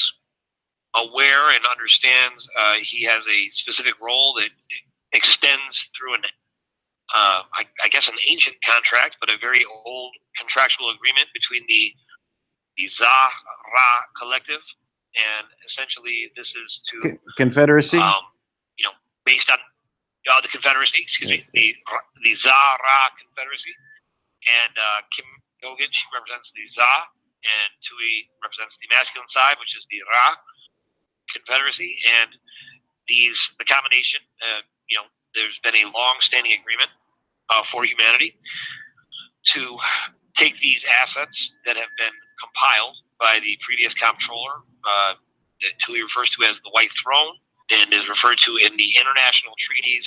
aware and understands he has a specific role that extends through I guess an ancient contract, but a very old contractual agreement between the Zahra Collective, and essentially this is to Confederacy. Based on the Confederacy, the Zahra Confederacy, and Kim Gogan, she represents the Zah, and Tui represents the masculine side, which is the Ra Confederacy, and the combination. There's been a long-standing agreement for humanity to take these assets that have been compiled by the previous comptroller, that Tui refers to as the White Throne, and is referred to in the international treaties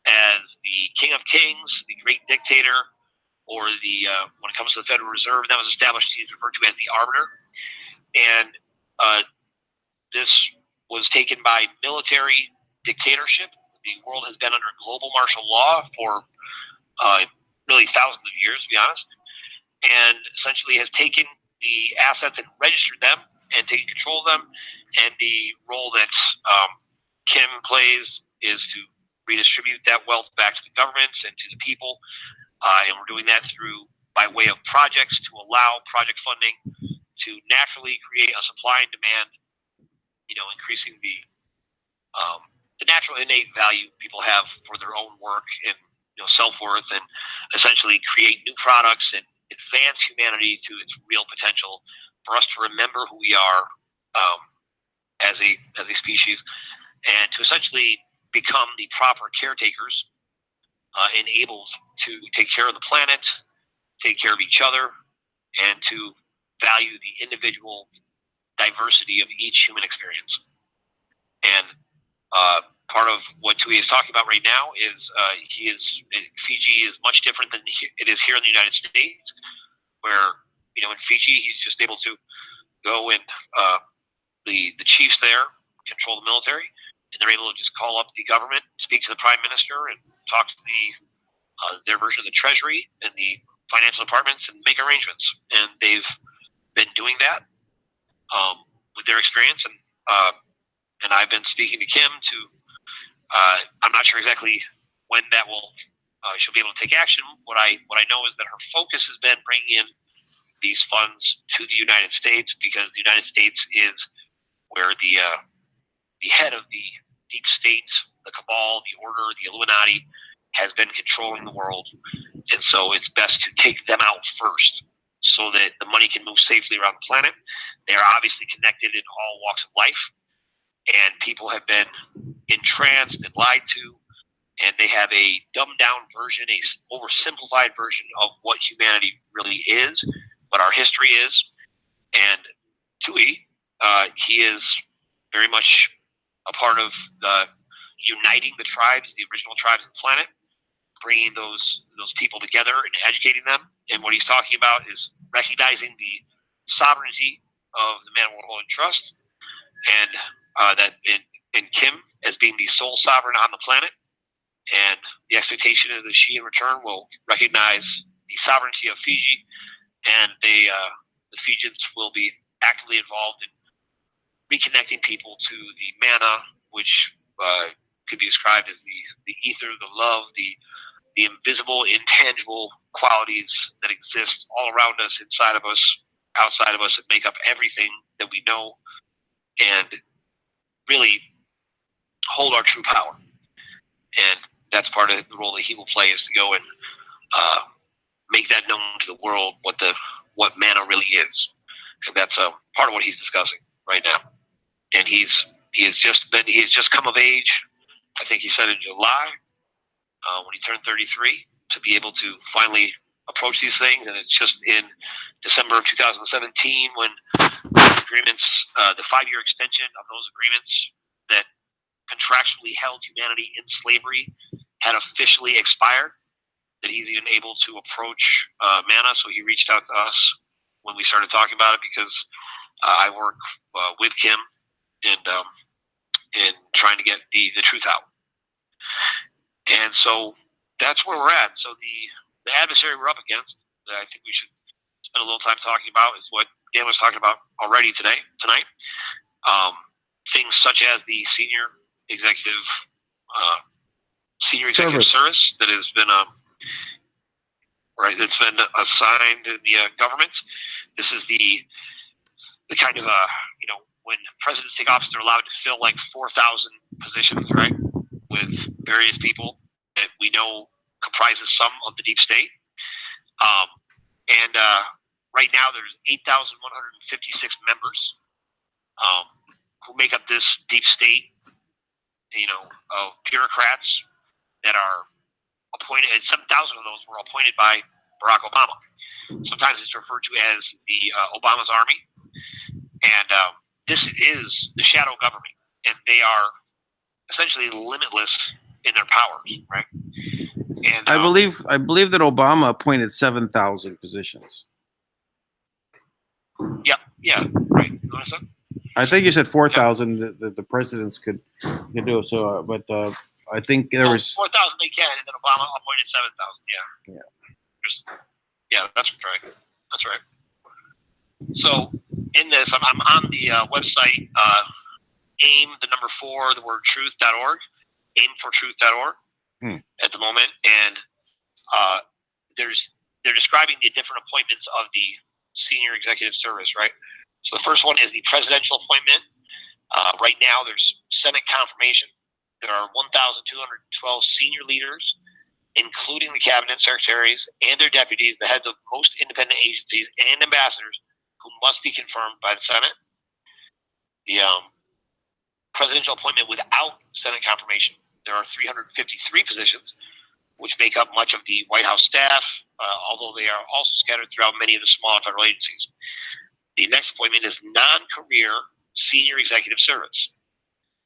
as the King of Kings, the Great Dictator, or when it comes to the Federal Reserve, that was established, he's referred to as the Arbiter. And this was taken by military dictatorship. The world has been under global martial law for really thousands of years, to be honest, and essentially has taken the assets and registered them and taken control of them. And the role that Kim plays is to redistribute that wealth back to the governments and to the people. And we're doing that by way of projects to allow project funding to naturally create a supply and demand, increasing the natural innate value people have for their own work and self-worth, and essentially create new products and advance humanity to its real potential for us to remember who we are as a species, and to essentially become the proper caretakers, enabled to take care of the planet, take care of each other, and to value the individual diversity of each human experience. And part of what what Tui is talking about right now is Fiji is much different than it is here in the United States, where in Fiji he's just able to go and the chiefs there control the military, and they're able to just call up the government, speak to the prime minister, and talk to their version of the treasury and the financial departments and make arrangements. And they've been doing that with their experience, and I've been speaking to Kim to. I'm not sure exactly when that will. She'll be able to take action. What I know is that her focus has been bringing in these funds to the United States, because the United States is where the head of the deep state, the cabal, the order, the Illuminati, has been controlling the world, and so it's best to take them out first, so that the money can move safely around the planet. They are obviously connected in all walks of life, and people have been entranced and lied to, and they have a dumbed-down version, a oversimplified version of what humanity really is, what our history is. And Tui, he is very much a part of the uniting the tribes, the original tribes of the planet, bringing those people together and educating them. And what he's talking about is recognizing the sovereignty of the man, world, and trust, and and Kim as being the sole sovereign on the planet. And the expectation is that she, in return, will recognize the sovereignty of Fiji, and the Fijians will be actively involved in reconnecting people to the Manna, which could be described as the ether, the love, the invisible, intangible qualities that exist all around us, inside of us, outside of us, that make up everything that we know, and really hold our true power. And that's part of the role that he will play, is to go and make that known to the world what Manna really is. And that's part of what he's discussing right now. And he has just come of age. I think he said in July, when he turned 33, to be able to finally approach these things. And it's just in December of 2017 when agreements, the 5-year extension of those agreements that contractually held humanity in slavery had officially expired, that he's even able to approach Manna. So he reached out to us when we started talking about it, because I work with Kim in trying to get the truth out. And so that's where we're at. So the adversary we're up against, that I think we should spend a little time talking about, is what Dan was talking about already tonight. Things such as the senior executive service that has been that's been assigned in the government. This is the kind of when presidents take office, they're allowed to fill like 4,000 positions, right, with various people that we know comprises some of the deep state. And right now there's 8,156 members who make up this deep state, of bureaucrats that are appointed, and 7,000 of those were appointed by Barack Obama. Sometimes it's referred to as the Obama's Army. And this is the shadow government, and they are essentially limitless in their powers, right? And I believe that Obama appointed 7,000 positions. Yeah, right. Notice that? I think you said 4,000 that the presidents could do. So, but I think there was 4,000 they can, and then Obama appointed 7,000. Yeah, that's right. That's right. So in this, I'm on the website truth.org, aimfortruth.org at the moment, and they're describing the different appointments of the senior executive service, right? So the first one is the presidential appointment. Right now, there's Senate confirmation. There are 1,212 senior leaders, including the cabinet secretaries and their deputies, the heads of most independent agencies and ambassadors, who must be confirmed by the Senate. The presidential appointment without Senate confirmation, there are 353 positions, which make up much of the White House staff, although they are also scattered throughout many of the smaller federal agencies. The next appointment is non-career senior executive service.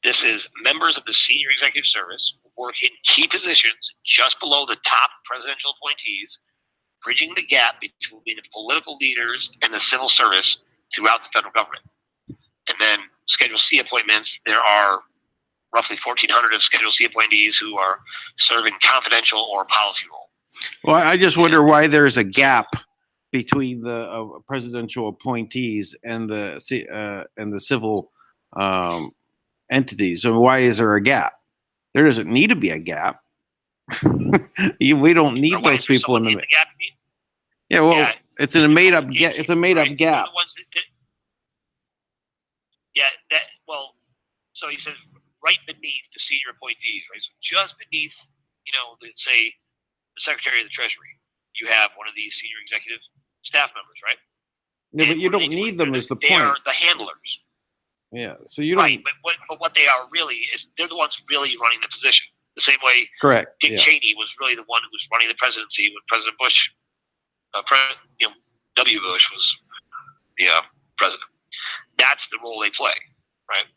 This is members of the senior executive service work in key positions just below the top presidential appointees, bridging the gap between the political leaders and the civil service throughout the federal government. And then Schedule C appointments, there are roughly 1,400 of Schedule C appointees who are serving confidential or policy role. Well, I just wonder why there's a gap between the presidential appointees and the civil entities. So why is there a gap? There doesn't need to be a gap. We don't need those people in the gap. Yeah, well, yeah. It's a made up gap. It's a made up gap. So he says right beneath the senior appointees, right? So just beneath, let's say the Secretary of the Treasury, you have one of these senior executive staff members, right? Yeah, but you don't need them is the point. They are the handlers. Yeah, so you don't. Right, but what they are really is they're the ones really running the position. The same way correct. Dick Cheney was really the one who was running the presidency when President Bush, W. Bush was the president. That's the role they play, right?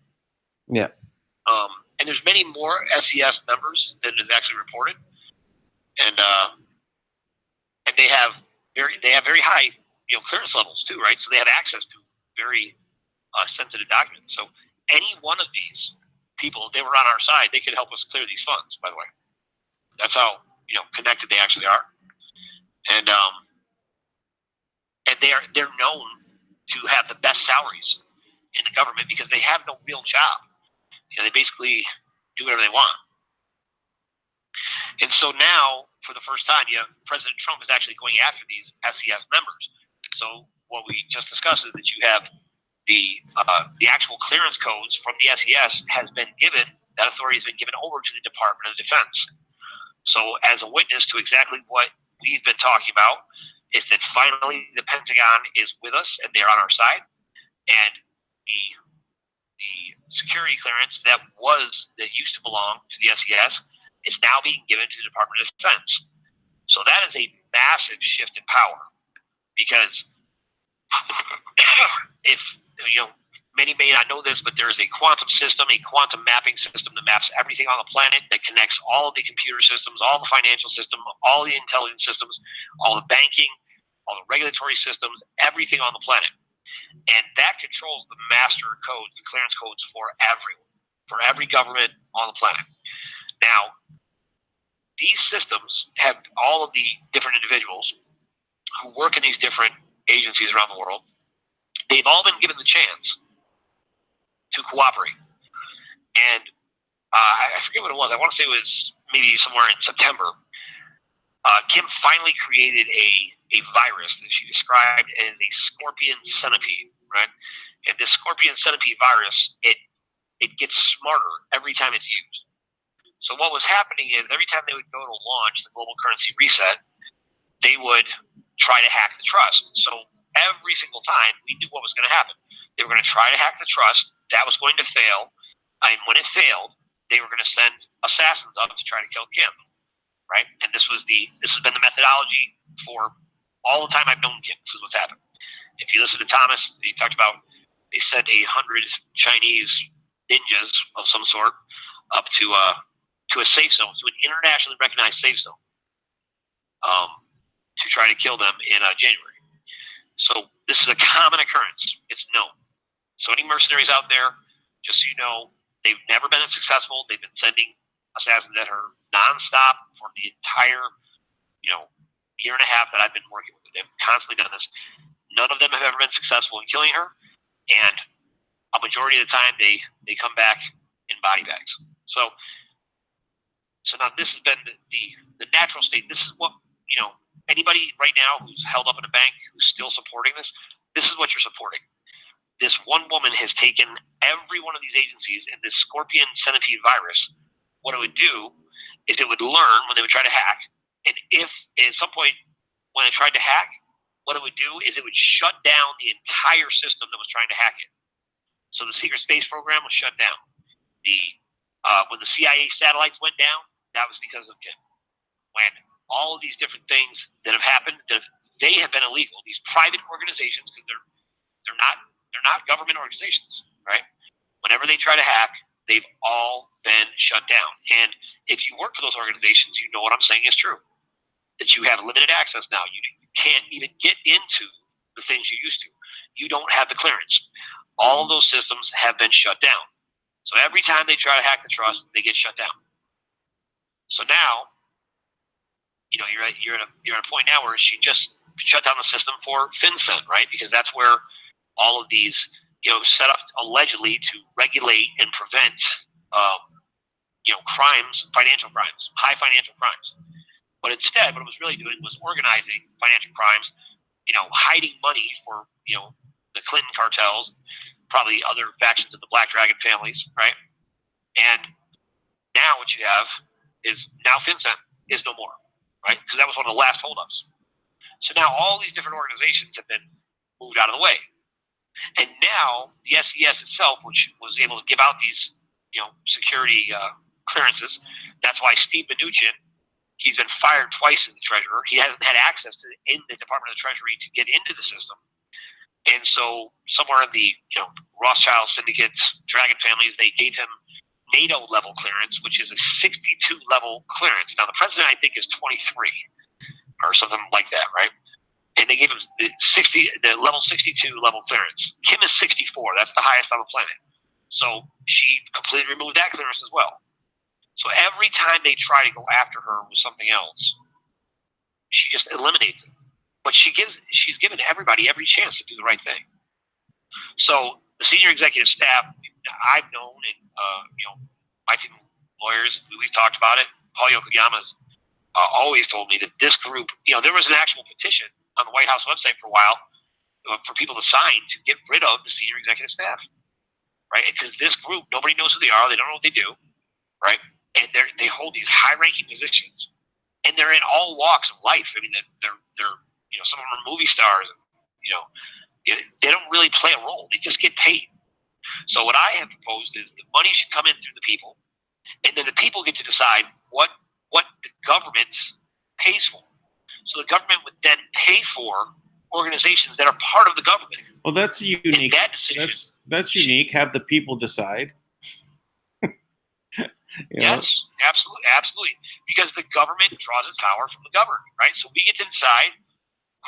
Yeah. And there's many more SES members than is actually reported, and they have very high clearance levels too, right? So they have access to very sensitive documents. So any one of these people, if they were on our side, they could help us clear these funds. By the way, that's how connected they actually are, and they're known to have the best salaries in the government because they have no real job. They basically do whatever they want. And so now, for the first time, President Trump is actually going after these SES members. So what we just discussed is that you have the actual clearance codes from the SES has been given. That authority has been given over to the Department of Defense. So as a witness to exactly what we've been talking about, is that finally the Pentagon is with us and they're on our side, and the security clearance that used to belong to the SES is now being given to the Department of Defense. So that is a massive shift in power, because if many may not know this, but there is a quantum system, a quantum mapping system that maps everything on the planet, that connects all of the computer systems, all the financial system, all the intelligence systems, all the banking, all the regulatory systems, everything on the planet. And that controls the master codes, the clearance codes for everyone, for every government on the planet. Now, these systems have all of the different individuals who work in these different agencies around the world. They've all been given the chance to cooperate. And I forget what it was. I want to say it was maybe somewhere in September. Kim finally created a virus that she described as a scorpion centipede, right? And this scorpion centipede virus, it gets smarter every time it's used. So what was happening is every time they would go to launch the global currency reset, they would try to hack the trust. So every single time we knew what was going to happen. They were going to try to hack the trust. That was going to fail. And when it failed, they were going to send assassins up to try to kill Kim, right? And this has been the methodology for all the time I've known Kim. This is what's happened. If you listen to Thomas, he talked about they sent 100 Chinese ninjas of some sort up to a safe zone, to an internationally recognized safe zone, to try to kill them in January. So this is a common occurrence. It's known. So any mercenaries out there, just so you know, they've never been as successful. They've been sending assassins at her nonstop for the entire, year and a half that I've been working with her. They've constantly done this. None of them have ever been successful in killing her, and a majority of the time they come back in body bags. So now this has been the natural state. This is what, anybody right now who's held up in a bank who's still supporting this is what you're supporting. This one woman has taken every one of these agencies, and this scorpion centipede virus, what it would do is it would learn when they would try to hack, and if at some point when it tried to hack, what it would do is it would shut down the entire system that was trying to hack it. So the secret space program was shut down. When the CIA satellites went down, that was because of Kim. When all of these different things that have happened, they have been illegal. These private organizations, because they're not government organizations, right? Whenever they try to hack, they've all been shut down. And if you work for those organizations, you know what I'm saying is true. That you have limited access now. You can't even get into the things you used to. You don't have the clearance. All of those systems have been shut down. So every time they try to hack the trust, they get shut down. So now, you're at a point now where she just shut down the system for FinCEN, right? Because that's where all of these, set up allegedly to regulate and prevent, crimes, financial crimes, high financial crimes. But instead, what it was really doing was organizing financial crimes, hiding money for, the Clinton cartels, probably other factions of the Black Dragon families, right? And now what you have is now FinCEN is no more, right? Because that was one of the last holdups. So now all these different organizations have been moved out of the way. And now the SES itself, which was able to give out these, security clearances, that's why Steve Mnuchin, he's been fired twice as the treasurer. He hasn't had access to in the Department of the Treasury to get into the system. And so somewhere in the Rothschild syndicates, Dragon families, they gave him NATO level clearance, which is a 62 level clearance. Now the president, I think, is 23 or something like that, right? And they gave him the level 62 level clearance. Kim is 64. That's the highest on the planet. So she completely removed that clearance as well. So every time they try to go after her with something else, she just eliminates it. But she's given everybody every chance to do the right thing. So the senior executive staff I've known, and my team of lawyers, we've talked about it. Paul Yokoyama's always told me that this group, there was an actual petition on the White House website for a while for people to sign to get rid of the senior executive staff, right? Because this group, nobody knows who they are. They don't know what they do, right? And they hold these high-ranking positions, and they're in all walks of life. I mean, they're some of them are movie stars. They don't really play a role. They just get paid. So what I have proposed is the money should come in through the people, and then the people get to decide what the government pays for. So the government would then pay for organizations that are part of the government. Well, that's unique. That's unique. Have the people decide. Yes, absolutely. Because the government draws its power from the governed, right? So we get to decide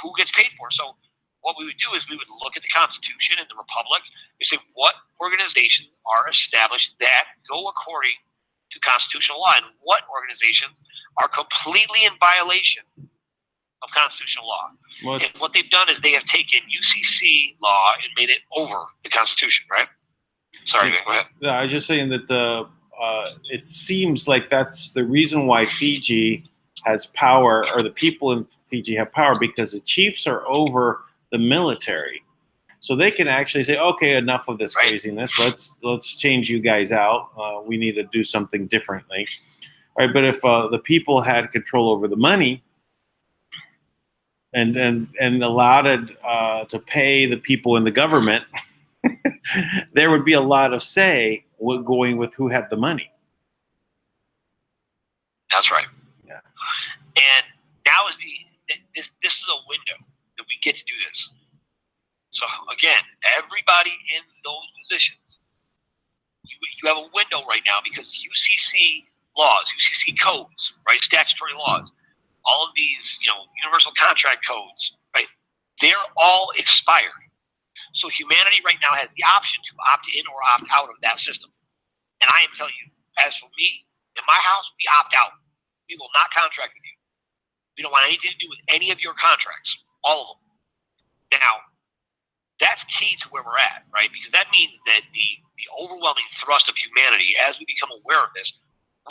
who gets paid for. So what we would do is we would look at the Constitution and the Republic. We say what organizations are established that go according to constitutional law, and what organizations are completely in violation of constitutional law. And what they've done is they have taken UCC law and made it over the Constitution, right? Sorry, go ahead. No, I was just saying that it seems like that's the reason why Fiji has power, or the people in Fiji have power, because the chiefs are over the military. So they can actually say, okay, enough of this craziness. Let's change you guys out. We need to do something differently. Right? But if the people had control over the money and allowed it to pay the people in the government, there would be a lot of say going with who had the money. That's right. Yeah. And now is this is a window that we get to do this. So again, everybody in those positions, you have a window right now, because UCC laws, UCC codes, right, statutory laws, all of these, universal contract codes, right, they're all expired. So humanity right now has the option to opt in or opt out of that system. And I am telling you, as for me, in my house, we opt out. We will not contract with you. We don't want anything to do with any of your contracts, all of them. Now, that's key to where we're at, right? Because that means that the overwhelming thrust of humanity, as we become aware of this,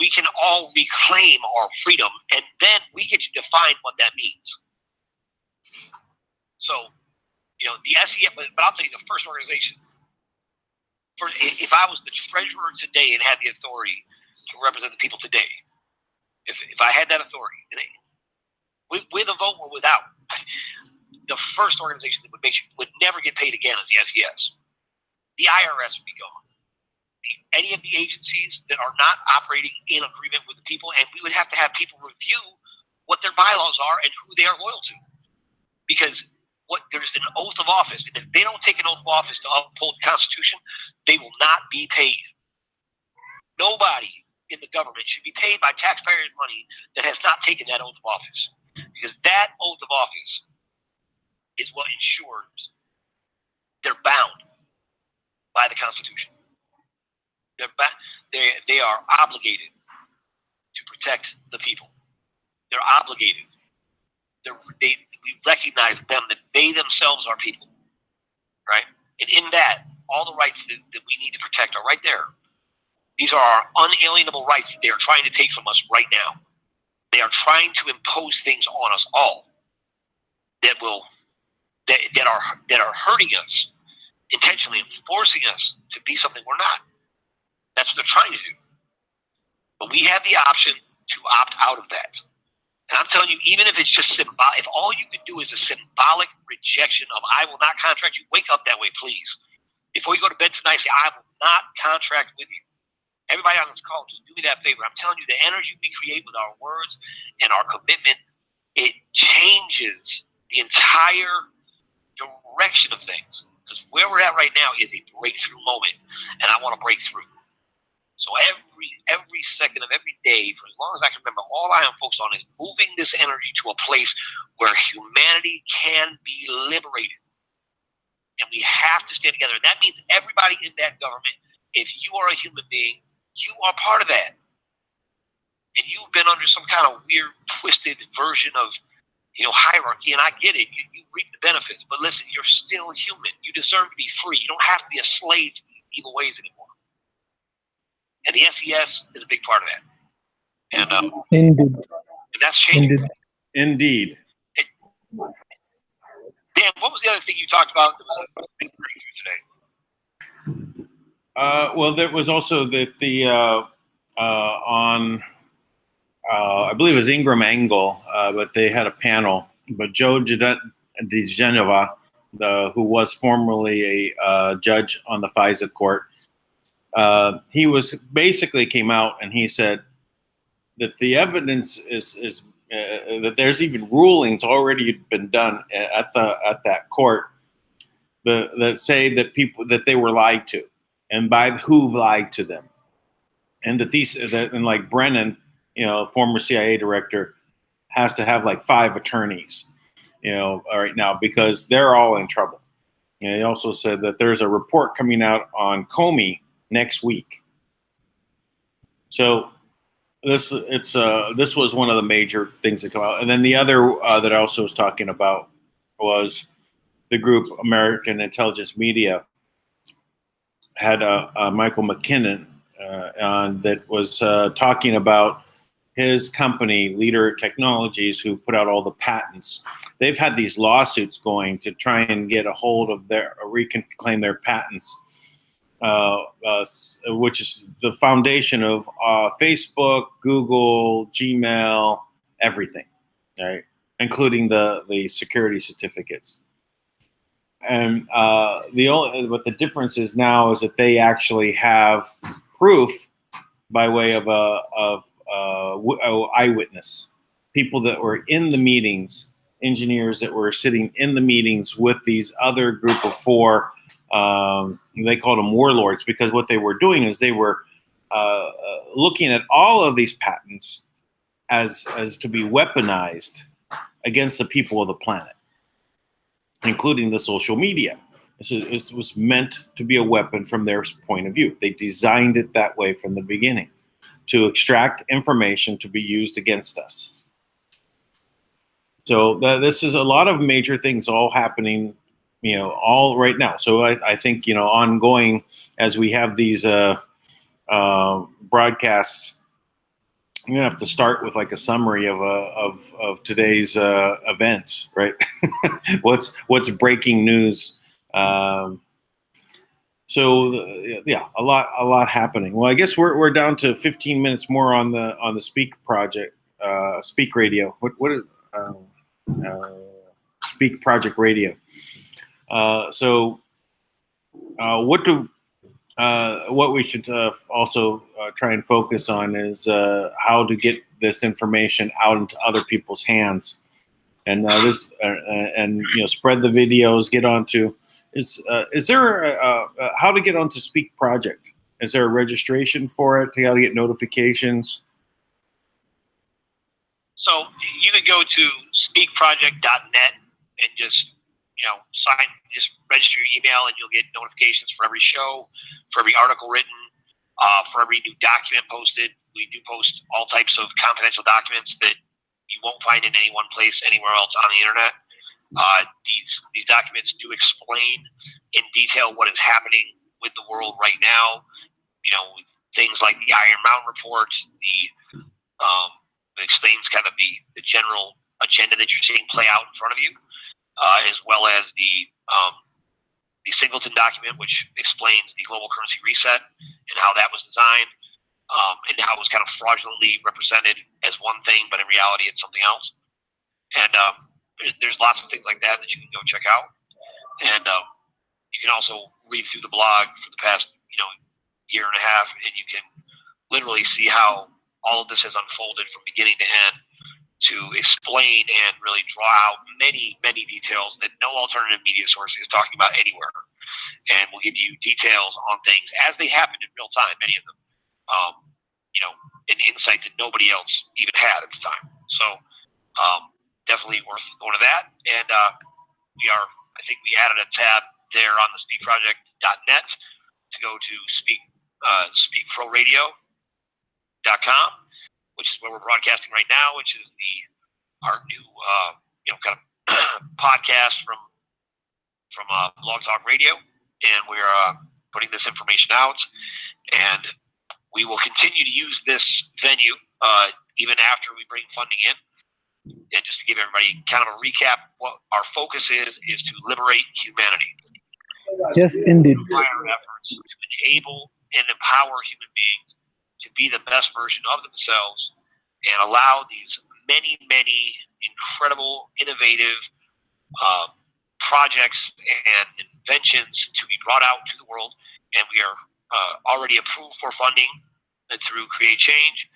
we can all reclaim our freedom, and then we get to define what that means. So, the SEF, but I'll tell you, the first organization, if I was the treasurer today and had the authority to represent the people today, if I had that authority today, with a vote or without, the first organization that would never get paid again is the SES. The IRS would be gone. Any of the agencies that are not operating in agreement with the people, and we would have to have people review what their bylaws are and who they are loyal to. Because there's an oath of office, and if they don't take an oath of office to uphold the Constitution, they will not be paid. nobody in the government should be paid by taxpayers' money that has not taken that oath of office. Because that oath of office is what ensures they're bound by the Constitution. They are obligated to protect the people. They're obligated. We recognize them, that they themselves are people, right? And in that, all the rights that we need to protect are right there. These are our unalienable rights that they are trying to take from us right now. They are trying to impose things on us all that are hurting us intentionally and forcing us to be something we're not. That's what they're trying to do. But we have the option to opt out of that. And I'm telling you, even if it's just symbolic, if all you can do is a symbolic rejection of, I will not contract you, wake up that way, please. Before you go to bed tonight, say, I will not contract with you. Everybody on this call, just do me that favor. I'm telling you, the energy we create with our words and our commitment, it changes the entire direction of things. Because where we're at right now is a breakthrough moment, and I want to break through. So every second of every day, for as long as I can remember, all I am focused on is moving this energy to a place where humanity can be liberated. And we have to stand together. And that means everybody in that government, if you are a human being, you are part of that. And you've been under some kind of weird, twisted version of, hierarchy, and I get it. You reap the benefits. But listen, you're still human. You deserve to be free. You don't have to be a slave to evil ways anymore. And the SES is a big part of that. And Indeed. that's changing. Indeed. Dan, what was the other thing you talked about that was a big breakthrough today? Well, there was also on I believe it was Ingram Angle, but they had a panel. But Joe DeGenova, who was formerly a judge on the FISA court, he was basically came out and he said that the evidence is that there's even rulings already been done at that court that say that they were lied to, and by who lied to them, and and like Brennan, former CIA director, has to have like 5 attorneys, right now because they're all in trouble. He also said that there's a report coming out on Comey next week. So this was one of the major things that come out. And then the other that I also was talking about was the group American Intelligence Media had Michael McKinnon on that was talking about his company, Leader Technologies, who put out all the patents. They've had these lawsuits going to try and get a hold of reclaim their patents, which is the foundation of Facebook, Google, Gmail, everything, right? Including the security certificates. And but the difference is now is that they actually have proof by way of eyewitness, people that were in the meetings, engineers that were sitting in the meetings with these other group of 4. They called them warlords because what they were doing is they were looking at all of these patents as to be weaponized against the people of the planet, including the social media. This was meant to be a weapon from their point of view. They designed it that way from the beginning, to extract information to be used against us. So this is a lot of major things all happening, all right now. So I think, ongoing as we have these broadcasts, I'm gonna have to start with like a summary of today's events, right? what's breaking news. So yeah, a lot happening. Well, I guess we're down to 15 minutes more on the Speak Project, Speak Radio. What is Speak Project Radio? So what we should also try and focus on is how to get this information out into other people's hands, and spread the videos. Get onto. Is there how to get onto Speak Project? Is there a registration for it? You got to get notifications. So you could go to speakproject.net and just just register your email, and you'll get notifications for every show, for every article written, for every new document posted. We do post all types of confidential documents that you won't find in any one place anywhere else on the internet. These documents do explain in detail what is happening with the world right now. Things like the Iron Mountain report, it explains kind of the general agenda that you're seeing play out in front of you, as well as the Singleton document, which explains the global currency reset and how that was designed, and how it was kind of fraudulently represented as one thing, but in reality it's something else. And there's lots of things like that you can go check out. And you can also read through the blog for the past year and a half, and you can literally see how all of this has unfolded from beginning to end, to explain and really draw out many, many details that no alternative media source is talking about anywhere. And we'll give you details on things as they happened in real time, many of them, an insight that nobody else even had at the time. So definitely worth going to that. And I think we added a tab there on the speakproject.net to go to speakproradio.com, which is where we're broadcasting right now, which is our new kind of podcast from Blog Talk Radio, and we're putting this information out, and we will continue to use this venue even after we bring funding in. And just to give everybody kind of a recap, what our focus is to liberate humanity. Yes, indeed. Our efforts to enable and empower human beings to be the best version of themselves, and allow these many, many incredible, innovative projects and inventions to be brought out to the world. And we are already approved for funding through Create Change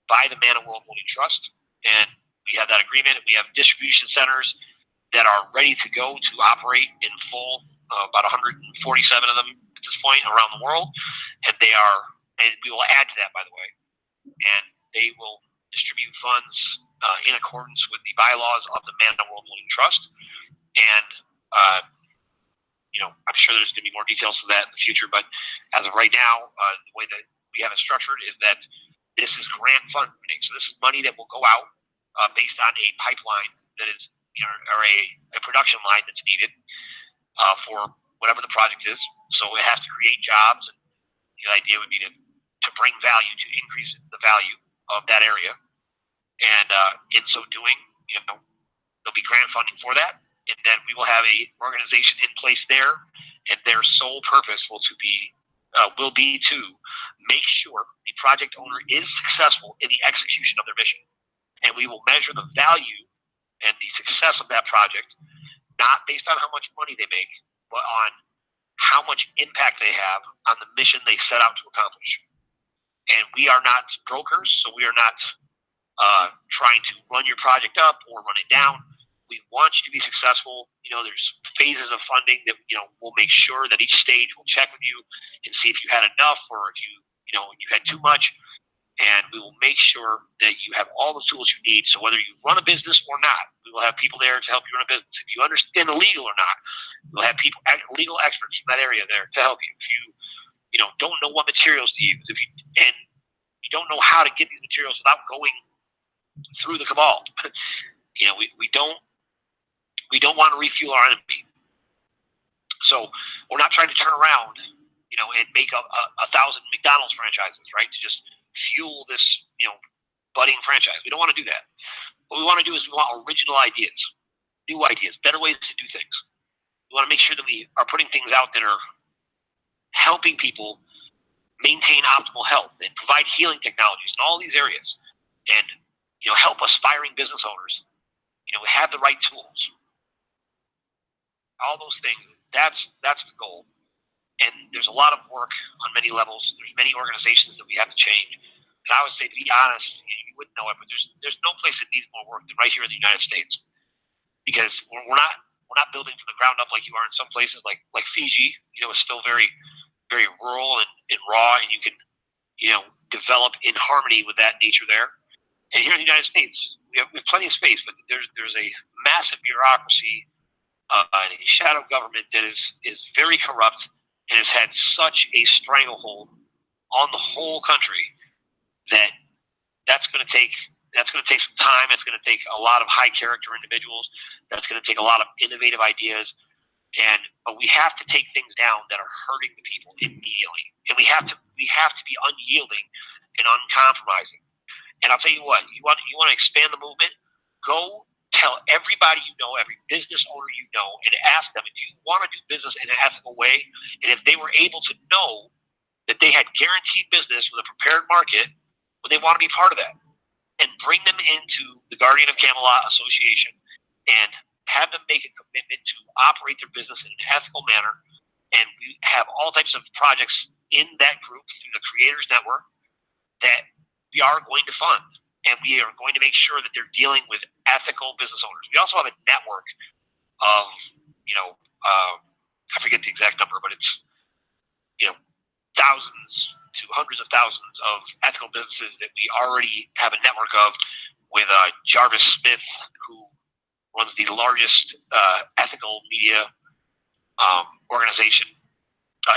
by the Manna World Holding Trust. And we have that agreement. We have distribution centers that are ready to go to operate in full, about 147 of them at this point around the world. And we will add to that, by the way. And they will distribute funds in accordance with the bylaws of the Manna World Holding Trust. And, I'm sure there's going to be more details to that in the future. But as of right now, the way that we have it structured is that this is grant funding. So this is money that will go out based on a pipeline that is, or a production line that's needed for whatever the project is. So it has to create jobs, and the idea would be to bring value, to increase the value of that area. And in so doing, there'll be grant funding for that. And then we will have a organization in place there, and their sole purpose will be to make sure the project owner is successful in the execution of their mission. And we will measure the value and the success of that project, not based on how much money they make, but on how much impact they have on the mission they set out to accomplish. And we are not brokers, so we are not trying to run your project up or run it down. We want you to be successful. There's phases of funding that, we'll make sure that each stage will check with you and see if you had enough, or if you had too much. And we will make sure that you have all the tools you need. So whether you run a business or not, we will have people there to help you run a business. If you understand the legal or not, we'll have legal experts in that area there to help you. If you don't know what materials to use, and you don't know how to get these materials without going through the cabal, we don't want to refuel our enemy. So we're not trying to turn around, and make 1,000 McDonald's franchises, right? To just fuel this, budding franchise. We don't want to do that. What we want to do is we want original ideas, new ideas, better ways to do things. We want to make sure that we are putting things out that are helping people maintain optimal health and provide healing technologies in all these areas, and help aspiring business owners, have the right tools. All those things. That's the goal. And there's a lot of work on many levels. There's many organizations that we have to change. And I would say, to be honest, you wouldn't know it, but there's no place that needs more work than right here in the United States, because we're not building from the ground up like you are in some places, like Fiji. Is still very very rural and raw, and you can, develop in harmony with that nature there. And here in the United States, we have plenty of space, but there's a massive bureaucracy, a shadow government that is very corrupt and has had such a stranglehold on the whole country that's going to take some time. It's going to take a lot of high character individuals. That's going to take a lot of innovative ideas. But we have to take things down that are hurting the people immediately, and we have to be unyielding and uncompromising. And I'll tell you what, you want to expand the movement, go tell everybody you know, every business owner you know, and ask them, do you want to do business in an ethical way? And if they were able to know that they had guaranteed business with a prepared market, would they want to be part of that? And bring them into the Guardian of Camelot Association and have them make a commitment to operate their business in an ethical manner. And we have all types of projects in that group through the Creators Network that we are going to fund, and we are going to make sure that they're dealing with ethical business owners. We also have a network of, I forget the exact number, but it's, thousands to hundreds of thousands of ethical businesses that we already have a network of with Jarvis Smith, who runs the largest ethical media organization,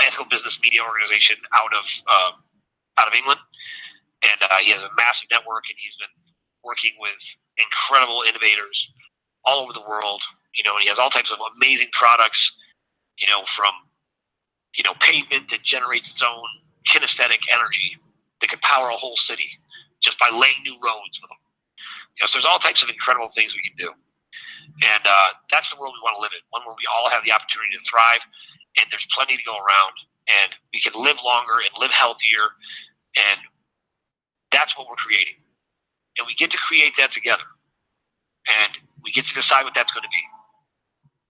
ethical business media organization out of England. And he has a massive network, and he's been working with incredible innovators all over the world. And he has all types of amazing products, from, pavement that generates its own kinesthetic energy that could power a whole city just by laying new roads with them. So there's all types of incredible things we can do. And that's the world we want to live in, one where we all have the opportunity to thrive, and there's plenty to go around, and we can live longer and live healthier, and that's what we're creating. And we get to create that together. And we get to decide what that's going to be.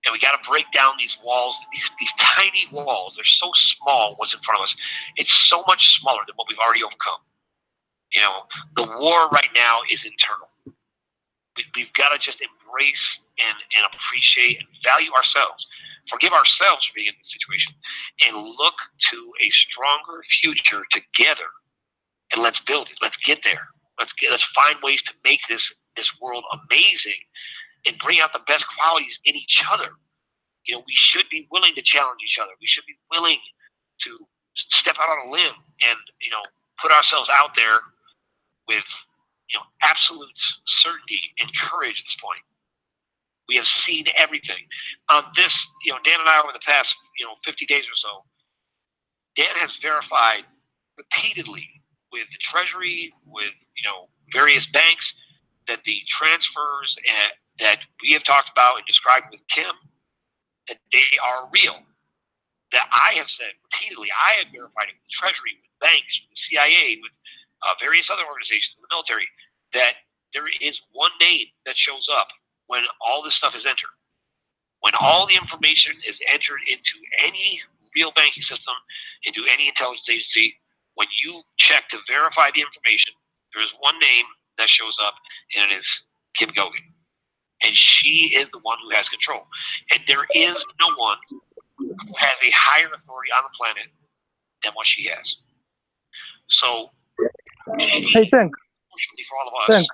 And we got to break down these walls, these tiny walls. They're so small, what's in front of us. It's so much smaller than what we've already overcome. The war right now is internal. We've got to just embrace and appreciate and value ourselves. Forgive ourselves for being in this situation. And look to a stronger future together. And let's build it. Let's get there. Let's find ways to make this world amazing and bring out the best qualities in each other. We should be willing to challenge each other. We should be willing to step out on a limb and put ourselves out there with absolute certainty and courage at this point. We have seen everything. Dan and I over the past 50 days or so, Dan has verified repeatedly with the Treasury, with various banks, that the transfers that we have talked about and described with Kim, that they are real. That I have said repeatedly, I have verified it with the Treasury, with banks, with the CIA, with various other organizations in the military, that there is one name that shows up when all this stuff is entered. When all the information is entered into any real banking system, into any intelligence agency, when you check to verify the information, there is one name that shows up, and it is Kim Gogan. And she is the one who has control. And there is no one who has a higher authority on the planet than what she has. So, Hey, Tank. For all of us. Tank.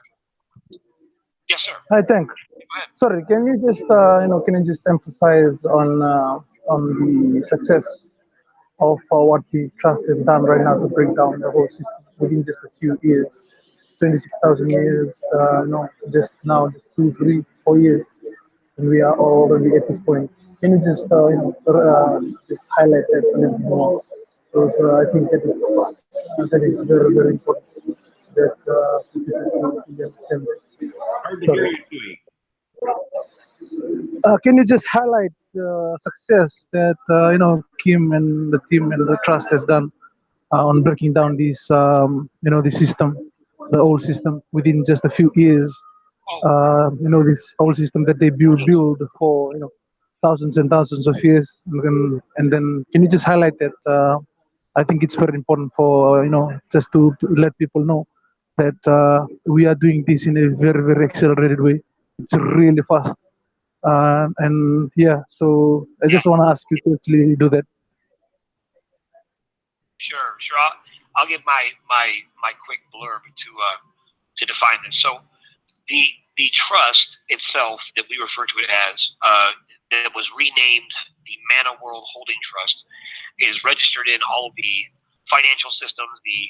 Yes, sir. Hi, Tank. Sorry, can you just emphasize on the success of what the trust has done right now to break down the whole system within just a few years, 26,000 years, just 2, 3, 4 years, and we are already at this point. Can you just just highlight that a little bit more? Because I think that is very, very important that people understand. Sorry. Can you just highlight the success that Kim and the team and the trust has done on breaking down this the system, the old system, within just a few years? This old system that they build for thousands and thousands of years, and then can you just highlight that? I think it's very important for just to let people know that we are doing this in a very, very accelerated way. It's really fast. And yeah, so I just want to ask you to actually do that. Sure. I'll give my quick blurb to define this. So the trust itself that we refer to it as, that was renamed the Manna World Holding Trust, is registered in all of the financial systems. The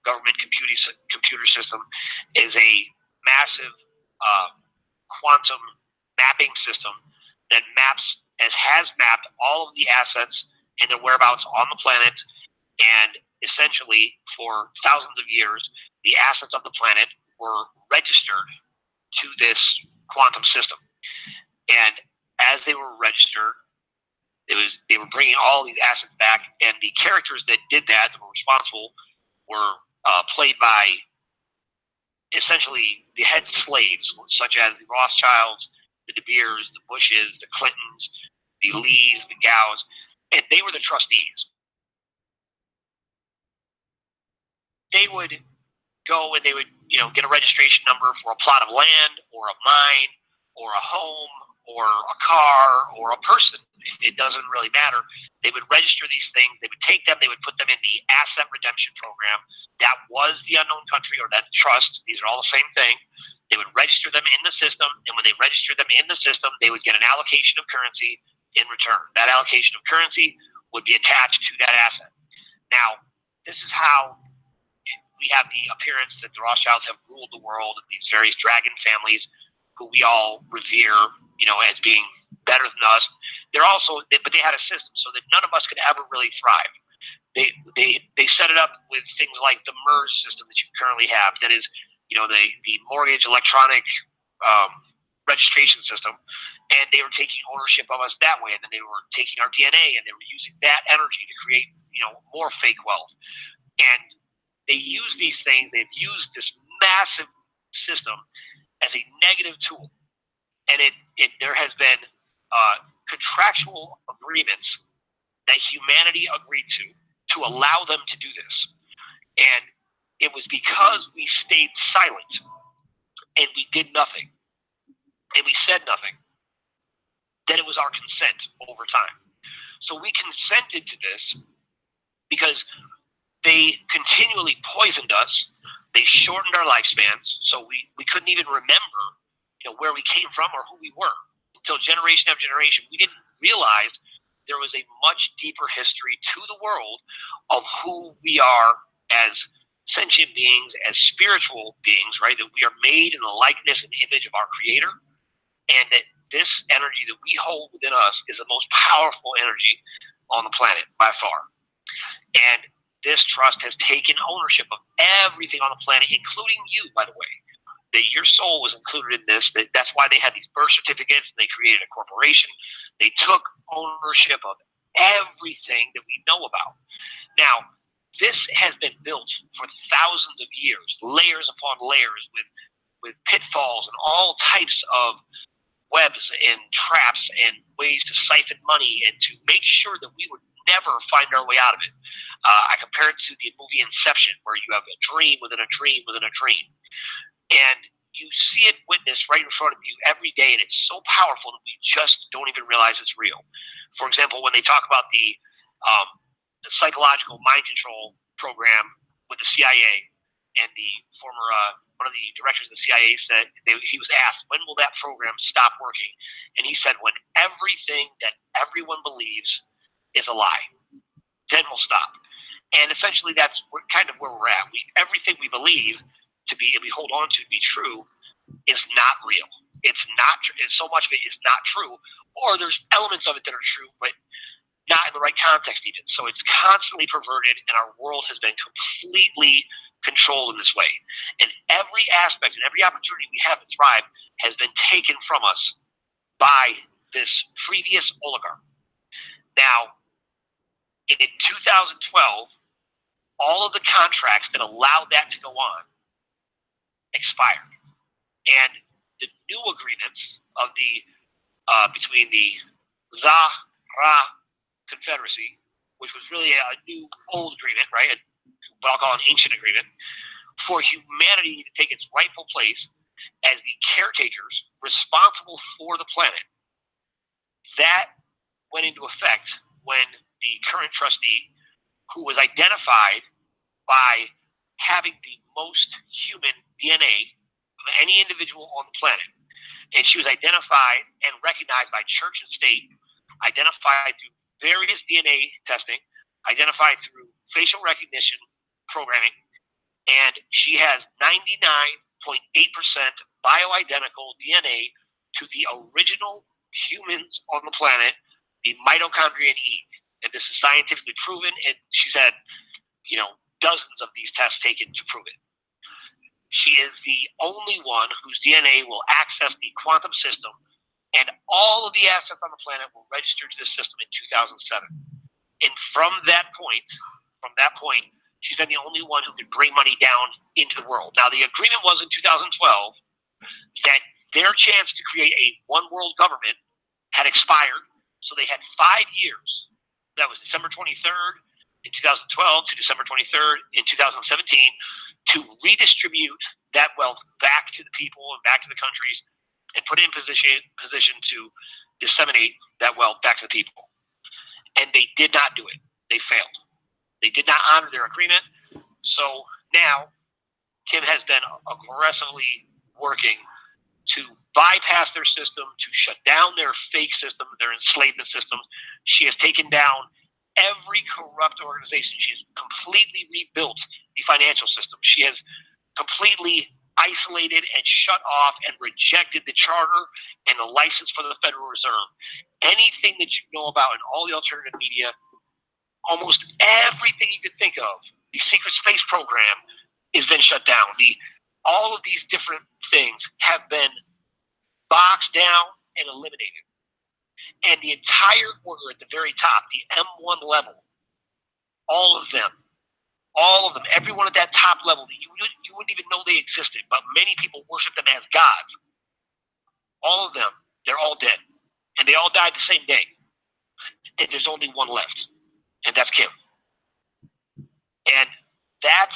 government computer system is a massive quantum mapping system that has mapped all of the assets and their whereabouts on the planet. And essentially, for thousands of years, the assets of the planet were registered to this quantum system. And as they were registered, they were bringing all these assets back. And the characters that did that, that were responsible, were played by essentially the head slaves, such as the Rothschilds, the De Beers, the Bushes, the Clintons, the Lees, the Gows, and they were the trustees. They would go and they would, get a registration number for a plot of land or a mine or a home or a car or a person. It doesn't really matter. They would register these things. They would take them. They would put them in the asset redemption program. That was the unknown country, or that trust. These are all the same thing. They would register them in the system, and when they registered them in the system, they would get an allocation of currency in return. That allocation of currency would be attached to that asset. Now, this is how we have the appearance that the Rothschilds have ruled the world, and these various dragon families who we all revere, as being better than us. But they had a system so that none of us could ever really thrive. They set it up with things like the MERS system that you currently have. That is, the mortgage electronic registration system, and they were taking ownership of us that way. And then they were taking our DNA and they were using that energy to create, more fake wealth. And they use these things. They've used this massive system as a negative tool, and there has been contractual agreements that humanity agreed to allow them to do this. And it was because we stayed silent and we did nothing and we said nothing that it was our consent over time. So we consented to this because they continually poisoned us. They shortened our lifespans, so we couldn't even remember, where we came from or who we were. Until generation after generation, we didn't realize there was a much deeper history to the world of who we are as sentient beings, as spiritual beings, right? That we are made in the likeness and image of our Creator, and that this energy that we hold within us is the most powerful energy on the planet by far. And this trust has taken ownership of everything on the planet, including you, by the way. That your soul was included in this. That's why they had these birth certificates. And they created a corporation. They took ownership of everything that we know about. Now, this has been built for thousands of years, layers upon layers, with pitfalls and all types of webs and traps and ways to siphon money and to make sure that we would never find our way out of it. I compare it to the movie Inception, where you have a dream within a dream within a dream. And you see it witnessed right in front of you every day, and it's so powerful that we just don't even realize it's real. For example, when they talk about the psychological mind control program with the CIA, and the former one of the directors of the CIA said, he was asked, when will that program stop working? And he said, when everything that everyone believes is a lie, then we'll stop. And essentially, that's kind of where we're at. Everything we believe to be, and we hold on to be true, is not real. It's not true. So much of it is not true, or there's elements of it that are true, but not in the right context even. So it's constantly perverted, and our world has been completely controlled in this way. And every aspect and every opportunity we have to thrive has been taken from us by this previous oligarch. Now, in 2012, all of the contracts that allowed that to go on expired, and the new agreements of the between the Zahra Confederacy, which was really a new old agreement, right? What I'll call an ancient agreement for humanity to take its rightful place as the caretakers responsible for the planet. That went into effect when the current trustee, who was identified by having the most human DNA of any individual on the planet. And she was identified and recognized by church and state, identified through various DNA testing, identified through facial recognition programming, and she has 99.8% bioidentical DNA to the original humans on the planet, the mitochondrion Eve. And this is scientifically proven, and she's had, dozens of these tests taken to prove it. She is the only one whose DNA will access the quantum system, and all of the assets on the planet were registered to the system in 2007. And from that point, she's been the only one who could bring money down into the world. Now, the agreement was in 2012 that their chance to create a one world government had expired, so they had 5 years. That was December 23rd in 2012 to December 23rd in 2017 to redistribute that wealth back to the people and back to the countries and put it in position to disseminate that wealth back to the people. And they did not do it. They failed. They did not honor their agreement. So now Kim has been aggressively working to bypass their system, to shut down their fake system, their enslavement system. She has taken down every corrupt organization. She has completely rebuilt the financial system. She has completely isolated and shut off and rejected the charter and the license for the Federal Reserve. Anything that you know about in all the alternative media, almost everything you could think of, the secret space program has been shut down. All of these different things have been boxed down and eliminated. And the entire order at the very top, the M1 level, all of them, everyone at that top level, you wouldn't even know they existed, but many people worship them as gods. All of them, they're all dead. And they all died the same day. And there's only one left, and that's Kim. And that's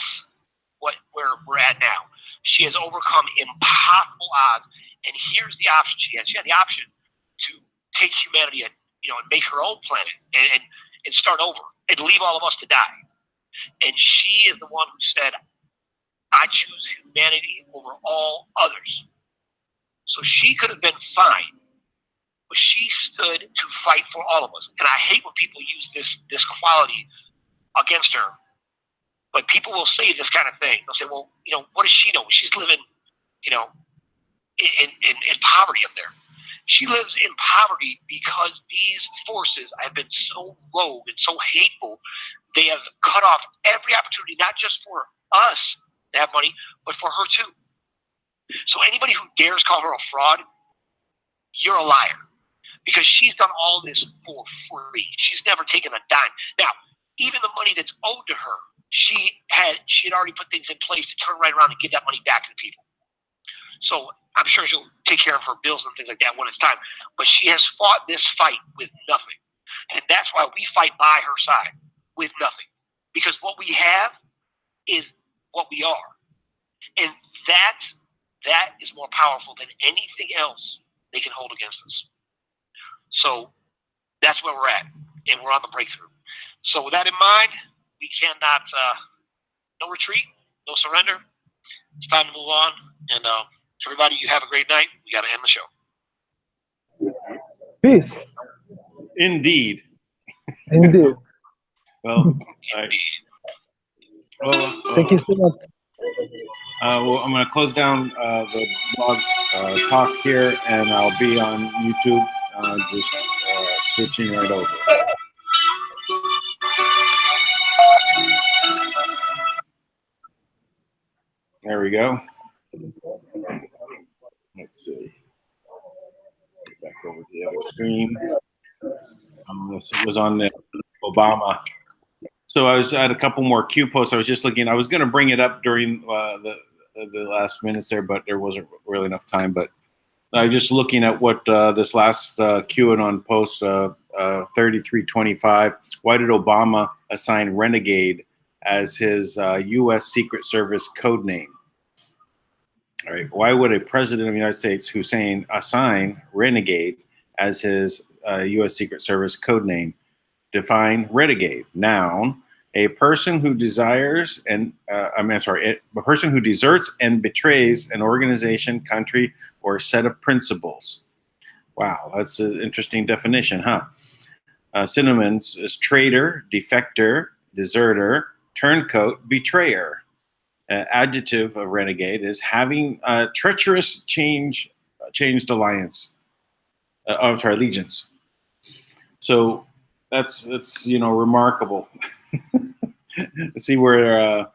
where we're at now. She has overcome impossible odds, and here's the option she had. She had the option to take humanity and make her own planet and start over and leave all of us to die. And she is the one who said, I choose humanity over all others. So she could have been fine, but she stood to fight for all of us. And I hate when people use this quality against her. But people will say this kind of thing. They'll say, well, what does she know? She's living, in poverty up there. She lives in poverty because these forces have been so rogue and so hateful. They have cut off every opportunity, not just for us to have money, but for her too. So anybody who dares call her a fraud, you're a liar. Because she's done all this for free. She's never taken a dime. Now, even the money that's owed to her, she had already put things in place to turn right around and give that money back to the people. So I'm sure she'll take care of her bills and things like that when it's time. But she has fought this fight with nothing. And that's why we fight by her side with nothing. Because what we have is what we are. And that is more powerful than anything else they can hold against us. So that's where we're at. And we're on the breakthrough. So with that in mind, we cannot, no retreat, no surrender. It's time to move on. And everybody, you have a great night. We got to end the show. Peace. Indeed. Indeed. Well, well, thank you so much. Well, I'm going to close down the blog talk here, and I'll be on YouTube. Just switching right over. There we go. Let's see. Get back over to the other screen. This was on the Obama. So I had a couple more Q posts. I was just looking. I was going to bring it up during the last minutes there, but there wasn't really enough time. But I was just looking at what this last QAnon post, 3325. Why did Obama assign Renegade as his U.S. Secret Service code name? All right. Why would a president of the United States Hussein assign Renegade as his U.S. Secret Service code name? Define renegade. Noun, A person who desires and a person who deserts and betrays an organization, country, or set of principles. Wow, that's an interesting definition, huh? Synonyms is traitor, defector, deserter, turncoat, betrayer. Adjective of renegade is having treacherous changed allegiance. Allegiance. So that's remarkable. See where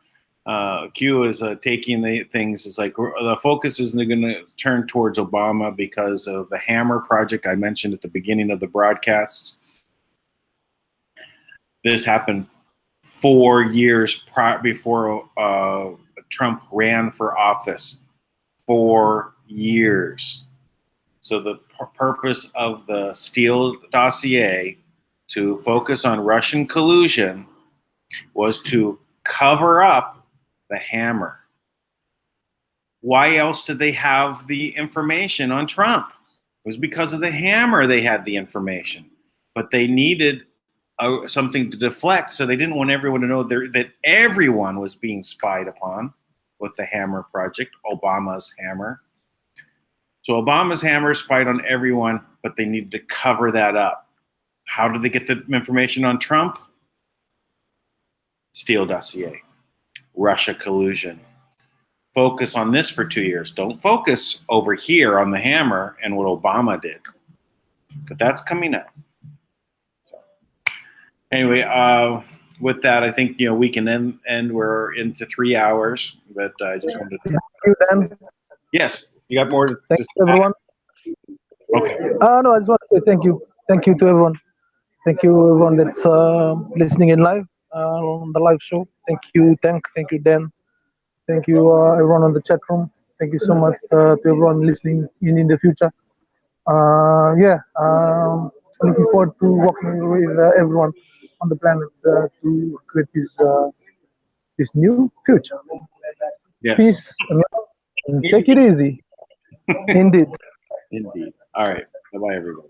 Q is taking the things. It's like the focus isn't going to turn towards Obama because of the Hammer project I mentioned at the beginning of the broadcasts. This happened 4 years before Trump ran for office. 4 years. So the purpose of the Steele dossier to focus on Russian collusion was to cover up the Hammer. Why else did they have the information on Trump? It was because of the Hammer they had the information. But they needed something to deflect, so they didn't want everyone to know that everyone was being spied upon with the Hammer project, Obama's Hammer. So Obama's Hammer spied on everyone, but they needed to cover that up. How did they get the information on Trump? Steele dossier, Russia collusion. Focus on this for 2 years. Don't focus over here on the Hammer and what Obama did. But that's coming up. So, anyway, with that, I think we can end. We're into 3 hours, but I just wanted to. Thank you, Dan. Yes, you got more. Thanks, everyone. Okay. No, I just want to say thank you. Thank you to everyone. Thank you, everyone that's listening in live on the live show. Thank you, Tank. Thank you, Dan. Thank you, everyone on the chat room. Thank you so much to everyone listening in the future. Looking forward to working with everyone on the planet to create this new future. Yes. Peace and take it easy. Indeed. Indeed. All right. Bye-bye, everybody.